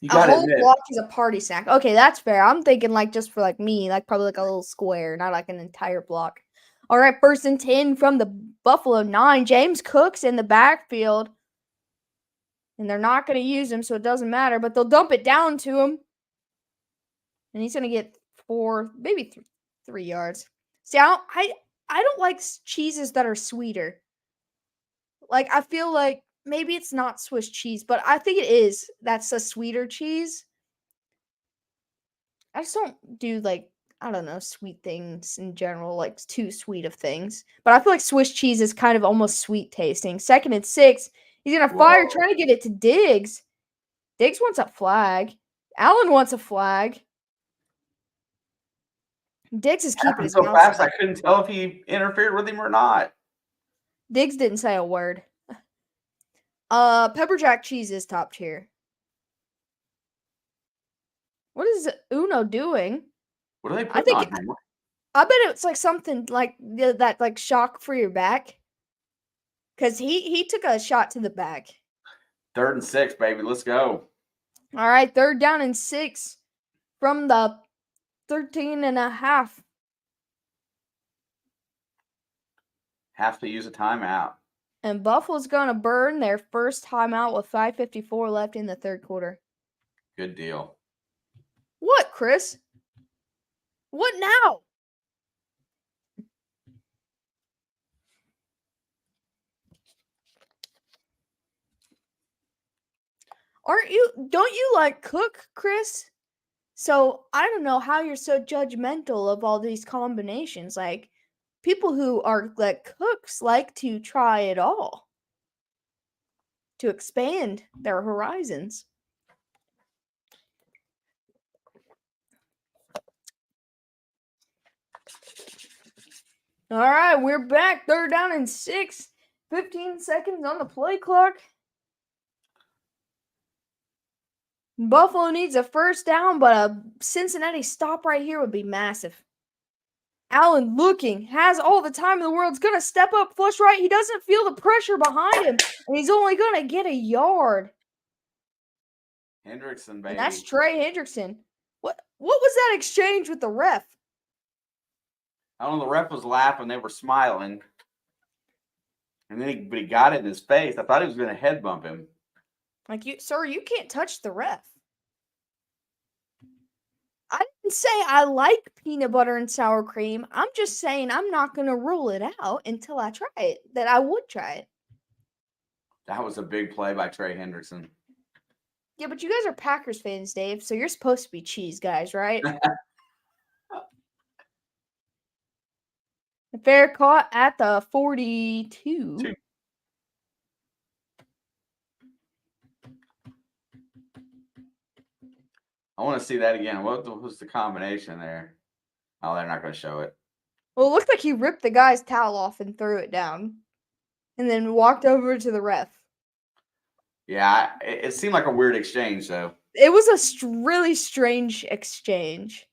You A got to whole admit, block is a party snack. Okay, that's fair. I'm thinking like just for like me, like probably like a little square, not like an entire block. All right, first and 10 from the Buffalo 9. James Cook's in the backfield. And they're not going to use him, so it doesn't matter, but they'll dump it down to him. And he's going to get 4, maybe 3 yards. See, I don't like cheeses that are sweeter. Like I feel like maybe it's not Swiss cheese, but I think it is. That's a sweeter cheese. I just don't do like I don't know sweet things in general, like too sweet of things. But I feel like Swiss cheese is kind of almost sweet tasting. Second and 6, he's gonna fire, whoa, trying to get it to Diggs. Diggs wants a flag. Allen wants a flag. Diggs is keeping happened his so mouth fast I shut. couldn't tell if he interfered with him or not. Diggs didn't say a word. Pepper jack cheese is top tier. What is Uno doing? What are they I putting think on him? I bet it's like something like that like shock for your back. Cause he took a shot to the back. 3rd and 6, baby. Let's go. All right, third down and 6 from the 13 and a half. Have to use a timeout. And Buffalo's gonna burn their first timeout with 5:54 left in the third quarter. Good deal. What, Chris? What now? Don't you like Cook, Chris? So I don't know how you're so judgmental of all these combinations. Like people who are like cooks like to try it all to expand their horizons. All right, we're back. 3rd down and 6. 15 seconds on the play clock. Buffalo needs a 1st down, but a Cincinnati stop right here would be massive. Allen looking, has all the time in the world. Is going to step up, flush right. He doesn't feel the pressure behind him, and he's only going to get a yard. Hendrickson, baby. And that's Trey Hendrickson. What was that exchange with the ref? I don't know. The ref was laughing. They were smiling. And then he got it in his face. I thought he was going to head bump him. Like, sir, you can't touch the ref. I didn't say I like peanut butter and sour cream. I'm just saying I'm not going to rule it out until I try it, that I would try it. That was a big play by Trey Hendrickson. Yeah, but you guys are Packers fans, Dave, so you're supposed to be cheese guys, right? Fair caught at the 42. I want to see that again. What was the combination there? Oh, they're not going to show it. Well, it looked like he ripped the guy's towel off and threw it down. And then walked over to the ref. Yeah, it seemed like a weird exchange, though. It was a really strange exchange.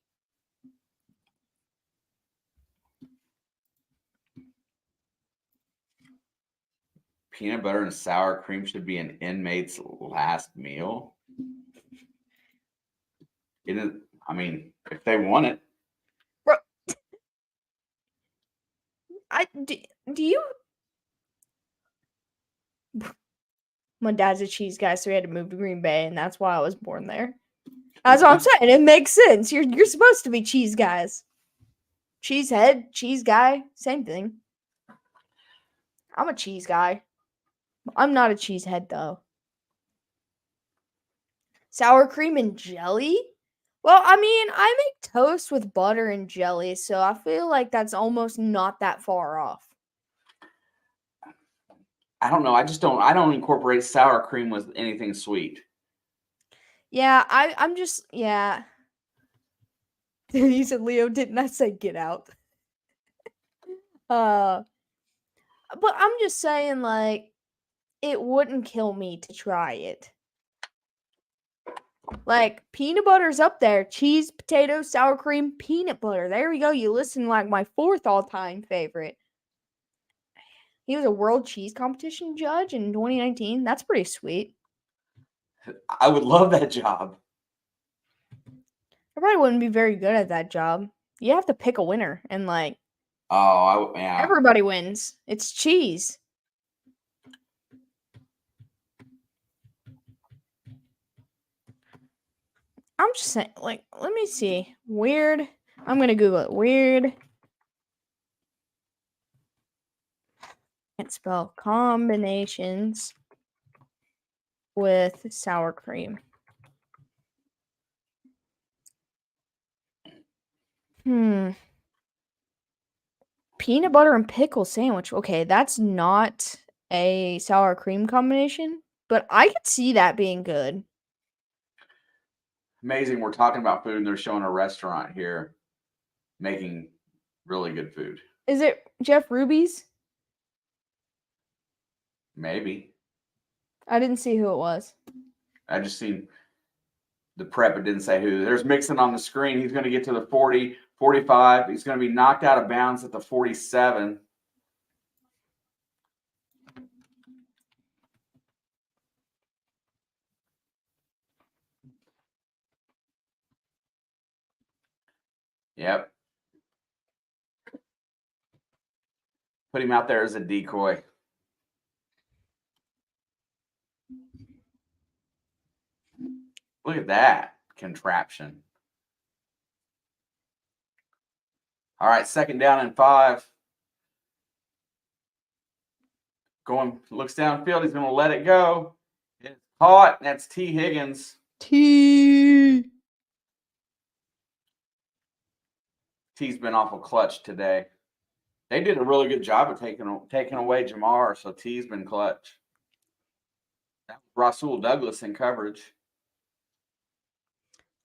Peanut butter and sour cream should be an inmate's last meal. I mean, if they want it. Bro, do you? My dad's a cheese guy, so he had to move to Green Bay, and that's why I was born there. That's what I'm saying. It makes sense. You're supposed to be cheese guys. Cheese head, cheese guy, same thing. I'm a cheese guy. I'm not a cheese head, though. Sour cream and jelly? Well, I mean, I make toast with butter and jelly, so I feel like that's almost not that far off. I don't know. I don't incorporate sour cream with anything sweet. Yeah, I'm just, yeah. You said, Leo, didn't I say get out? But I'm just saying, like, it wouldn't kill me to try it. Like, peanut butter's up there. Cheese, potato, sour cream, peanut butter. There we go. You listen to, like, my 4th all-time favorite. He was a world cheese competition judge in 2019. That's pretty sweet. I would love that job. I probably wouldn't be very good at that job. You have to pick a winner, and, like, yeah. Everybody wins. It's cheese. I'm just saying, like, let me see. Weird. I'm going to Google it. Weird. Can't spell combinations with sour cream. Peanut butter and pickle sandwich. Okay, that's not a sour cream combination, but I could see that being good. Amazing. We're talking about food, and they're showing a restaurant here making really good food. Is it Jeff Ruby's? Maybe. I didn't see who it was. I just seen the prep. It didn't say who. There's Mixon on the screen. He's going to get to the 40, 45. He's going to be knocked out of bounds at the 47. Yep. Put him out there as a decoy. Look at that contraption. All right, 2nd down and 5. Looks downfield. He's going to let it go. It's caught. That's T. Higgins. T's been awful clutch today. They did a really good job of taking away Jamar, so T's been clutch. That was Rasul Douglas in coverage.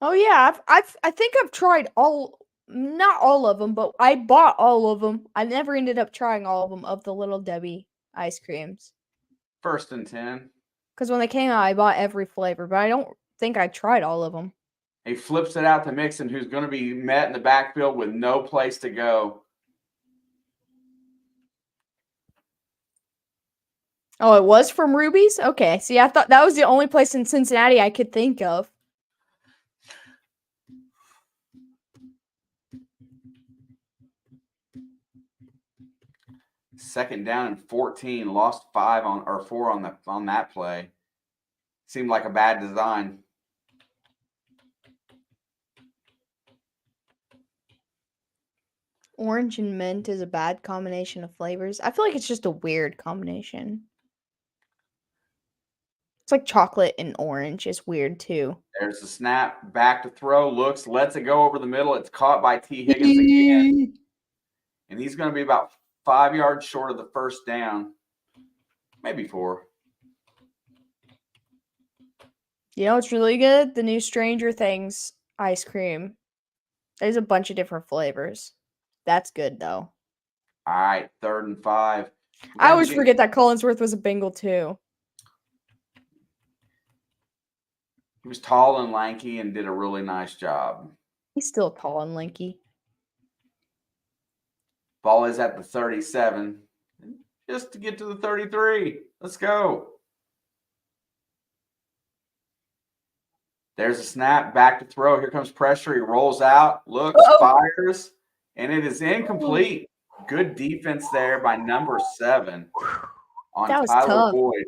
Oh yeah, I think I've tried all not all of them, but I bought all of them. I never ended up trying all of them of the Little Debbie ice creams. 1st and 10. Because when they came out, I bought every flavor, but I don't think I tried all of them. He flips it out to Mixon, who's going to be met in the backfield with no place to go. Oh, it was from Ruby's? Okay. See, I thought that was the only place in Cincinnati I could think of. Second down and 14, lost 4 on that play. Seemed like a bad design. Orange and mint is a bad combination of flavors. I feel like it's just a weird combination. It's like chocolate and orange is weird too. There's the snap, back to throw, looks, lets it go over the middle. It's caught by T. Higgins again. And he's going to be about 5 yards short of the first down. Maybe 4. You know what's really good? The new Stranger Things ice cream. There's a bunch of different flavors. That's good, though. All right, 3rd and 5. I always forget that Collinsworth was a Bengal, too. He was tall and lanky and did a really nice job. He's still tall and lanky. Ball is at the 37. Just to get to the 33. Let's go. There's a snap, back to throw. Here comes pressure. He rolls out, looks, fires, and it is incomplete. Good defense there by number 7 on Tyler Boyd.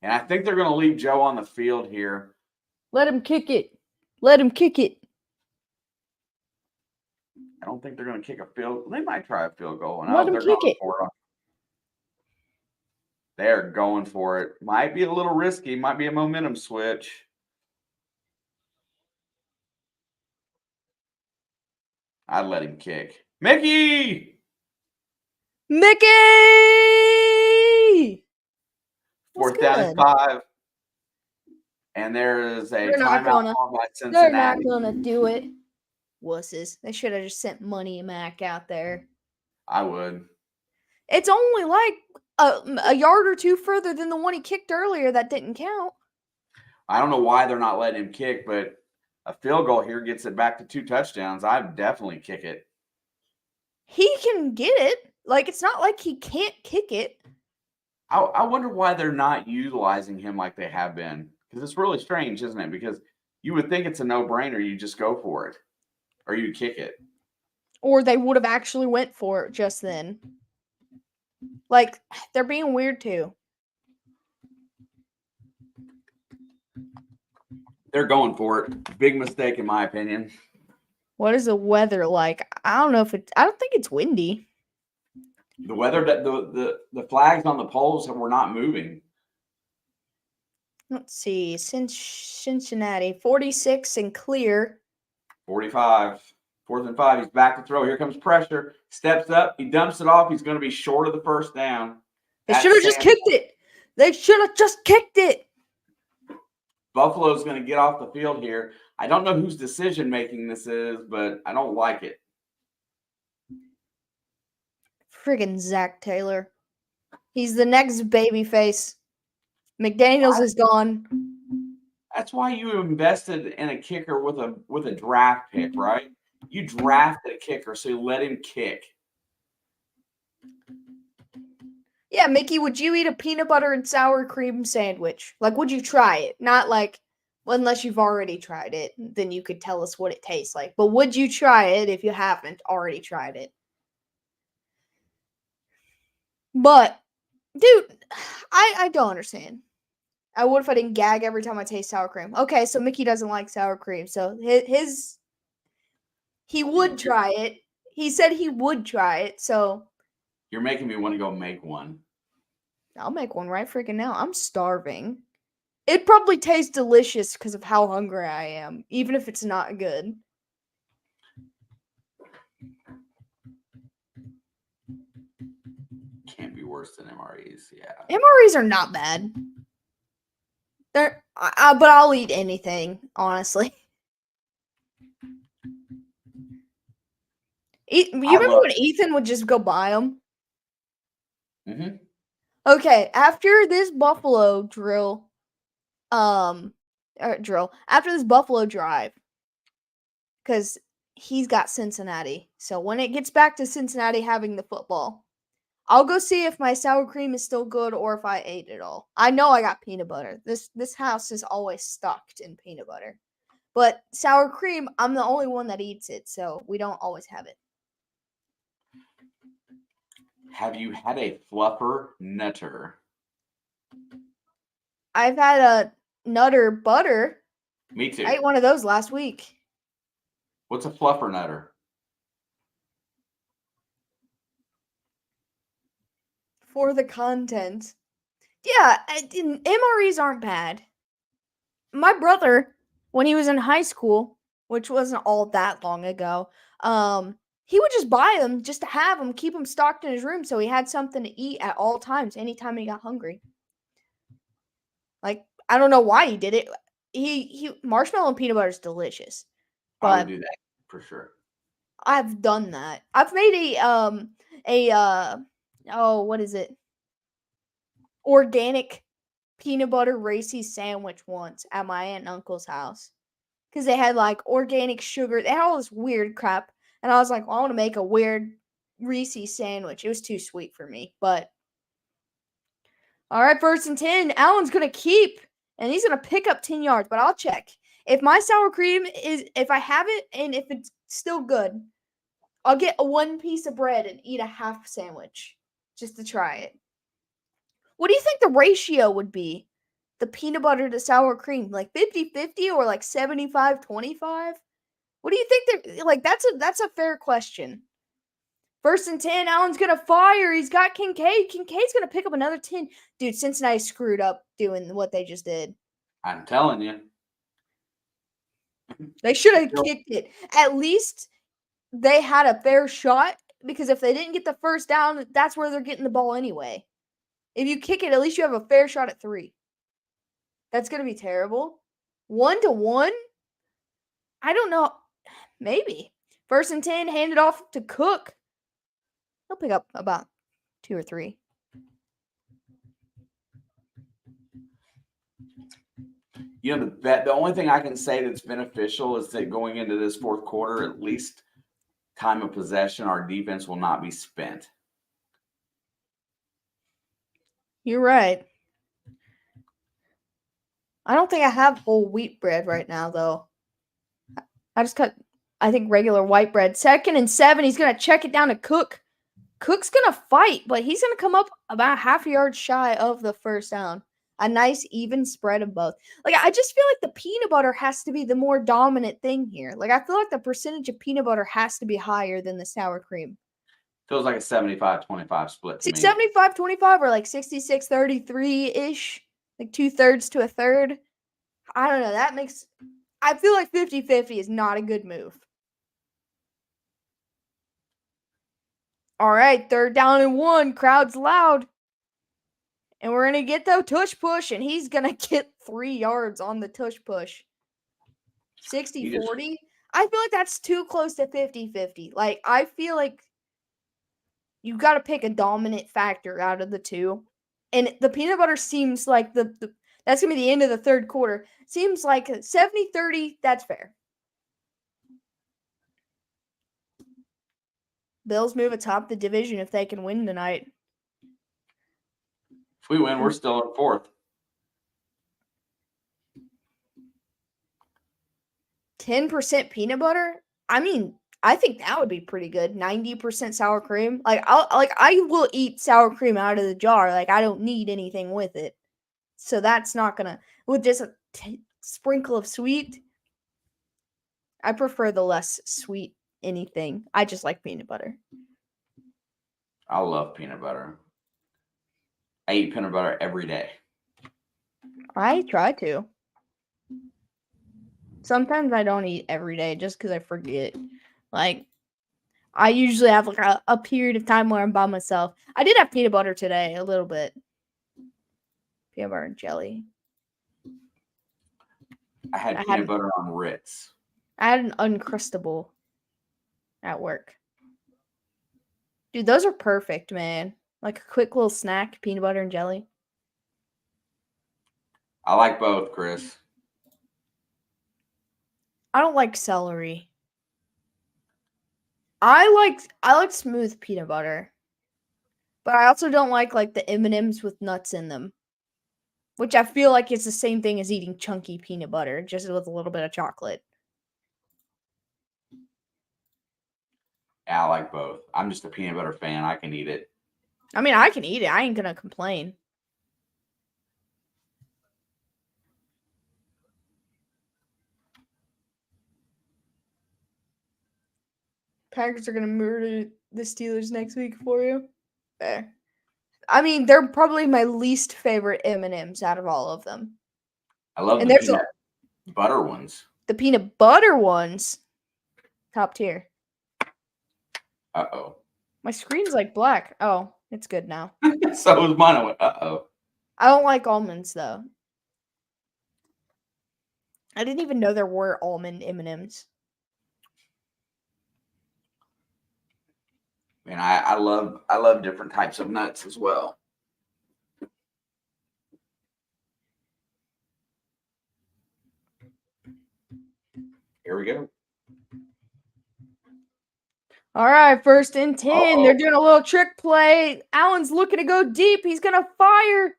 And I think they're going to leave Joe on the field here. Let him kick it. Let him kick it. I don't think they're going to kick a field. They might try a field goal. Let them kick it. They're going for it. Might be a little risky. Might be a momentum switch. I'd let him kick. Mickey! Mickey! 4th down and 5. And there is a timeout called by Cincinnati. They're not going to do it. Wusses. They should have just sent Money Mac out there. I would. It's only like a yard or 2 further than the one he kicked earlier that didn't count. I don't know why they're not letting him kick, but a field goal here gets it back to 2 touchdowns. I'd definitely kick it. He can get it. Like, it's not like he can't kick it. I wonder why they're not utilizing him like they have been. Because it's really strange, isn't it? Because you would think it's a no-brainer. You just go for it. Or you kick it. Or they would have actually went for it just then. Like, they're being weird too. They're going for it. Big mistake in my opinion. What is the weather like? I don't know if I don't think it's windy. The weather, the flags on the poles were not moving. Let's see. Cincinnati, 46 and clear. 45. 4th and 5. He's back to throw. Here comes pressure. Steps up. He dumps it off. He's going to be short of the first down. They should have just kicked it. They should have just kicked it. Buffalo's going to get off the field here. I don't know whose decision-making this is, but I don't like it. Friggin' Zach Taylor. He's the next baby face. McDaniels is gone. That's why you invested in a kicker with a draft pick, right? You drafted a kicker, so you let him kick. Yeah, Mickey, would you eat a peanut butter and sour cream sandwich? Like, would you try it? Not like, unless you've already tried it, then you could tell us what it tastes like. But would you try it if you haven't already tried it? But, dude, I don't understand. I would if I didn't gag every time I taste sour cream. Okay, so Mickey doesn't like sour cream. So he would try it. He said he would try it, so. You're making me want to go make one. I'll make one right freaking now. I'm starving. It probably tastes delicious because of how hungry I am, even if it's not good. Can't be worse than MREs, yeah. MREs are not bad. But I'll eat anything, honestly. You remember when Ethan would just go buy them? Mm-hmm. Okay, after this Buffalo after this Buffalo drive, because he's got Cincinnati. So when it gets back to Cincinnati having the football, I'll go see if my sour cream is still good or if I ate it all. I know I got peanut butter. This house is always stocked in peanut butter. But sour cream, I'm the only one that eats it, so we don't always have it. Have you had a fluffer nutter? I've had a Nutter Butter. Me too. I ate one of those last week. What's a fluffer nutter? For the content. Yeah, MREs aren't bad. My brother, when he was in high school, which wasn't all that long ago, he would just buy them just to have them, keep them stocked in his room so he had something to eat at all times, anytime he got hungry. Like, I don't know why he did it. He marshmallow and peanut butter is delicious. I would But do that for sure. I've done that. I've made what is it? Organic peanut butter racy sandwich once at my aunt and uncle's house. Because they had like organic sugar. They had all this weird crap. And I was like, well, I want to make a weird Reese's sandwich. It was too sweet for me. But all right, 1st and 10. Allen's going to keep. And he's going to pick up 10 yards. But I'll check. If my sour cream if I have it and if it's still good, I'll get one piece of bread and eat a half sandwich just to try it. What do you think the ratio would be? The peanut butter to sour cream, like 50-50 or like 75-25? What do you think they're like? That's a fair question. 1st and 10, Allen's gonna fire. He's got Kincaid. Kincaid's gonna pick up another 10. Dude, Cincinnati screwed up doing what they just did. I'm telling you. They should have kicked it. At least they had a fair shot, because if they didn't get the first down, that's where they're getting the ball anyway. If you kick it, at least you have a fair shot at 3. That's gonna be terrible. 1-1? I don't know. Maybe. 1st and 10, hand it off to Cook. He'll pick up about 2 or 3. You know, the only thing I can say that's beneficial is that going into this fourth quarter, at least time of possession, our defense will not be spent. You're right. I don't think I have whole wheat bread right now, though. I just cut, I think, regular white bread. 2nd and 7, he's going to check it down to Cook. Cook's going to fight, but he's going to come up about half a yard shy of the first down. A nice even spread of both. Like, I just feel like the peanut butter has to be the more dominant thing here. Like, I feel like the percentage of peanut butter has to be higher than the sour cream. Feels like a 75-25 split to me. 75-25 or like 66-33-ish. Like 2/3 to a third. I don't know. I feel like 50-50 is not a good move. All right, 3rd down and 1. Crowd's loud. And we're going to get the tush push, and he's going to get 3 yards on the tush push. 60-40. I feel like that's too close to 50-50. Like, I feel like you got to pick a dominant factor out of the two. And the peanut butter seems like that's going to be the end of the 3rd quarter. Seems like 70-30, that's fair. Bills move atop the division if they can win tonight. If we win, we're still in 4th. 10% peanut butter? I mean, I think that would be pretty good. 90% sour cream. I will eat sour cream out of the jar. Like, I don't need anything with it. So that's not gonna, with just a sprinkle of sweet. I prefer the less sweet anything. I just like peanut butter. I love peanut butter. I eat peanut butter every day. I try to. Sometimes I don't eat every day just because I forget. Like, I usually have like a period of time where I'm by myself. I did have peanut butter today, a little bit. Peanut butter and jelly. I had peanut butter on Ritz. I had an Uncrustable at work. Dude, those are perfect, man. Like a quick little snack, peanut butter and jelly. I like both, Chris. I don't like celery. I like smooth peanut butter. But I also don't like the M&Ms with nuts in them. Which I feel like it's the same thing as eating chunky peanut butter, just with a little bit of chocolate. Yeah, I like both. I'm just a peanut butter fan. I can eat it. I mean, I can eat it. I ain't gonna complain. Packers are gonna murder the Steelers next week for you. Fair. I mean, they're probably my least favorite M&Ms out of all of them. I love And the there's peanut butter ones. the peanut butter ones, top tier. Uh-oh. My screen's like black. Oh, it's good now. So was mine. I went, uh-oh. I don't like almonds though. I didn't even know there were almond M&Ms. Man, I love different types of nuts as well. Here we go. All right, 1st and 10. Uh-oh. They're doing a little trick play. Allen's looking to go deep. He's gonna fire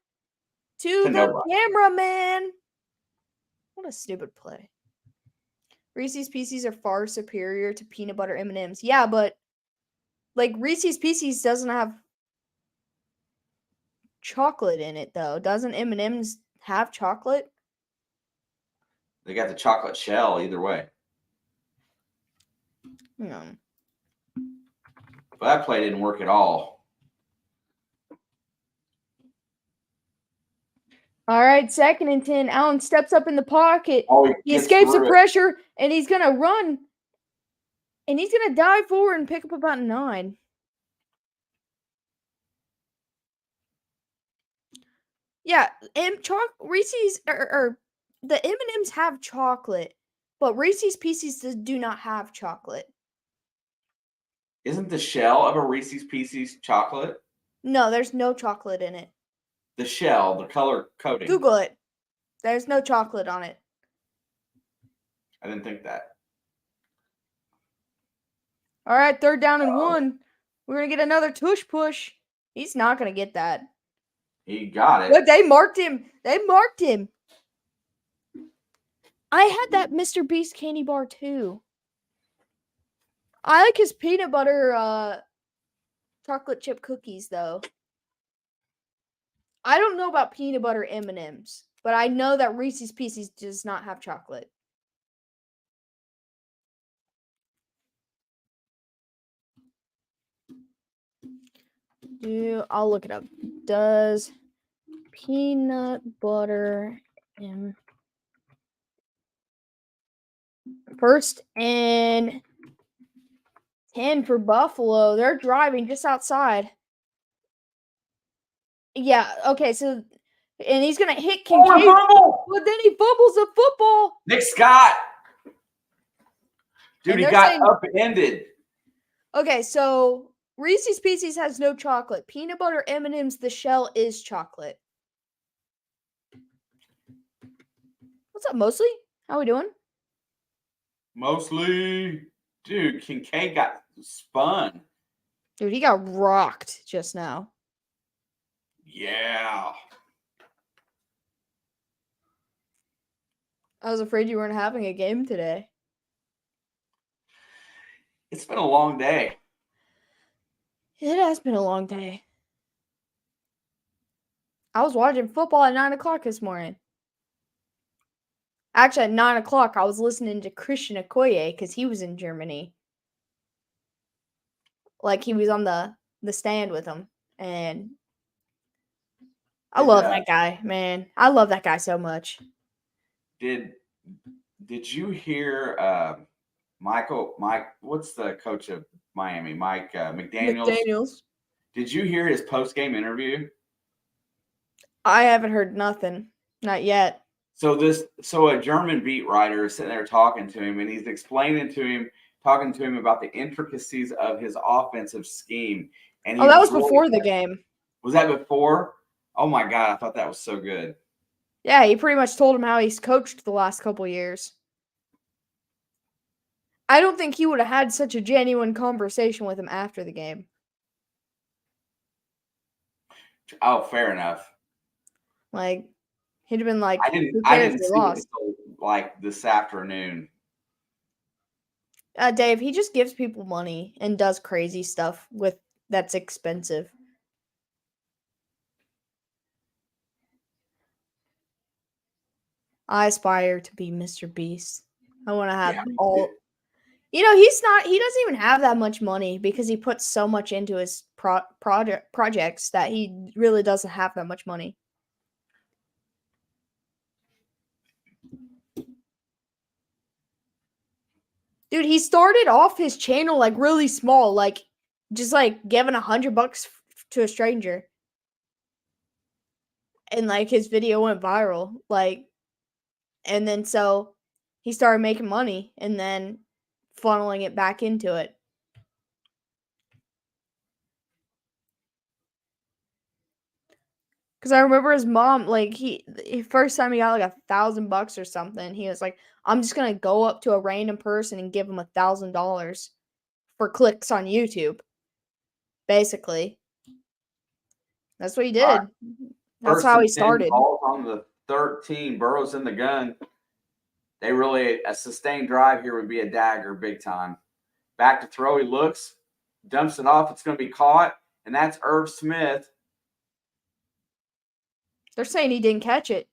to the cameraman. What a stupid play. Reese's Pieces are far superior to peanut butter M&Ms. Yeah, but like Reese's Pieces doesn't have chocolate in it though. Doesn't M&Ms have chocolate? They got the chocolate shell either way. No. But that play didn't work at all. All right, 2nd and 10. Allen steps up in the pocket. Oh, he escapes the pressure, and he's going to run. And he's going to dive forward and pick up about 9. Yeah, Reese's or the M&Ms have chocolate, but Reese's Pieces do not have chocolate. Isn't the shell of a Reese's Pieces chocolate? No, there's no chocolate in it. The shell, the color coating. Google it. There's no chocolate on it. I didn't think that. All right, 3rd down and 1. We're going to get another tush push. He's not going to get that. He got it. But they marked him. I had that Mr. Beast candy bar too. I like his peanut butter chocolate chip cookies though. I don't know about peanut butter M&Ms, but I know that Reese's Pieces does not have chocolate. I'll look it up. Does peanut butter M 1st and 10 for Buffalo. They're driving just outside. Yeah, okay, so and he's gonna hit Kincaid, but then he fumbles the football. Nick Scott. Dude, he got upended. Okay, so Reese's Pieces has no chocolate. Peanut butter M&Ms, the shell is chocolate. What's up, Mostly? How we doing? Mostly. Dude, Kincaid got spun. Dude, he got rocked just now. Yeah. I was afraid you weren't having a game today. It's been a long day. It has been a long day. I was watching football at 9 o'clock this morning. Actually, at 9 o'clock, I was listening to Christian Okoye because he was in Germany. Like, he was on the stand with him. And I love that guy, man. I love that guy so much. Did you hear Mike, what's the coach of Miami? Mike McDaniels. Did you hear his post-game interview? I haven't heard nothing. Not yet. So a German beat writer is sitting there talking to him, and he's explaining to him talking to him about the intricacies of his offensive scheme. And Oh, he that was was really, before the game. was that before? Oh my God, I thought that was so good. Yeah, he pretty much told him how he's coached the last couple years. I don't think he would have had such a genuine conversation with him after the game. Oh, fair enough. Like, he'd have been like, "Who I cares? didn't They see it lost." until like this afternoon. Dave, he just gives people money and does crazy stuff with that's expensive. I aspire to be Mr. Beast. I want to have Yeah, all. You know, he's not. He doesn't even have that much money because he puts so much into his projects that he really doesn't have that much money. Dude, he started off his channel like really small, like just like giving $100 to a stranger, and like his video went viral. Like, and then so he started making money, and then funneling it back into it. Because I remember his mom, like first time he got like $1,000 or something, he was like, "I'm just gonna go up to a random person and give him $1,000 for clicks on YouTube." Basically, that's what he all right. did. That's First how he and 10, started. balls on the 13. Burrow's in the gun. They really, a sustained drive here would be a dagger big time. Back to throw. He looks, dumps it off. It's going to be caught. And that's Irv Smith. They're saying he didn't catch it.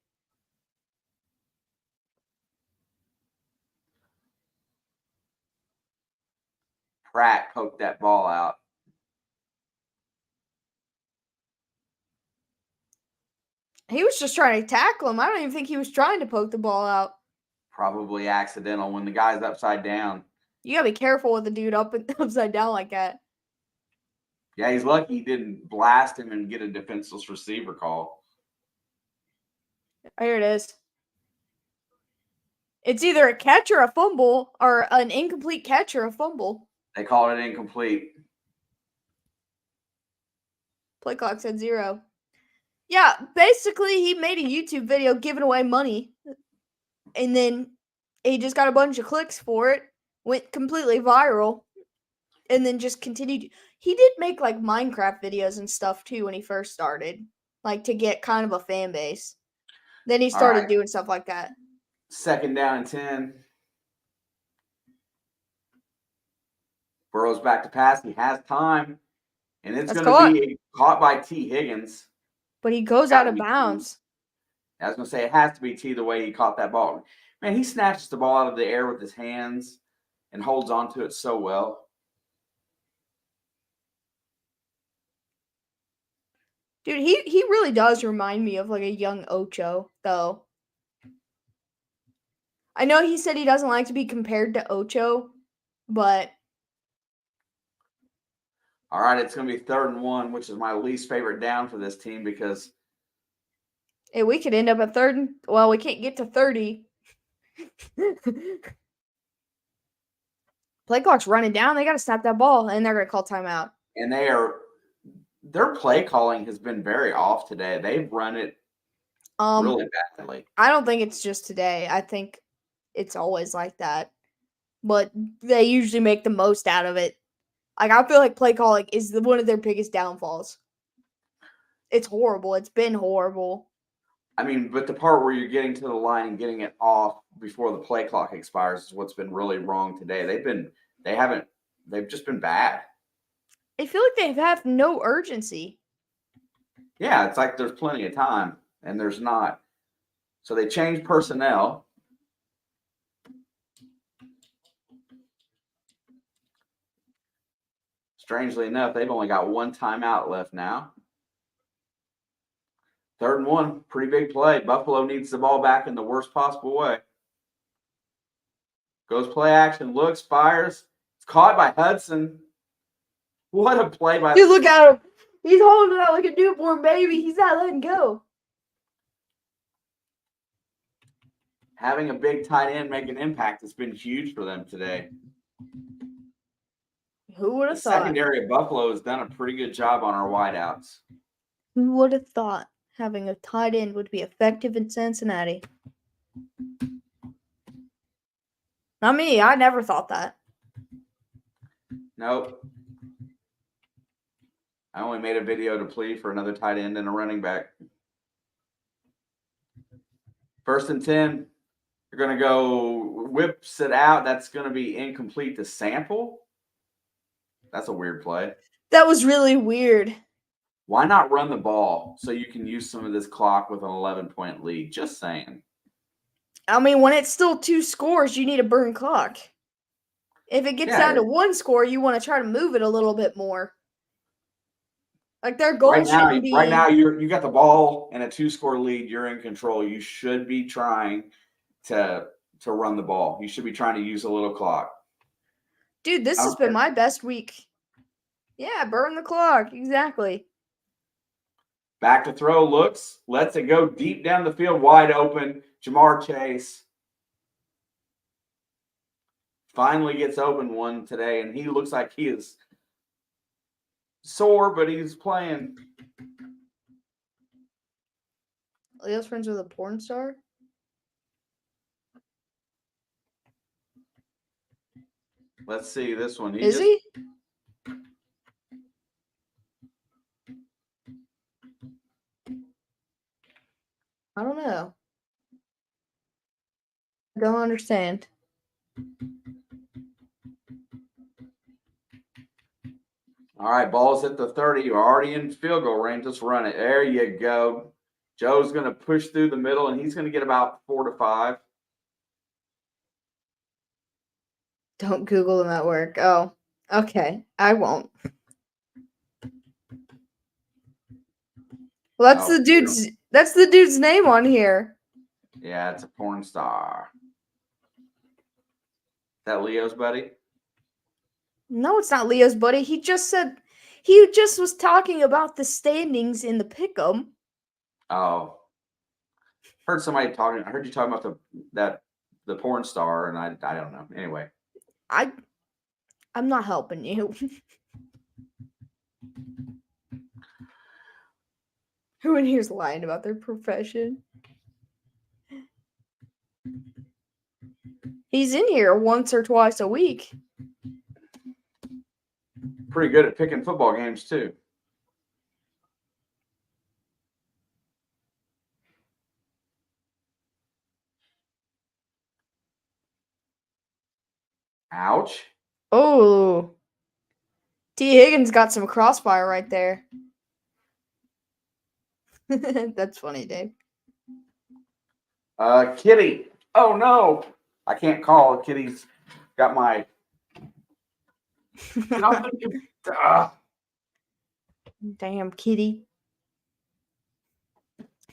Pratt poked that ball out. He was just trying to tackle him. I don't even think he was trying to poke the ball out. Probably accidental when the guy's upside down. You gotta be careful with the dude up and upside down like that. Yeah, he's lucky he didn't blast him and get a defenseless receiver call. Here it is. It's either a catch or a fumble, or an incomplete catch or a fumble. They called it incomplete. Play clock said 0. Yeah, basically he made a YouTube video giving away money, and then he just got a bunch of clicks for it, went completely viral, and then just continued. He did make like Minecraft videos and stuff too when he first started, like to get kind of a fan base. Then he started doing stuff like that. Second down and 10. Burrow's back to pass. He has time. And it's going to be caught by T. Higgins. But he goes out of bounds. I was going to say, it has to be T the way he caught that ball. Man, he snatches the ball out of the air with his hands and holds on to it so well. Dude, he really does remind me of like a young Ocho, though. I know he said he doesn't like to be compared to Ocho, but all right, it's going to be 3rd and 1, which is my least favorite down for this team because hey, we could end up at 3rd and well, we can't get to 30. Play clock's running down. They got to snap that ball, and they're going to call timeout. And their play calling has been very off today. They've run it really badly. I don't think it's just today. I think it's always like that. But they usually make the most out of it. Like, I feel like play calling is one of their biggest downfalls. It's horrible. It's been horrible. I mean, but the part where you're getting to the line and getting it off before the play clock expires is what's been really wrong today. They've just been bad. I feel like they have no urgency. Yeah, it's like there's plenty of time, and there's not. So they changed personnel. Strangely enough, they've only got one timeout left now. 3rd and 1, pretty big play. Buffalo needs the ball back in the worst possible way. Goes play action, looks, fires. It's caught by Hudson. What a play by Dude, look at him. He's holding it out like a newborn baby. He's not letting go. Having a big tight end make an impact has been huge for them today. Who would The have thought? secondary of Buffalo has done a pretty good job on our wideouts. Who would have thought having a tight end would be effective in Cincinnati? Not me. I never thought that. Nope. I only made a video to plead for another tight end and a running back. 1st and 10. They're going to go whips it out. That's going to be incomplete to Sample. That's a weird play. That was really weird. Why not run the ball so you can use some of this clock with an 11-point lead? Just saying. I mean, when it's still 2 scores, you need a burn clock. If it gets down to 1 score, you want to try to move it a little bit more. Like their goal shouldn't be. Right now, you got the ball and a 2-score lead. You're in control. You should be trying to run the ball. You should be trying to use a little clock. Dude, this has been my best week. Yeah, burn the clock. Exactly. Back to throw, looks, lets it go deep down the field, wide open. Jamar Chase finally gets open one today, and he looks like he is sore, but he's playing. Leo's friends with a porn star? Let's see this one. Is he? I don't know. I don't understand. All right, ball's at the 30. You're already in field goal range. Let's run it. There you go. Joe's going to push through the middle, and he's going to get about 4 to 5. Don't Google them at work. Oh, okay. I won't. Well, that's the dude's. That's the dude's name on here. Yeah, it's a porn star. Is that Leo's buddy? No, it's not Leo's buddy. He just was talking about the standings in the pick'em. Oh, heard somebody talking. I heard you talking about the porn star, and I don't know. Anyway, I'm not helping you. Who in here's lying about their profession? He's in here once or twice a week. Pretty good at picking football games, too. Ouch. Oh. T. Higgins got some crossfire right there. That's funny, Dave. Kitty. Oh, no. I can't call. Kitty's got my... Damn, Kitty.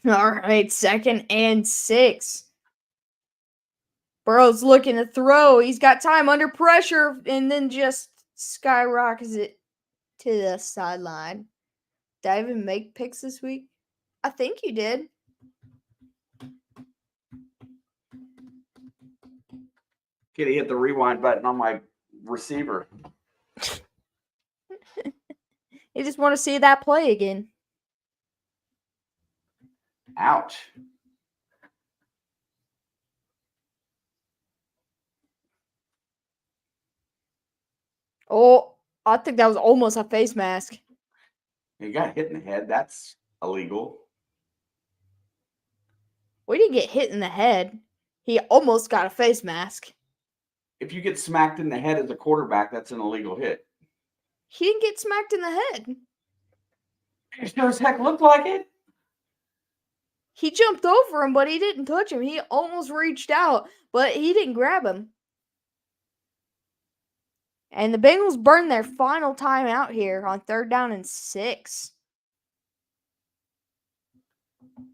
All right, 2nd and 6. Burrow's looking to throw. He's got time under pressure and then just skyrockets it to the sideline. Did I even make picks this week? I think you did. Kitty hit the rewind button on my receiver. You just want to see that play again. Ouch. Oh, I think that was almost a face mask. He got hit in the head. That's illegal. We didn't get hit in the head. He almost got a face mask. If you get smacked in the head as a quarterback, that's an illegal hit. He didn't get smacked in the head. It sure as heck looked like it. He jumped over him, but he didn't touch him. He almost reached out, but he didn't grab him. And the Bengals burned their final timeout here on 3rd down and 6.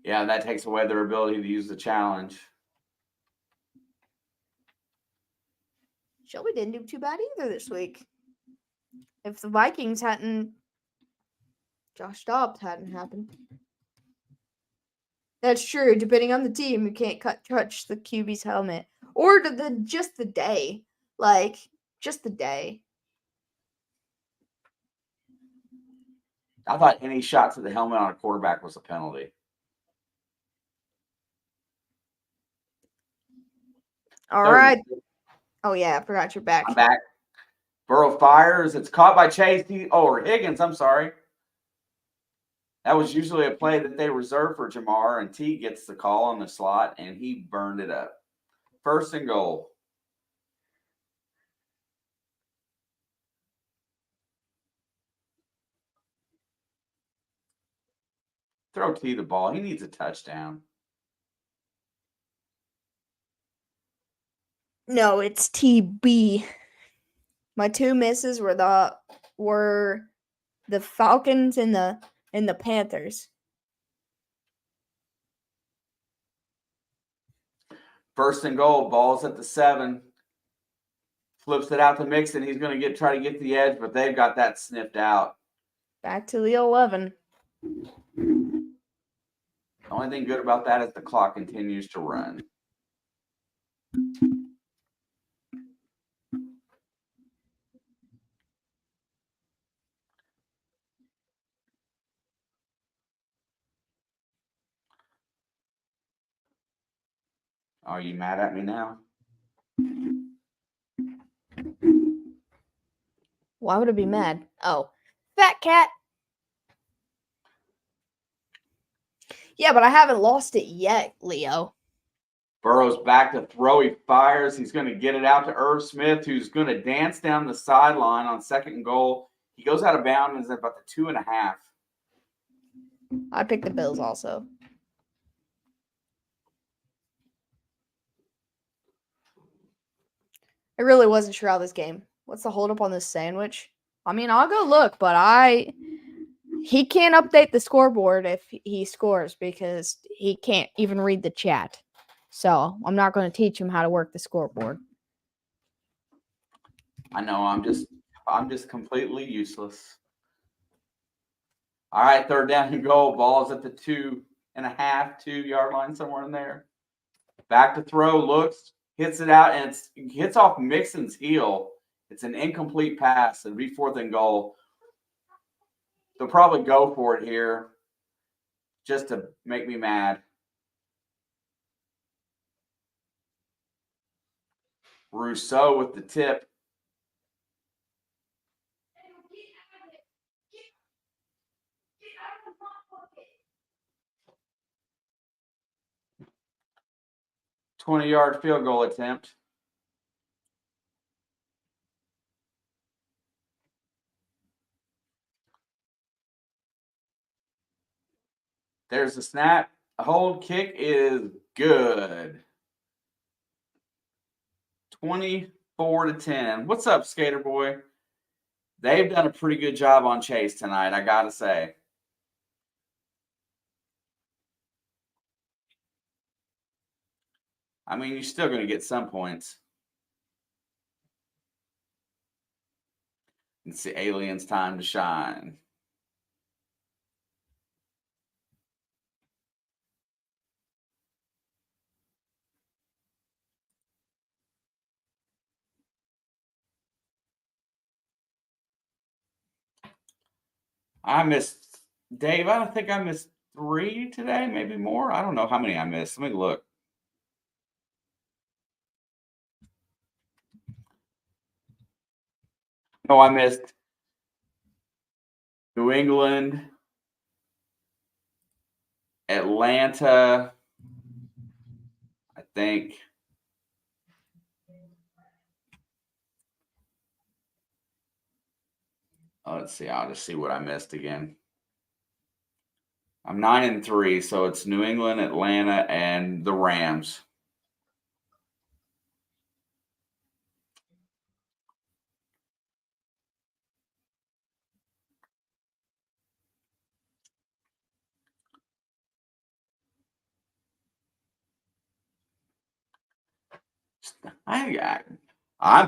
Yeah, that takes away their ability to use the challenge. Shelby didn't do too bad either this week. If the Vikings hadn't, Josh Dobbs hadn't happened. That's true. Depending on the team, you can't touch the QB's helmet. Or just the day. Like, just the day. I thought any shot to the helmet on a quarterback was a penalty. All right. Oh, yeah, I forgot you're back. I'm back. Burrow fires. It's caught by Chase. Or Higgins, I'm sorry. That was usually a play that they reserve for Jamar, and T gets the call on the slot, and he burned it up. 1st and goal. Throw T the ball. He needs a touchdown. No, it's TB. My 2 misses were the Falcons and the Panthers. 1st and goal. Ball's at the 7. Flips it out to Mixon. He's going to try to get the edge, but they've got that sniffed out. Back to the 11. The only thing good about that is the clock continues to run. Are you mad at me now? Why would I be mad? Oh, fat cat. Yeah, but I haven't lost it yet, Leo. Burrow's back to throw. He fires. He's going to get it out to Irv Smith, who's going to dance down the sideline on 2nd and goal. He goes out of bounds and is at about the 2.5. I picked the Bills also. I really wasn't sure how this game. What's the holdup on this sandwich? I mean, I'll go look, but he can't update the scoreboard if he scores because he can't even read the chat. So I'm not going to teach him how to work the scoreboard. I know. I'm just completely useless. All right, 3rd down and goal. Ball's at the 2.5, 2-yard line, somewhere in there. Back to throw. Looks, hits it out, and it hits off Mixon's heel. It's an incomplete pass. It'll be 4th and goal. They'll probably go for it here just to make me mad. Rousseau with the tip. $20-yard field goal attempt. There's the snap. A hold kick is good. 24-10. What's up, Skater Boy? They've done a pretty good job on Chase tonight, I got to say. I mean, you're still going to get some points. It's the aliens' time to shine. I missed, Dave, I don't think I missed 3 today, maybe more. I don't know how many I missed. Let me look. No, I missed New England, Atlanta, I think. Oh, let's see. I'll just see what I missed again. I'm 9-3, so it's New England, Atlanta, and the Rams.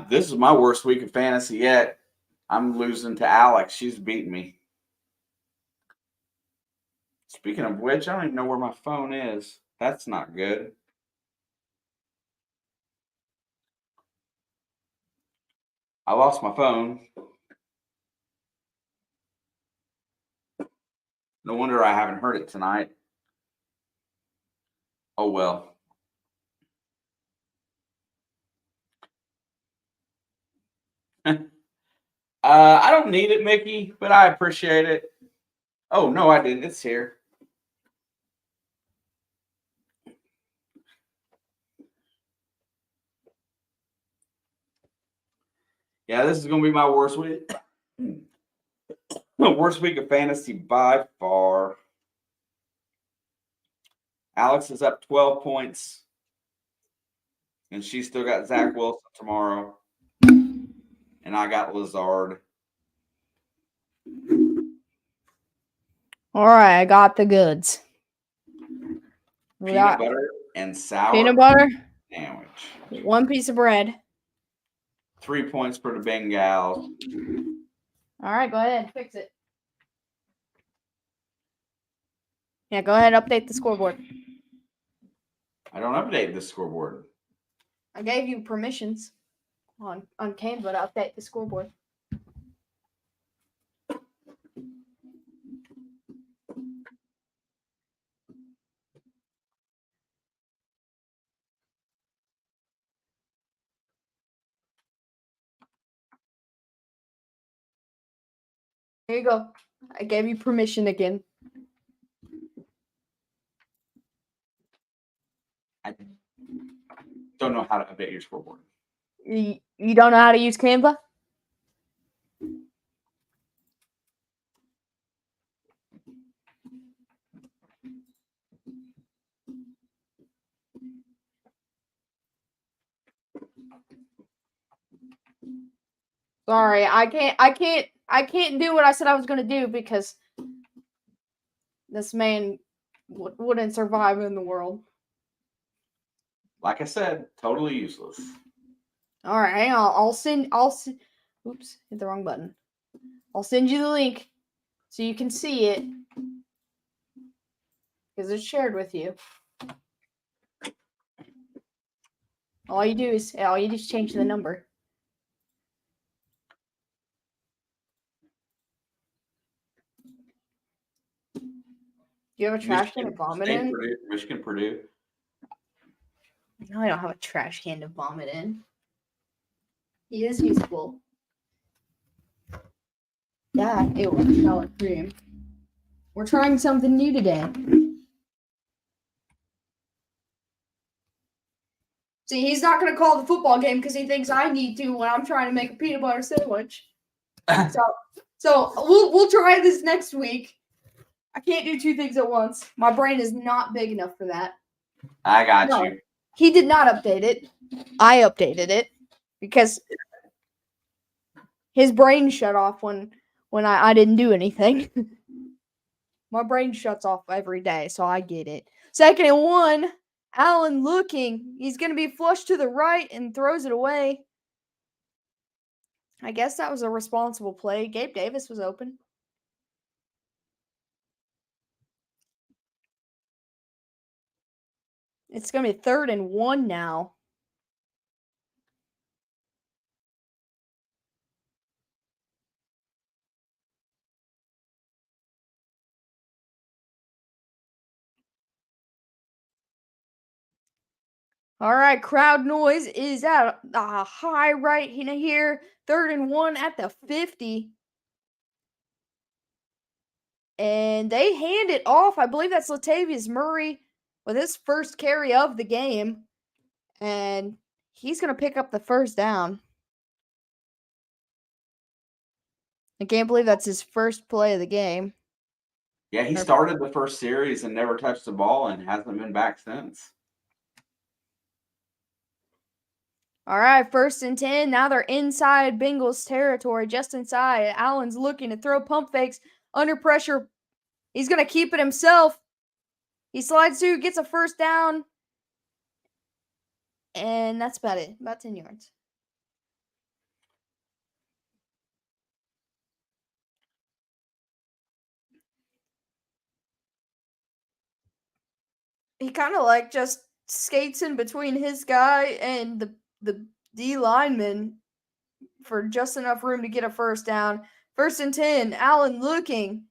This is my worst week of fantasy yet. I'm losing to Alex. She's beating me. Speaking of which, I don't even know where my phone is. That's not good. I lost my phone. No wonder I haven't heard it tonight. Oh well. I don't need it, Mickey, but I appreciate it. Oh no, I didn't. It's here. Yeah, this is gonna be my worst week. Worst week of fantasy by far. Alex is up 12 points, and she still got Zach Wilson tomorrow, and I got Lazard. All right, I got the goods. Peanut butter and sour peanut butter sandwich. 1 piece of bread. 3 points for the Bengals. All right, go ahead, fix it. Yeah, go ahead, update the scoreboard. I don't update the scoreboard. I gave you permissions on Canva to update the scoreboard. Here you go. I gave you permission again. I don't know how to update your scoreboard. You don't know how to use Canva? Sorry, I can't do what I said I was gonna do because this man wouldn't survive in the world. Like I said, totally useless. All right, hang on. I'll send. Oops, hit the wrong button. I'll send you the link so you can see it because it's shared with you. All you do is change the number. Do you have a trash can to vomit in? Michigan, Purdue. No, I don't have a trash can to vomit in. He is useful. Yeah, it was sour cream. We're trying something new today. See, he's not going to call the football game because he thinks I need to when I'm trying to make a peanut butter sandwich. So we'll try this next week. I can't do two things at once. My brain is not big enough for that. I got you. He did not update it. I updated it because his brain shut off when I didn't do anything. My brain shuts off every day, so I get it. 2nd and 1. Allen looking. He's going to be flushed to the right and throws it away. I guess that was a responsible play. Gabe Davis was open. It's going to be 3rd and 1 now. All right, crowd noise is at a high right here. 3rd and 1 at the 50. And they hand it off. I believe that's Latavius Murray with his first carry of the game. And he's going to pick up the first down. I can't believe that's his first play of the game. Yeah, he started the first series and never touched the ball and hasn't been back since. All right, 1st and 10. Now they're inside Bengals territory, just inside. Allen's looking to throw pump fakes under pressure. He's going to keep it himself. He slides through, gets a first down. And that's about it. About 10 yards. He kind of like just skates in between his guy and the D lineman for just enough room to get a first down. 1st and 10. Allen looking.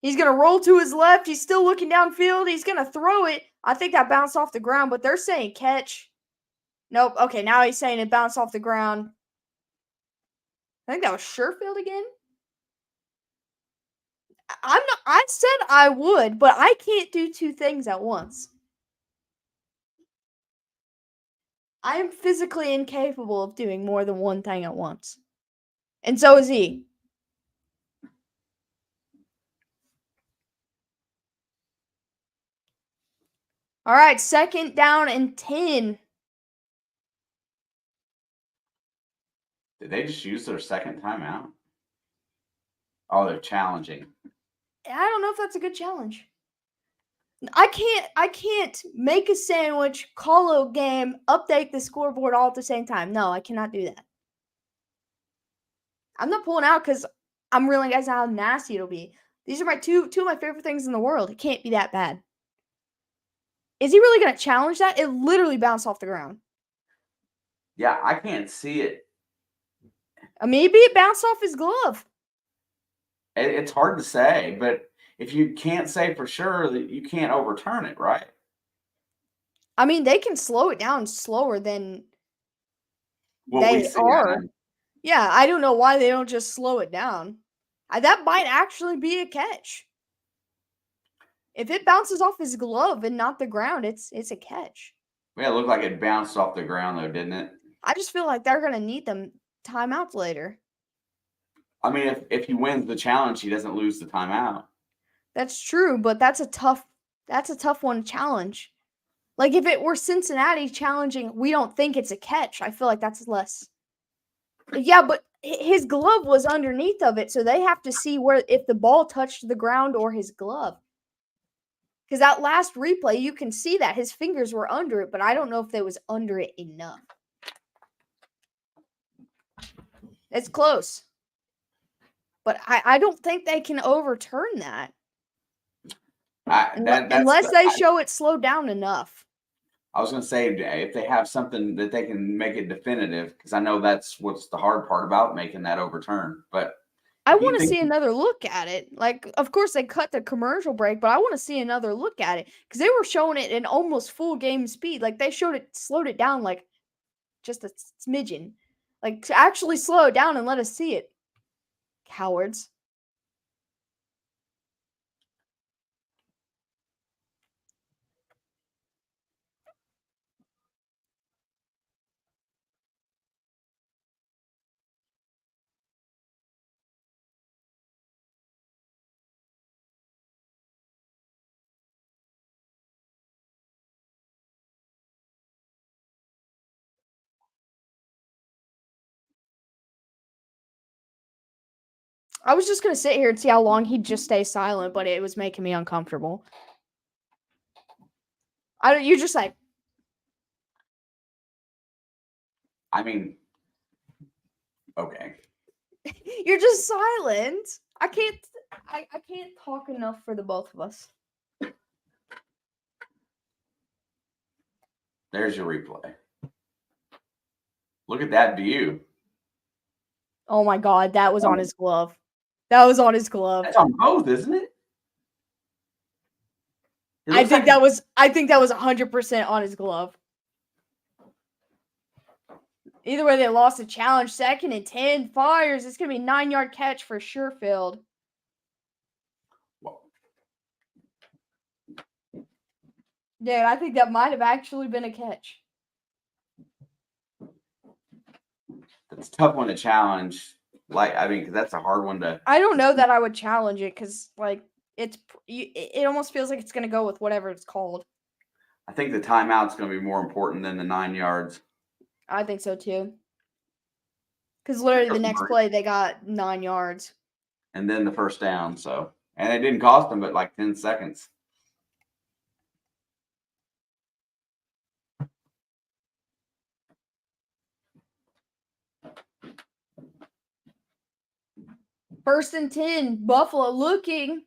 He's going to roll to his left. He's still looking downfield. He's going to throw it. I think that bounced off the ground, but they're saying catch. Nope. Okay, now he's saying it bounced off the ground. I think that was Sherfield again. I said I would, but I can't do two things at once. I am physically incapable of doing more than one thing at once. And so is he. All right, 2nd down and 10. Did they just use their second timeout? Oh, they're challenging. I don't know if that's a good challenge. I can't make a sandwich, call a game, update the scoreboard all at the same time. No, I cannot do that. I'm not pulling out because I'm realizing how nasty it'll be. These are my two of my favorite things in the world. It can't be that bad. Is he really going to challenge that? It literally bounced off the ground. Yeah, I can't see it. Maybe it bounced off his glove. It's hard to say, but if you can't say for sure, that you can't overturn it, right? I mean, they can slow it down slower than What we they see are. Yeah, I don't know why they don't just slow it down. That might actually be a catch. If it bounces off his glove and not the ground, it's a catch. Yeah, it looked like it bounced off the ground though, didn't it? I just feel like they're gonna need them timeouts later. I mean, if he wins the challenge, he doesn't lose the timeout. That's true, but that's a tough one to challenge. Like if it were Cincinnati challenging, we don't think it's a catch. I feel like that's less. Yeah, but his glove was underneath of it, so they have to see where if the ball touched the ground or his glove. Because that last replay, you can see that his fingers were under it, but I don't know if they was under it enough. It's close. But I don't think they can overturn that. Unless they show it slowed down enough. I was going to say, if they have something that they can make it definitive, because I know that's what's the hard part about making that overturn. But I want to see another look at it. Like, of course, they cut the commercial break, but I want to see another look at it because they were showing it in almost full game speed. Like, they slowed it down like just a smidgen. Like, to actually slow it down and let us see it. Cowards. I was just going to sit here and see how long he'd just stay silent, but it was making me uncomfortable. You're just like. I mean, okay. You're just silent. I can't talk enough for the both of us. There's your replay. Look at that view. Oh my God, that was on his glove. That was on his glove. That's on both, isn't it? I think that was 100% on his glove. Either way, they lost the challenge. 2nd and 10. Fires. It's going to be a 9-yard catch for Sherfield. Yeah, I think that might have actually been a catch. It's a tough one to challenge. Like, I mean, because that's a hard one to. I don't know that I would challenge it because, like, it almost feels like it's going to go with whatever it's called. I think the timeout's going to be more important than the 9 yards. I think so too. Because literally the next play, they got 9 yards. And then the first down, so. And it didn't cost them but like 10 seconds. First and 10, Buffalo looking.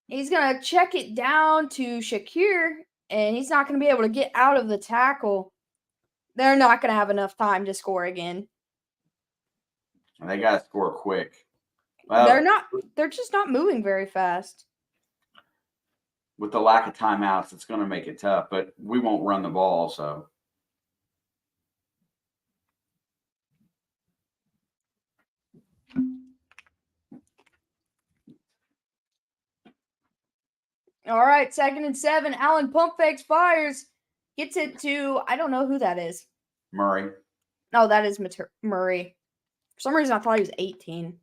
He's going to check it down to Shakir, and he's not going to be able to get out of the tackle. They're not going to have enough time to score again. They got to score quick. Well, they're just not moving very fast. with the lack of timeouts, it's going to make it tough. But we won't run the ball, so. All right, 2nd and 7. Allen pump fakes, fires, gets it to, I don't know who that is. Murray. No, that is Murray. For some reason, I thought he was 18.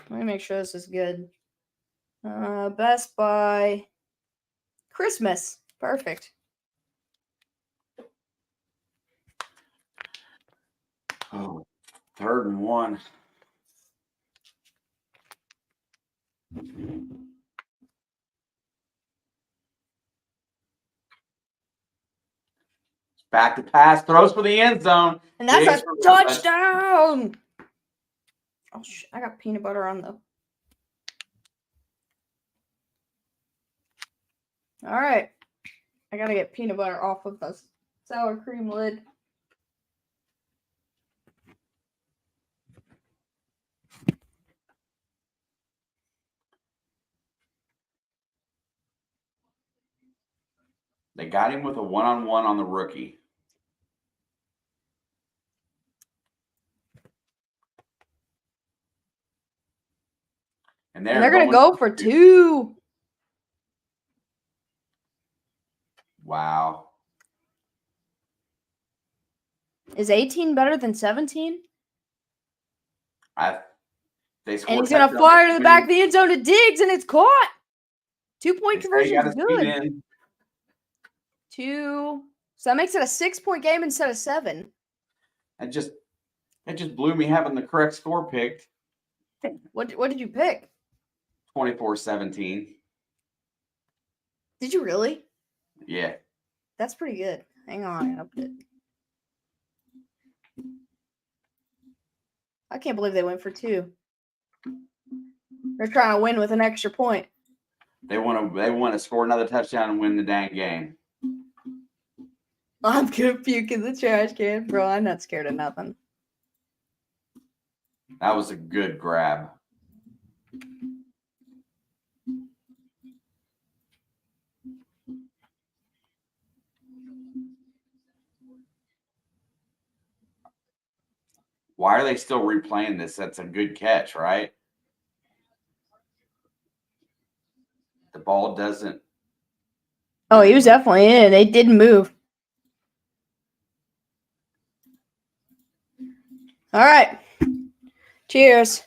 Let me make sure this is good. Best by Christmas. Perfect. Oh, 3rd and 1. Back to pass, throws for the end zone. And that's a touchdown. Oh, I got peanut butter on the. All right. I got to get peanut butter off of the sour cream lid. They got him with a one-on-one on the rookie. And they're going to go for 2. Wow. Is 18 better than 17? They scored. And he's going to fire to the back of the end zone to Diggs, and it's caught. 2-point conversion is good. 2. So that makes it a 6-point game instead of 7. It just blew me having the correct score picked. What did you pick? 24-17. Did you really? Yeah. That's pretty good. Hang on, I upped it. I can't believe they went for 2. They're trying to win with an extra point. They want to score another touchdown and win the dang game. I'm gonna puke in the trash can, bro. I'm not scared of nothing. That was a good grab. Why are they still replaying this? That's a good catch, right? The ball doesn't. Oh, he was definitely in. They didn't move. All right. Cheers.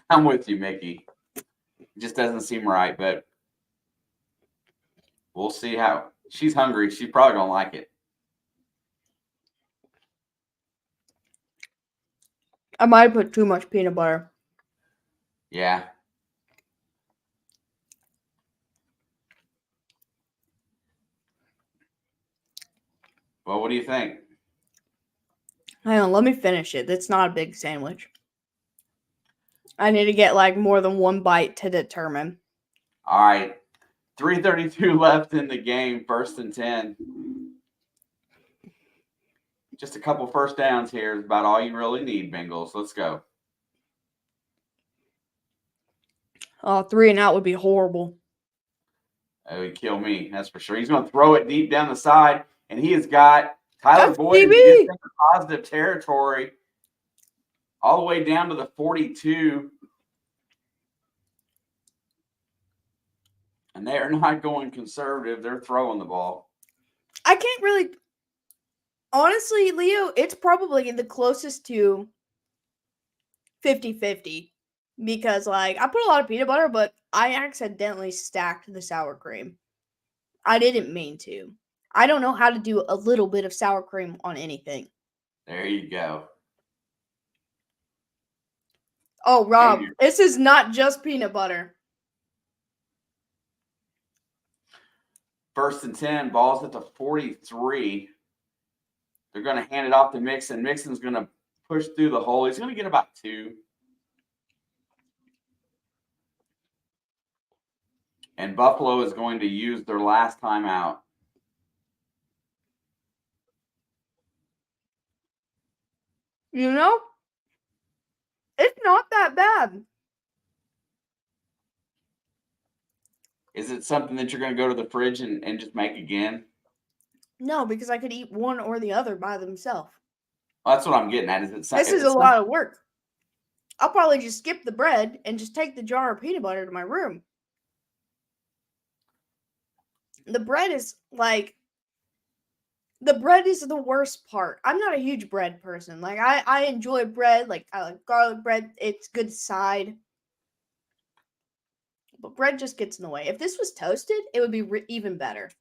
I'm with you, Mickey. It just doesn't seem right, but we'll see how. She's hungry. She's probably going to like it. I might have put too much peanut butter. Yeah. Well, what do you think? Hang on, let me finish it. It's not a big sandwich. I need to get like more than one bite to determine. All right. 3:32 left in the game, 1st and 10. Just a couple first downs here is about all you really need, Bengals. Let's go. 3 and out would be horrible. That would kill me, that's for sure. He's going to throw it deep down the side, and he has got Tyler Boyd in positive territory all the way down to the 42. And they are not going conservative. They're throwing the ball. I can't really. Honestly, Leo, it's probably the closest to 50-50. Because, like, I put a lot of peanut butter, but I accidentally stacked the sour cream. I didn't mean to. I don't know how to do a little bit of sour cream on anything. There you go. Oh, Rob, this is not just peanut butter. 1st and 10, ball's at the 43. They're going to hand it off to Mixon. Mixon's going to push through the hole. He's going to get about 2. And Buffalo is going to use their last timeout. You know? It's not that bad. Is it something that you're going to go to the fridge and just make again? No, because I could eat one or the other by themselves. Well, that's what I'm getting at. Is it This is a lot of work. I'll probably just skip the bread and just take the jar of peanut butter to my room. The bread is the bread is the worst part. I'm not a huge bread person. Like I enjoy bread. Like I like garlic bread. It's good side. But bread just gets in the way. If this was toasted, it would be even better.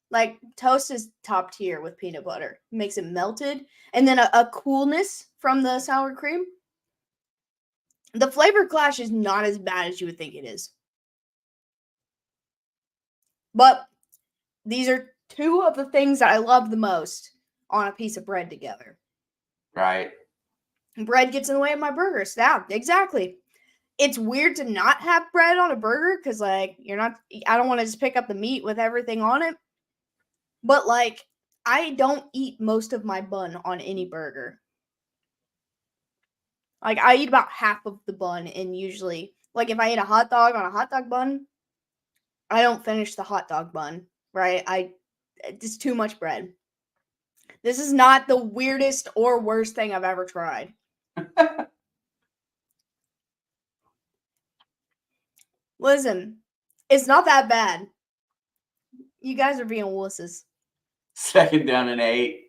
Like toast is top tier with peanut butter. It makes it melted, and then a coolness from the sour cream. The flavor clash is not as bad as you would think it is. But these are two of the things that I love the most on a piece of bread together. Right. Bread gets in the way of my burgers. Yeah, exactly. It's weird to not have bread on a burger because, like, I don't want to just pick up the meat with everything on it. But, like, I don't eat most of my bun on any burger. Like, I eat about half of the bun, and usually, like, if I eat a hot dog on a hot dog bun, I don't finish the hot dog bun, right? It's too much bread. This is not the weirdest or worst thing I've ever tried. Listen, it's not that bad. You guys are being wusses. 2nd down and 8.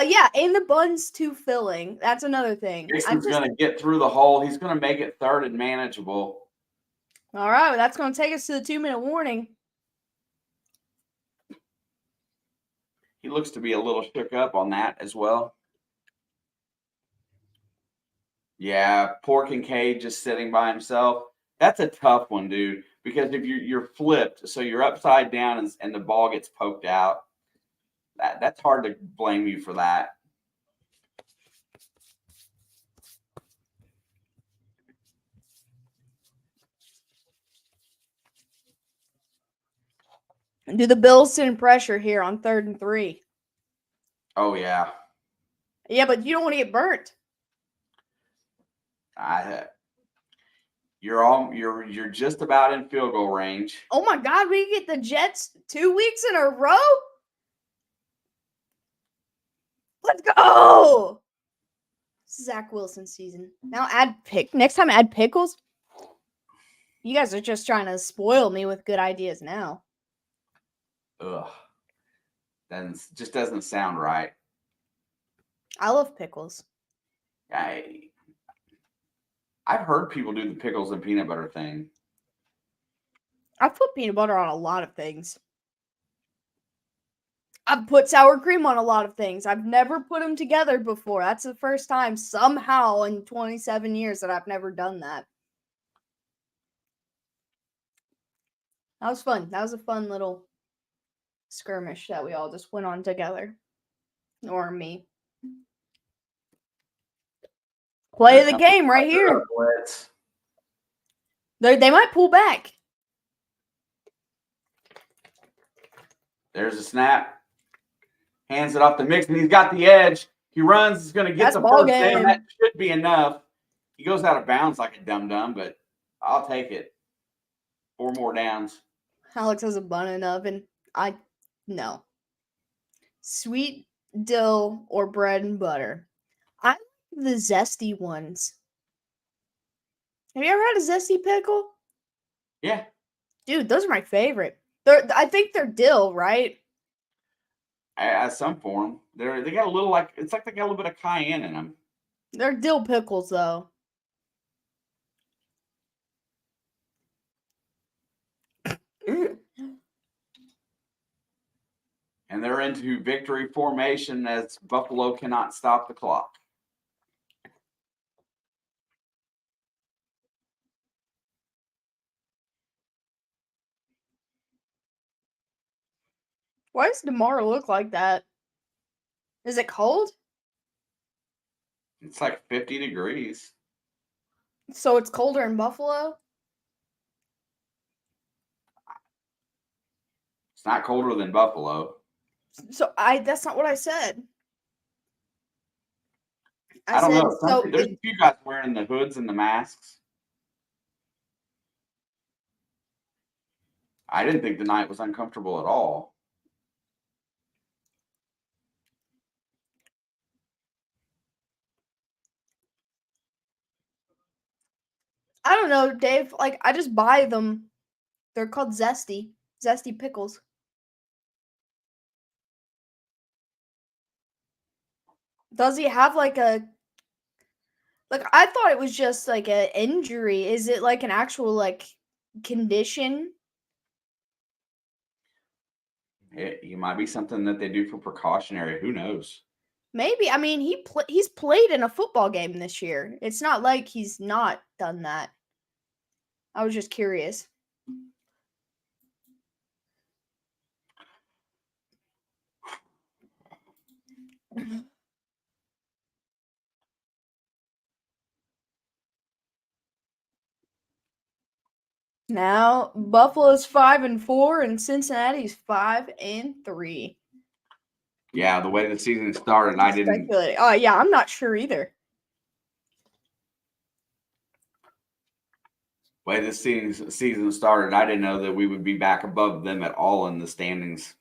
Yeah, and the bun's too filling. That's another thing. Jason's going to get through the hole. He's going to make it 3rd and manageable. All right, well, that's going to take us to the 2-minute warning. He looks to be a little shook up on that as well. Yeah, poor Kincaid just sitting by himself. That's a tough one, dude, because if you're flipped, so you're upside down and the ball gets poked out, that's hard to blame you for that. Do the Bills send pressure here on 3rd and 3? Oh yeah. Yeah, but you don't want to get burnt. You're just about in field goal range. Oh my God, we get the Jets 2 weeks in a row. Let's go. Zach Wilson season. Now next time add pickles. You guys are just trying to spoil me with good ideas now. Ugh. That just doesn't sound right. I love pickles. I've heard people do the pickles and peanut butter thing. I've put peanut butter on a lot of things. I've put sour cream on a lot of things. I've never put them together before. That's the first time somehow in 27 years that I've never done that. That was fun. That was a fun little skirmish that we all just went on together. Or me. Play the game right here. They might pull back. There's a snap. Hands it off to Mixon. He's got the edge. He runs. He's going to get the first down. That should be enough. He goes out of bounds like a dum-dum, but I'll take it. 4 more downs. Alex has a bun in the oven. No. Sweet dill or bread and butter. I like the zesty ones. Have you ever had a zesty pickle? Yeah. Dude, those are my favorite. I think they're dill, right? Some form. They got a little it's like they got a little bit of cayenne in them. They're dill pickles though. And they're into victory formation as Buffalo cannot stop the clock. Why does DeMar look like that? Is it cold? It's like 50 degrees. So it's colder in Buffalo? It's not colder than Buffalo. So that's not what I said. I don't know. so. There's a few guys wearing the hoods and the masks. I didn't think the night was uncomfortable at all. I don't know, Dave. Like, I just buy them. They're called Zesty pickles. Does he have like a like? I thought it was just like an injury. Is it like an actual like condition? It might be something that they do for precautionary. Who knows? Maybe. I mean, he's played in a football game this year. It's not like he's not done that. I was just curious. Now Buffalo's 5-4 and Cincinnati's 5-3. Yeah, the way the season started, I didn't. Speculating. Oh yeah, I'm not sure either. Way the season started, I didn't know that we would be back above them at all in the standings.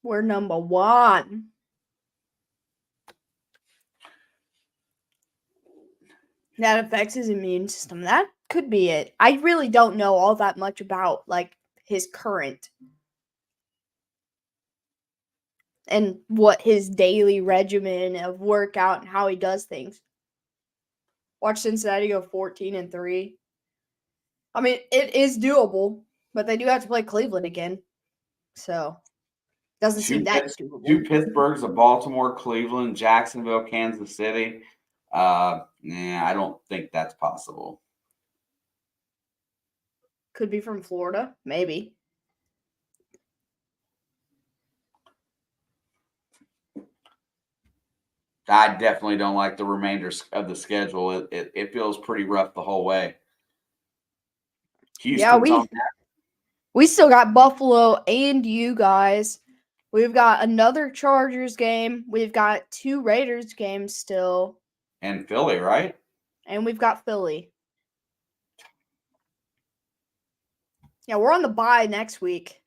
We're number 1. That affects his immune system. That could be it. I really don't know all that much about like his current and what his daily regimen of workout and how he does things. Watch Cincinnati go 14-3. I mean, it is doable, but they do have to play Cleveland again. So, doesn't seem that doable. 2 Pittsburghs, a Baltimore, Cleveland, Jacksonville, Kansas City. I don't think that's possible. Could be from Florida, maybe. I definitely don't like the remainder of the schedule. It feels pretty rough the whole way. Houston's on that. We still got Buffalo and you guys. We've got another Chargers game. We've got 2 Raiders games still. And Philly, right? And we've got Philly. Yeah, we're on the bye next week.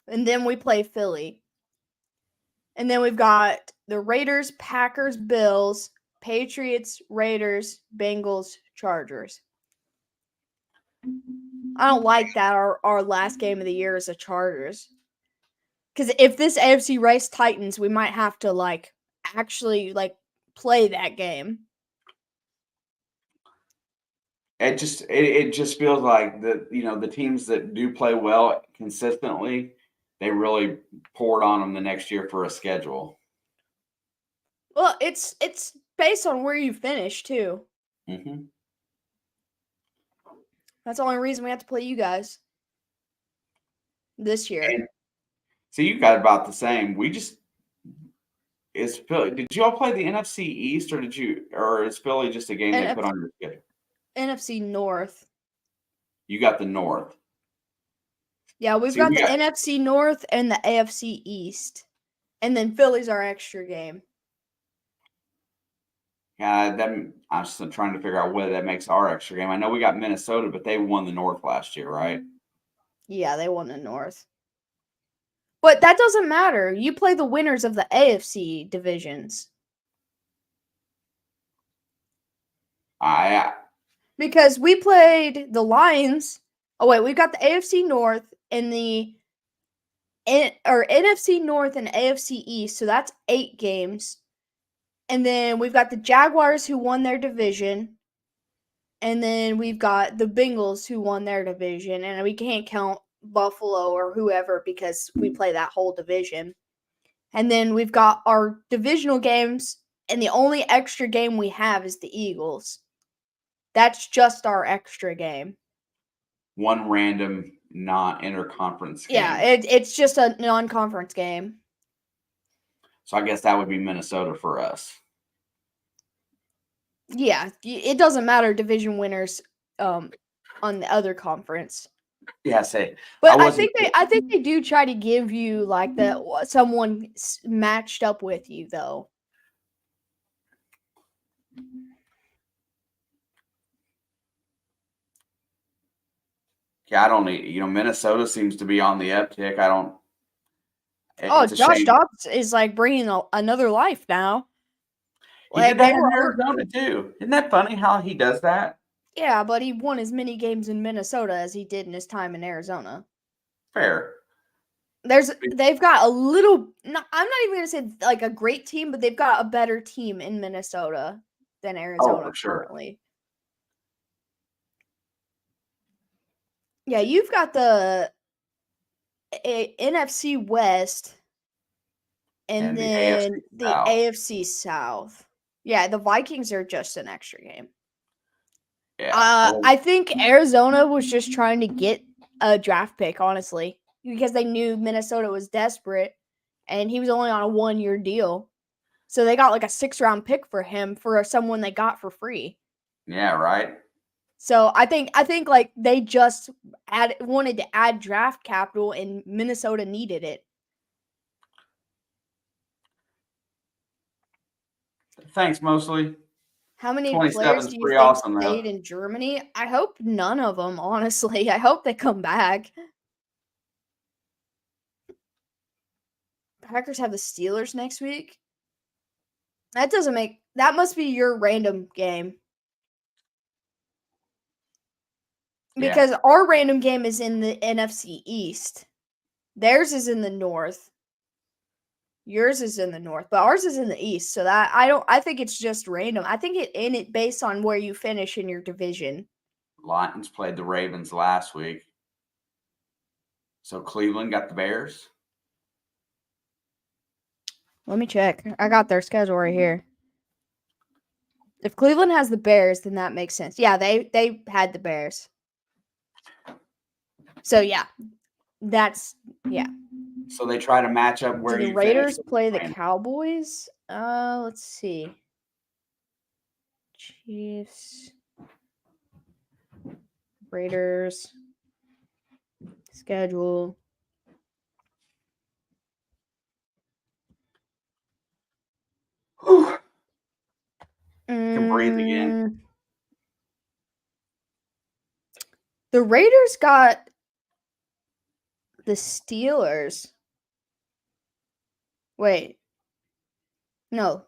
And then we play Philly. And then we've got the Raiders, Packers, Bills, Patriots, Raiders, Bengals, Chargers. I don't like that our last game of the year is the Chargers. Because if this AFC race tightens, we might have to like actually like play that game. It just feels like the teams that do play well consistently, they really poured on them the next year for a schedule. Well, it's based on where you finish too. Mm-hmm. That's the only reason we have to play you guys this year. And, see, you got about the same. Did you all play the NFC East or is Philly just a game they put on your schedule? NFC North. You got the North. Yeah, we've got the NFC North and the AFC East. And then Philly's our extra game. Yeah, I'm just trying to figure out whether that makes our extra game. I know we got Minnesota, but they won the North last year, right? Yeah, they won the North. But that doesn't matter. You play the winners of the AFC divisions. Because we played the Lions. Oh wait, we've got the AFC North and NFC North and AFC East, so that's 8 games. And then we've got the Jaguars who won their division. And then we've got the Bengals who won their division. And we can't count Buffalo or whoever because we play that whole division. And then we've got our divisional games. And the only extra game we have is the Eagles. That's just our extra game. One random non-interconference game. Yeah, it's just a non-conference game. So I guess that would be Minnesota for us. Yeah, it doesn't matter division winners on the other conference. Yeah, say I But wasn't. I think they do try to give you like someone matched up with you though. Yeah, I don't need. Minnesota seems to be on the uptick. I don't. Oh, It's a Josh shame. Dobbs is like bringing another life now. He did Like that they in were Arizona too. Isn't that funny how he does that? yeah, but he won as many games in Minnesota as he did in his time in Arizona. Fair. They've got a little I'm not even gonna say like a great team, but they've got a better team in Minnesota than Oh, Arizona for sure. currently. Yeah, you've got the NFC West and And the AFC then the South. AFC South. Yeah, the Vikings are just an extra game. Yeah. Well, I think Arizona was just trying to get a draft pick, honestly, because they knew Minnesota was desperate, and he was only on a 1-year deal. So they got like a 6-round pick for him for someone they got for free. yeah, right. So I think like they just wanted to add draft capital, and Minnesota needed it. Thanks, mostly. How many 27 players is do you pretty think awesome, though. stayed in Germany? I hope none of them, honestly. I hope they come back. Packers have the Steelers next week. That must be your random game. Yeah. Because our random game is in the NFC East. Theirs is in the North. Yours is in the North, but ours is in the East. So I think it's just random. I think it based on where you finish in your division. Lions played the Ravens last week. So Cleveland got the Bears. Let me check. I got their schedule right here. If Cleveland has the Bears, then that makes sense. Yeah, they had the Bears. So yeah. Yeah. So they try to match up where Do the you finish. Raiders play the Cowboys? Let's see. Chiefs. Raiders. Schedule. Whew. Can breathe again. The Raiders got the Steelers. Wait. No.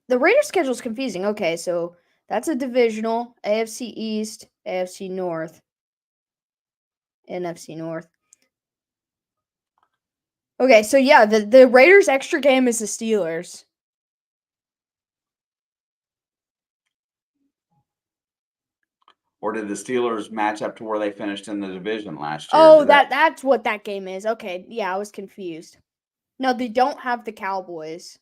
The Raiders schedule is confusing. Okay, so that's a divisional. AFC East, AFC North, NFC North. Okay, so yeah, the Raiders' extra game is the Steelers. Or did the Steelers match up to where they finished in the division last year? Oh, that's what that game is. Okay, yeah, I was confused. No, they don't have the Cowboys.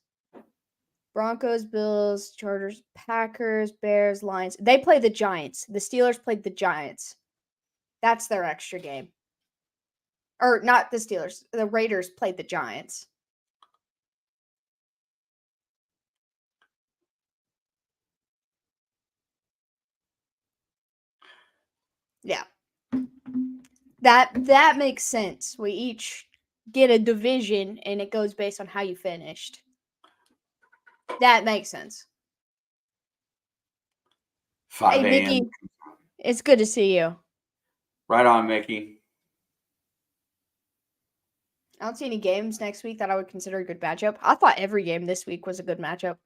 Broncos, Bills, Chargers, Packers, Bears, Lions. They play the Giants. The Steelers played the Giants. That's their extra game. Or not the Steelers. The Raiders played the Giants. Yeah. That makes sense. We each get a division and it goes based on how you finished. That makes sense. 5 Hey, a.m. Mickey, it's good to see you. Right on, Mickey. I don't see any games next week that I would consider a good matchup. I thought every game this week was a good matchup.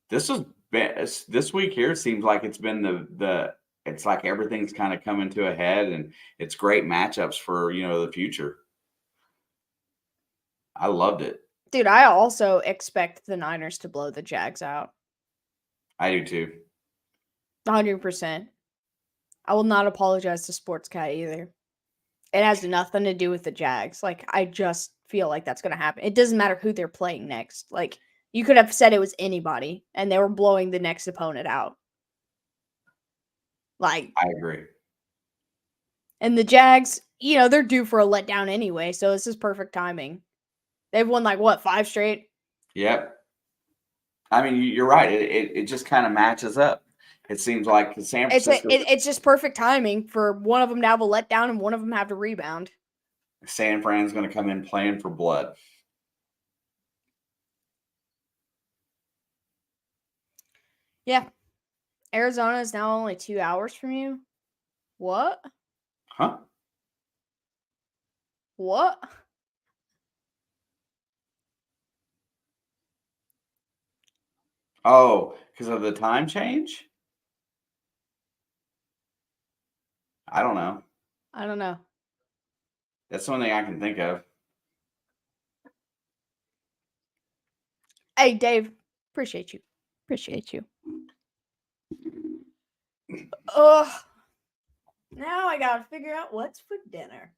This week here seems like it's been the it's like everything's kind of coming to a head, and it's great matchups for the future. I loved it. Dude, I also expect the Niners to blow the Jags out. I do too. 100%. I will not apologize to Sports Cat either. It has nothing to do with the Jags. Like, I just feel like that's going to happen. It doesn't matter who they're playing next. Like, you could have said it was anybody, and they were blowing the next opponent out. Like, I agree. and the Jags, they're due for a letdown anyway, so this is perfect timing. They've won, 5 straight? Yep. I mean, you're right. It just kind of matches up. It seems like the San It's Francisco it's just perfect timing for one of them to have a letdown and one of them have to rebound. San Fran's going to come in playing for blood. Yeah. Arizona is now only 2 hours from you. What? Huh? What? Oh, because of the time change? I don't know. I don't know. That's the only thing I can think of. Hey, Dave. Appreciate you. Appreciate you. Ugh. Now I gotta figure out what's for dinner.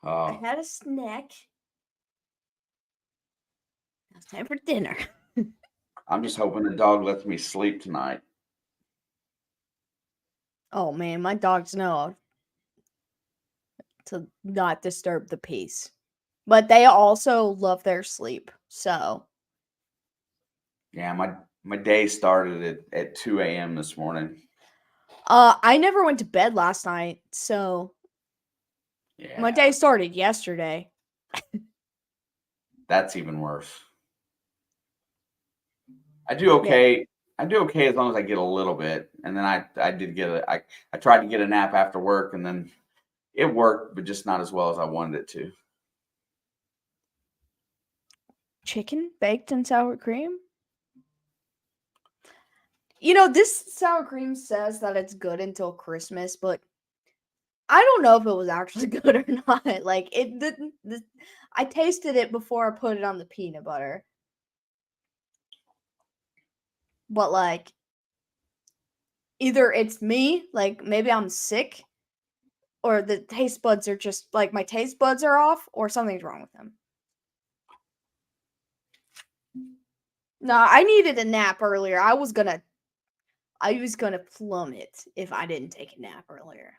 I had a snack. Now it's time for dinner. I'm just hoping the dog lets me sleep tonight. Oh man, my dogs know to not disturb the peace. But they also love their sleep. So Yeah, my day started at 2 a.m. this morning. I never went to bed last night, so my day Yeah, started yesterday. that's even worse. I do Yeah. okay. I do okay as long as I get a little bit, and then I did get I tried to get a nap after work, and then it worked, but just not as well as I wanted it to. Chicken baked in sour cream? You know, this sour cream says that it's good until Christmas, but I don't know if it was actually good or not. Like it didn't. I tasted it before I put it on the peanut butter, but like either it's me, like maybe I'm sick, or the taste buds are just like my taste buds are off, or something's wrong with them. No, I needed a nap earlier. I was gonna plummet if I didn't take a nap earlier.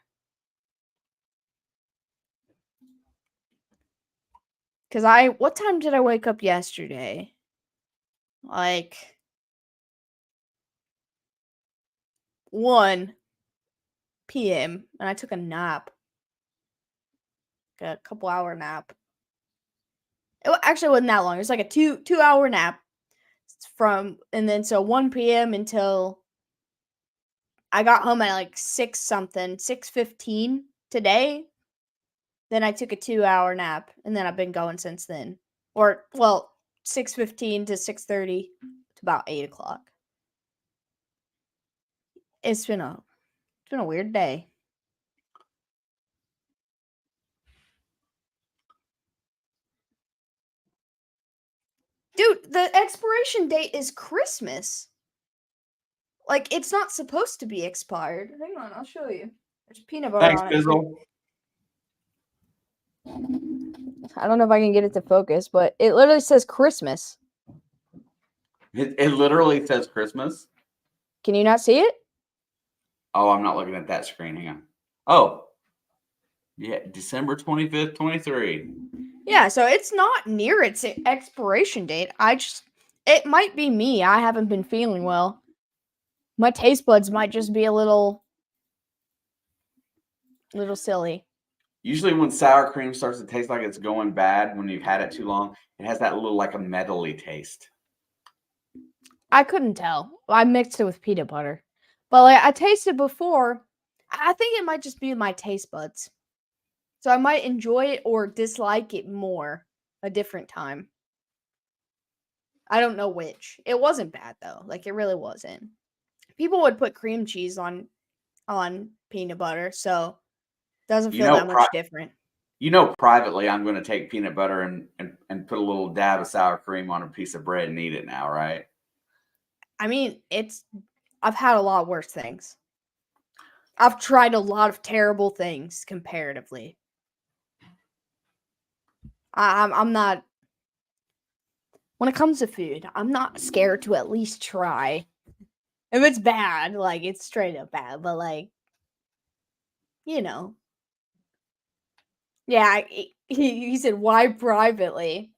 Cause what time did I wake up yesterday? Like 1 p.m. and I took a nap, like a couple hour nap. Actually wasn't that long. It was like a 2 hour nap and then so 1 p.m. until I got home at like 6:15 today. Then I took a 2 hour nap and then I've been going since then. Or well, 6:15 to 6:30 to about 8 o'clock. It's been a weird day. Dude, the expiration date is Christmas. Like, it's not supposed to be expired. Hang on, I'll show you. There's peanut butter Thanks, on it. Bizzle. I don't know if I can get it to focus, but it literally says Christmas. It literally says Christmas. Can you not see it? Oh, I'm not looking at that screen. Hang on. Oh, yeah, December 25th, 23. Yeah, so it's not near its expiration date. It might be me. I haven't been feeling well. My taste buds might just be a little silly. Usually when sour cream starts to taste like it's going bad when you've had it too long, it has that little like a metally taste. I couldn't tell. I mixed it with peanut butter. But like I tasted before. I think it might just be my taste buds. So I might enjoy it or dislike it more a different time. I don't know which. It wasn't bad though. Like it really wasn't. People would put cream cheese on peanut butter, so it doesn't You feel know, that much different. privately, I'm going to take peanut butter and put a little dab of sour cream on a piece of bread and eat it now, right? I mean, I've had a lot worse things. I've tried a lot of terrible things comparatively. I'm not. When it comes to food, I'm not scared to at least try. If it's bad, like it's straight up bad, but like, you know, yeah. He said, "Why privately?"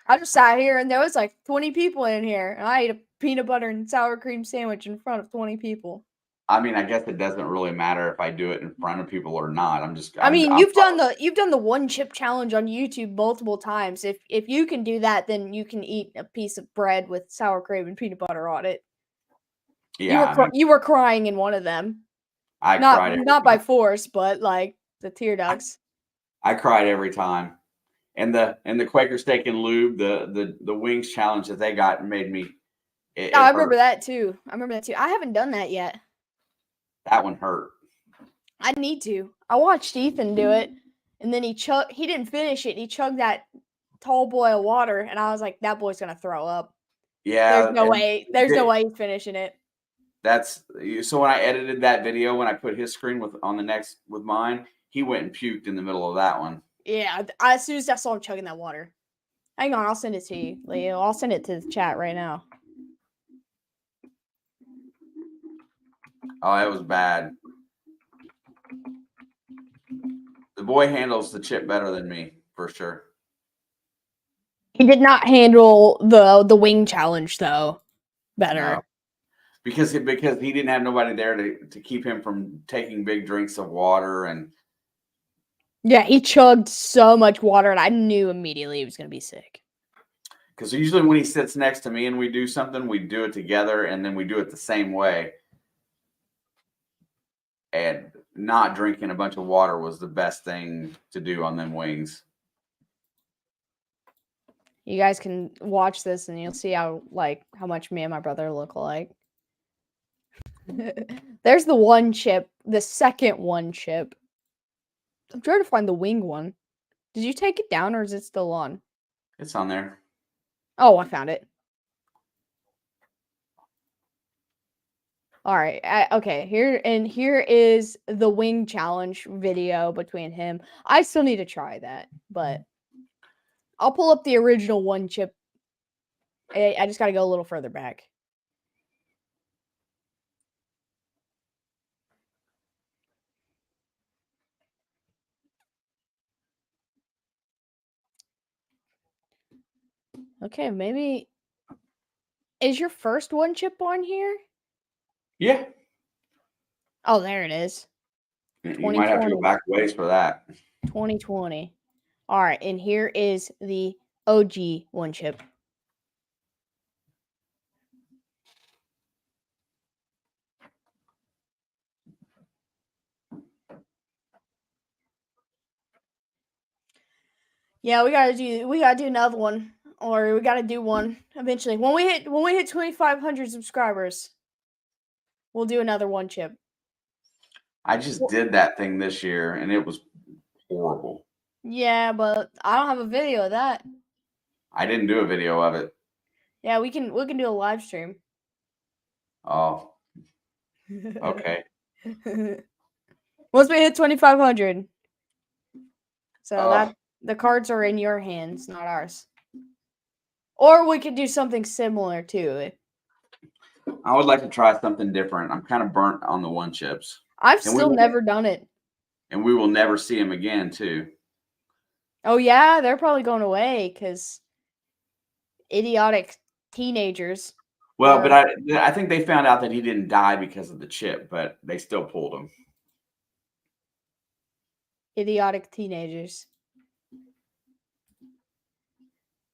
I just sat here and there was like 20 people in here, and I ate peanut butter and sour cream sandwich in front of 20 people. I mean, I guess it doesn't really matter if I do it in front of people or not. I mean, you've done the one chip challenge on YouTube multiple times. If you can do that, then you can eat a piece of bread with sour cream and peanut butter on it. Yeah, You were crying in one of them. I cried. Not by force, but like the tear ducts. I cried every time. And the Quaker Steak and Lube, the wings challenge that they got made me. I remember that too. I haven't done that yet. That one hurt. I need to. I watched Ethan do it, and then he didn't finish it. He chugged that tall boy of water, and I was like, that boy's gonna throw up. Yeah. There's no way he's finishing it. That's so when I edited that video, when I put his screen on the next with mine, he went and puked in the middle of that one. Yeah, as soon as I saw him chugging that water. Hang on, I'll send it to you, Leo. I'll send it to the chat right now. Oh, it was bad. The boy handles the chip better than me, for sure. He did not handle the wing challenge though better. No. Because he didn't have nobody there to keep him from taking big drinks of water. And yeah, he chugged so much water, and I knew immediately he was going to be sick. Because usually when he sits next to me and we do something, we do it together, and then we do it the same way. And not drinking a bunch of water was the best thing to do on them wings. You guys can watch this, and you'll see how much me and my brother look like. There's the one chip, the second one chip. I'm trying to find the wing one. Did you take it down, or is it still on? It's on there. Oh, I found it. All right. Okay. Here is the wing challenge video between him. I still need to try that, but I'll pull up the original one chip. I just got to go a little further back. Okay, maybe is your first one chip on here? Yeah. Oh, there it is. You might have to go back ways for that. 2020. All right, and here is the OG one chip. Yeah, we gotta do another one, or we gotta do one eventually. When we hit 2,500 subscribers, we'll do another one chip. I just did that thing this year, and it was horrible. Yeah, but I don't have a video of that. I didn't do a video of it. Yeah, we can do a live stream. Oh. Okay. Once we hit 2,500. So the cards are in your hands, not ours. Or we could do something similar to it. I would like to try something different. I'm kind of burnt on the one chips. I've still never done it. And we will never see them again, too. Oh, yeah? They're probably going away because idiotic teenagers. Well, but I think they found out that he didn't die because of the chip, but they still pulled him. Idiotic teenagers.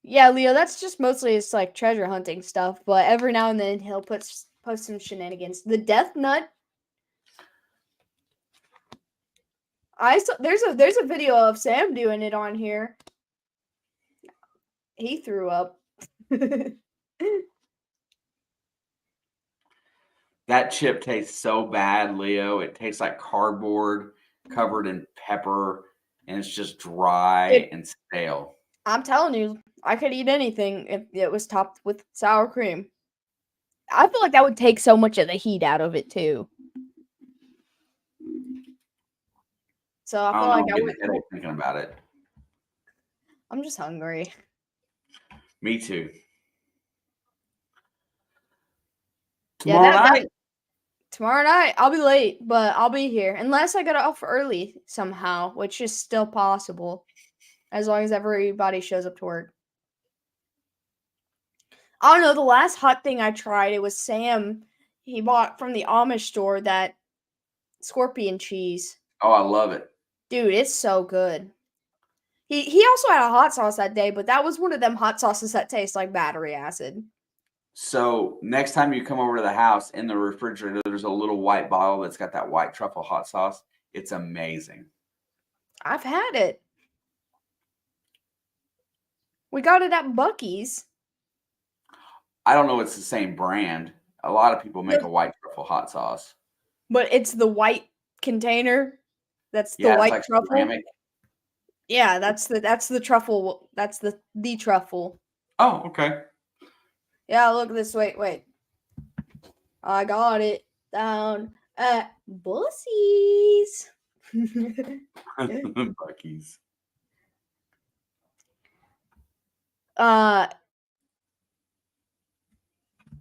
Yeah, Leo, that's just mostly it's like treasure hunting stuff, but every now and then he'll post some shenanigans. The death nut. There's a video of Sam doing it on here. He threw up. That chip tastes so bad, Leo. It tastes like cardboard covered in pepper, and it's just dry and stale. I'm telling you, I could eat anything if it was topped with sour cream. I feel like that would take so much of the heat out of it too. So I feel like I would thinking about it. I'm just hungry. Me too. Tomorrow night, I'll be late, but I'll be here. Unless I get off early somehow, which is still possible. As long as everybody shows up to work. I don't know. The last hot thing I tried, it was Sam. He bought from the Amish store that scorpion cheese. Oh, I love it. Dude, it's so good. He also had a hot sauce that day, but that was one of them hot sauces that taste like battery acid. So next time you come over to the house, in the refrigerator, there's a little white bottle that's got that white truffle hot sauce. It's amazing. I've had it. We got it at Buc-ee's. I don't know if it's the same brand. A lot of people make a white truffle hot sauce. But it's the white container. That's the Yeah, it's white like truffle. ceramic. Yeah, that's the truffle. That's the truffle. Oh, okay. Yeah, look this way. Wait. I got it down at Buc-ee's. Buc-ee's.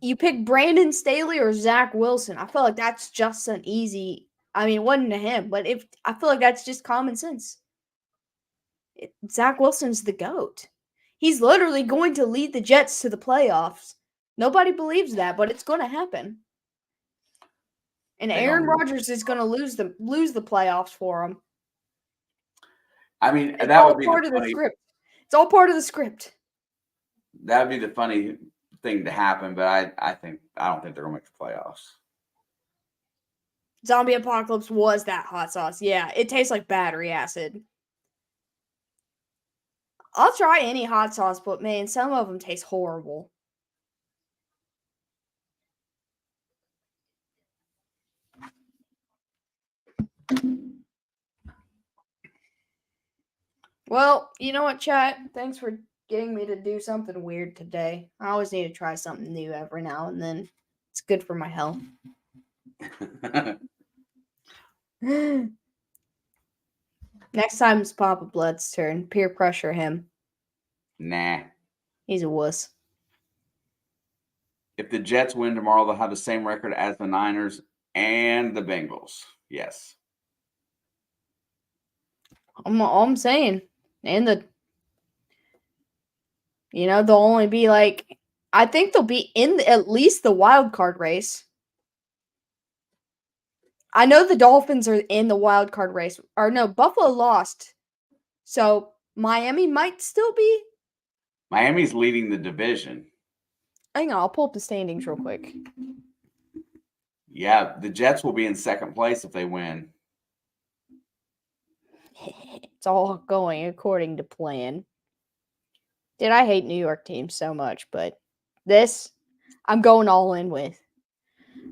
You pick Brandon Staley or Zach Wilson. I feel like that's just an easy. I mean, it wasn't to him, but if I feel like that's just common sense. Zach Wilson's the GOAT. He's literally going to lead the Jets to the playoffs. Nobody believes that, but it's going to happen. And Aaron Rodgers is going to lose the playoffs for him. I mean, It's that all would be part the of the funny. script. It's all part of the script. That would be the funny thing to happen, but I don't think they're gonna make the playoffs. Zombie Apocalypse was that hot sauce. Yeah, it tastes like battery acid. I'll try any hot sauce, but man, some of them taste horrible. Well, you know what, chat? Thanks for getting me to do something weird today. I always need to try something new every now and then. It's good for my health. Next time it's Papa Blood's turn. Peer pressure him. Nah. He's a wuss. If the Jets win tomorrow, they'll have the same record as the Niners and the Bengals. Yes. I'm saying. And they'll only be like, I think they'll be in at least the wild card race. I know the Dolphins are in the wild card race. Or no, Buffalo lost. So Miami might still be. Miami's leading the division. Hang on, I'll pull up the standings real quick. Yeah, the Jets will be in second place if they win. It's all going according to plan. Dude, I hate New York teams so much, but this, I'm going all in with.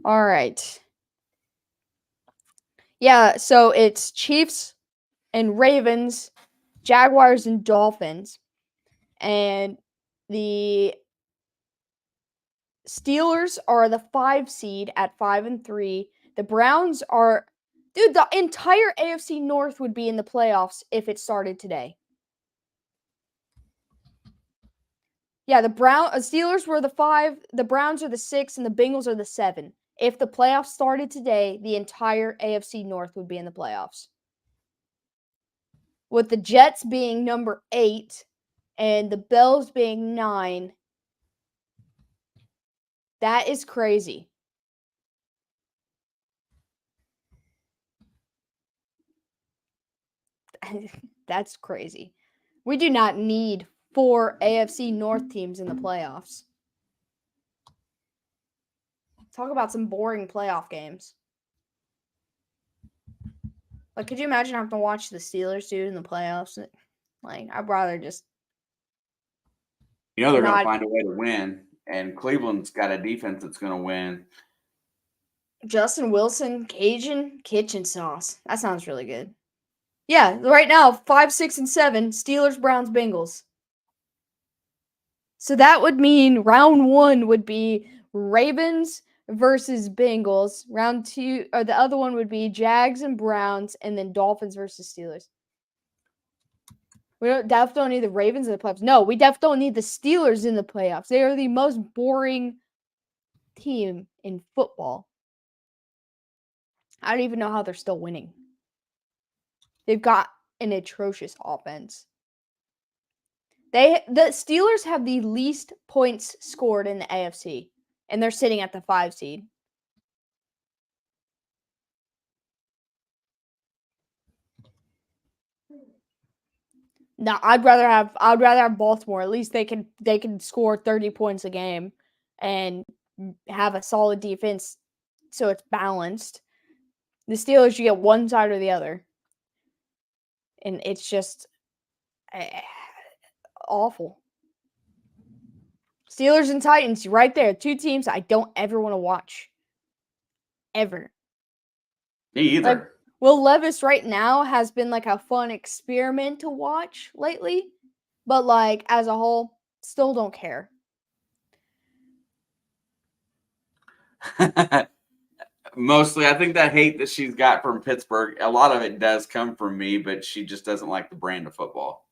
All right. Yeah, so it's Chiefs and Ravens, Jaguars and Dolphins. And the Steelers are the 5 seed at 5-3. The Browns are, dude, the entire AFC North would be in the playoffs if it started today. Yeah, the Steelers were the 5, the Browns are the 6, and the Bengals are the 7. If the playoffs started today, the entire AFC North would be in the playoffs. With the Jets being number 8 and the Bills being 9. That is crazy. That's crazy. We do not need 4 AFC North teams in the playoffs. Talk about some boring playoff games. Like, could you imagine having to watch the Steelers, dude, in the playoffs? Like, I'd rather just. They're going to find a way to win, and Cleveland's got a defense that's going to win. Justin Wilson, Cajun kitchen sauce. That sounds really good. Yeah, right now, 5, 6, and 7, Steelers, Browns, Bengals. So that would mean round 1 would be Ravens versus Bengals. Round 2, or the other one would be Jags and Browns, and then Dolphins versus Steelers. We definitely don't need the Ravens in the playoffs. No, we definitely don't need the Steelers in the playoffs. They are the most boring team in football. I don't even know how they're still winning. They've got an atrocious offense. The Steelers have the least points scored in the AFC, and they're sitting at the 5 seed. No, I'd rather have Baltimore. At least they can score 30 points a game and have a solid defense so it's balanced. The Steelers, you get one side or the other. And it's just awful. Steelers and Titans, right there. Two teams I don't ever want to watch. Ever. Me either. Like, Will Levis right now has been like a fun experiment to watch lately. But like as a whole, still don't care. Mostly, I think that hate that she's got from Pittsburgh, a lot of it does come from me, but she just doesn't like the brand of football.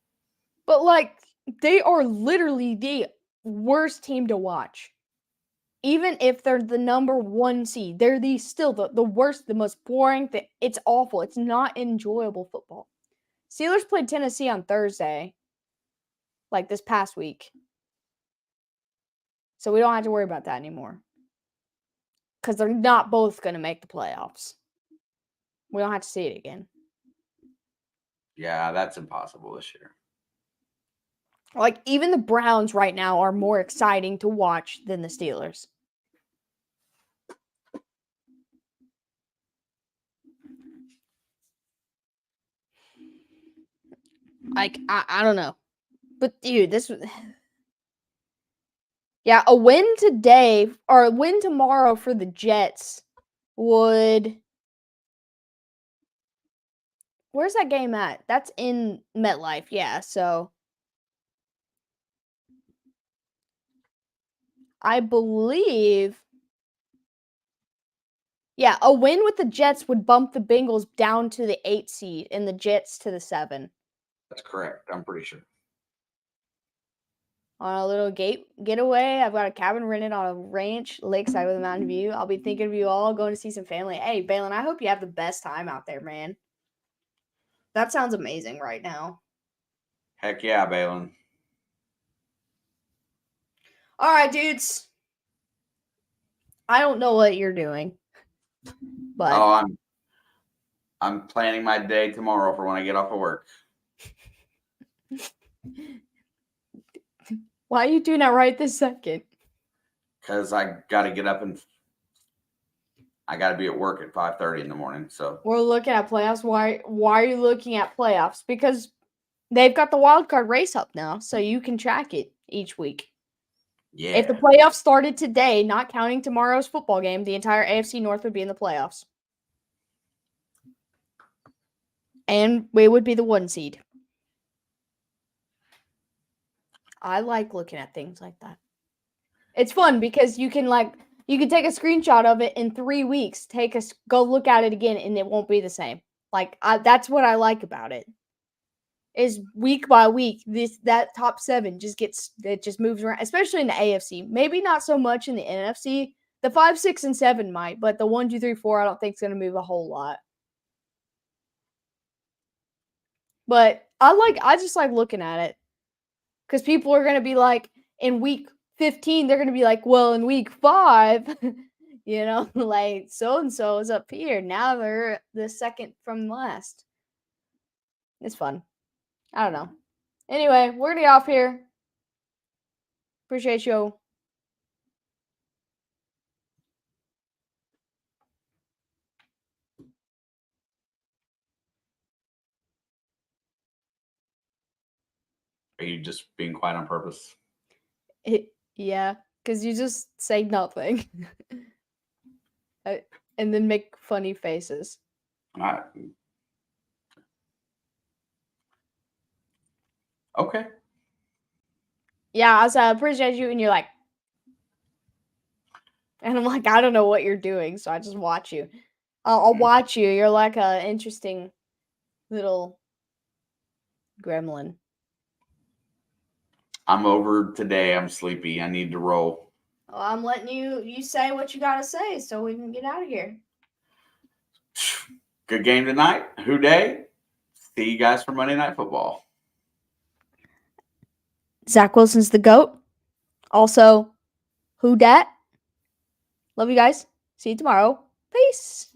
But like they are literally the worst team to watch. Even if they're the number 1 seed, they're still the worst, the most boring. It's awful. It's not enjoyable football. Steelers played Tennessee on Thursday, like this past week. So we don't have to worry about that anymore. Because they're not both going to make the playoffs. We don't have to see it again. Yeah, that's impossible this year. Like, even the Browns right now are more exciting to watch than the Steelers. Like, I don't know. But, dude, this was... Yeah, a win today, or a win tomorrow for the Jets would... Where's that game at? That's in MetLife, yeah, so... I believe... Yeah, a win with the Jets would bump the Bengals down to the 8 seed and the Jets to the 7. That's correct. I'm pretty sure. On a little getaway, I've got a cabin rented on a ranch, lakeside with a mountain view. I'll be thinking of you all, going to see some family. Hey, Balin, I hope you have the best time out there, man. That sounds amazing right now. Heck yeah, Balin. All right, dudes. I don't know what you're doing, but I'm planning my day tomorrow for when I get off of work. Why are you doing that right this second? Because I got to get up and I got to be at work at 5:30 in the morning. So we're looking at playoffs. Why are you looking at playoffs? Because they've got the wild card race up now, so you can track it each week. Yeah. If the playoffs started today, not counting tomorrow's football game, the entire AFC North would be in the playoffs. And we would be the 1 seed. I like looking at things like that. It's fun because you can take a screenshot of it in 3 weeks, go look at it again, and it won't be the same. That's what I like about it. Is week by week, that top 7 just moves around, especially in the AFC. Maybe not so much in the NFC. The 5, 6, and 7 might, but the 1, 2, 3, 4, I don't think is going to move a whole lot. But I just like looking at it because people are going to be like, in week 15, they're going to be like, well, in week 5, like so and so is up here. Now they're the second from last. It's fun. I don't know. Anyway, we're going to get off here. Appreciate you. Are you just being quiet on purpose? Yeah, because you just say nothing. And then make funny faces. Okay. Yeah, I appreciate you, and you're like, and I'm like, I don't know what you're doing, so I just watch you. I'll watch you. You're like a interesting little gremlin. I'm over today. I'm sleepy. I need to roll. Well, I'm letting you say what you gotta say so we can get out of here. Good game tonight. Who day? See you guys for Monday Night Football. Zach Wilson's the GOAT. Also, who dat? Love you guys. See you tomorrow. Peace.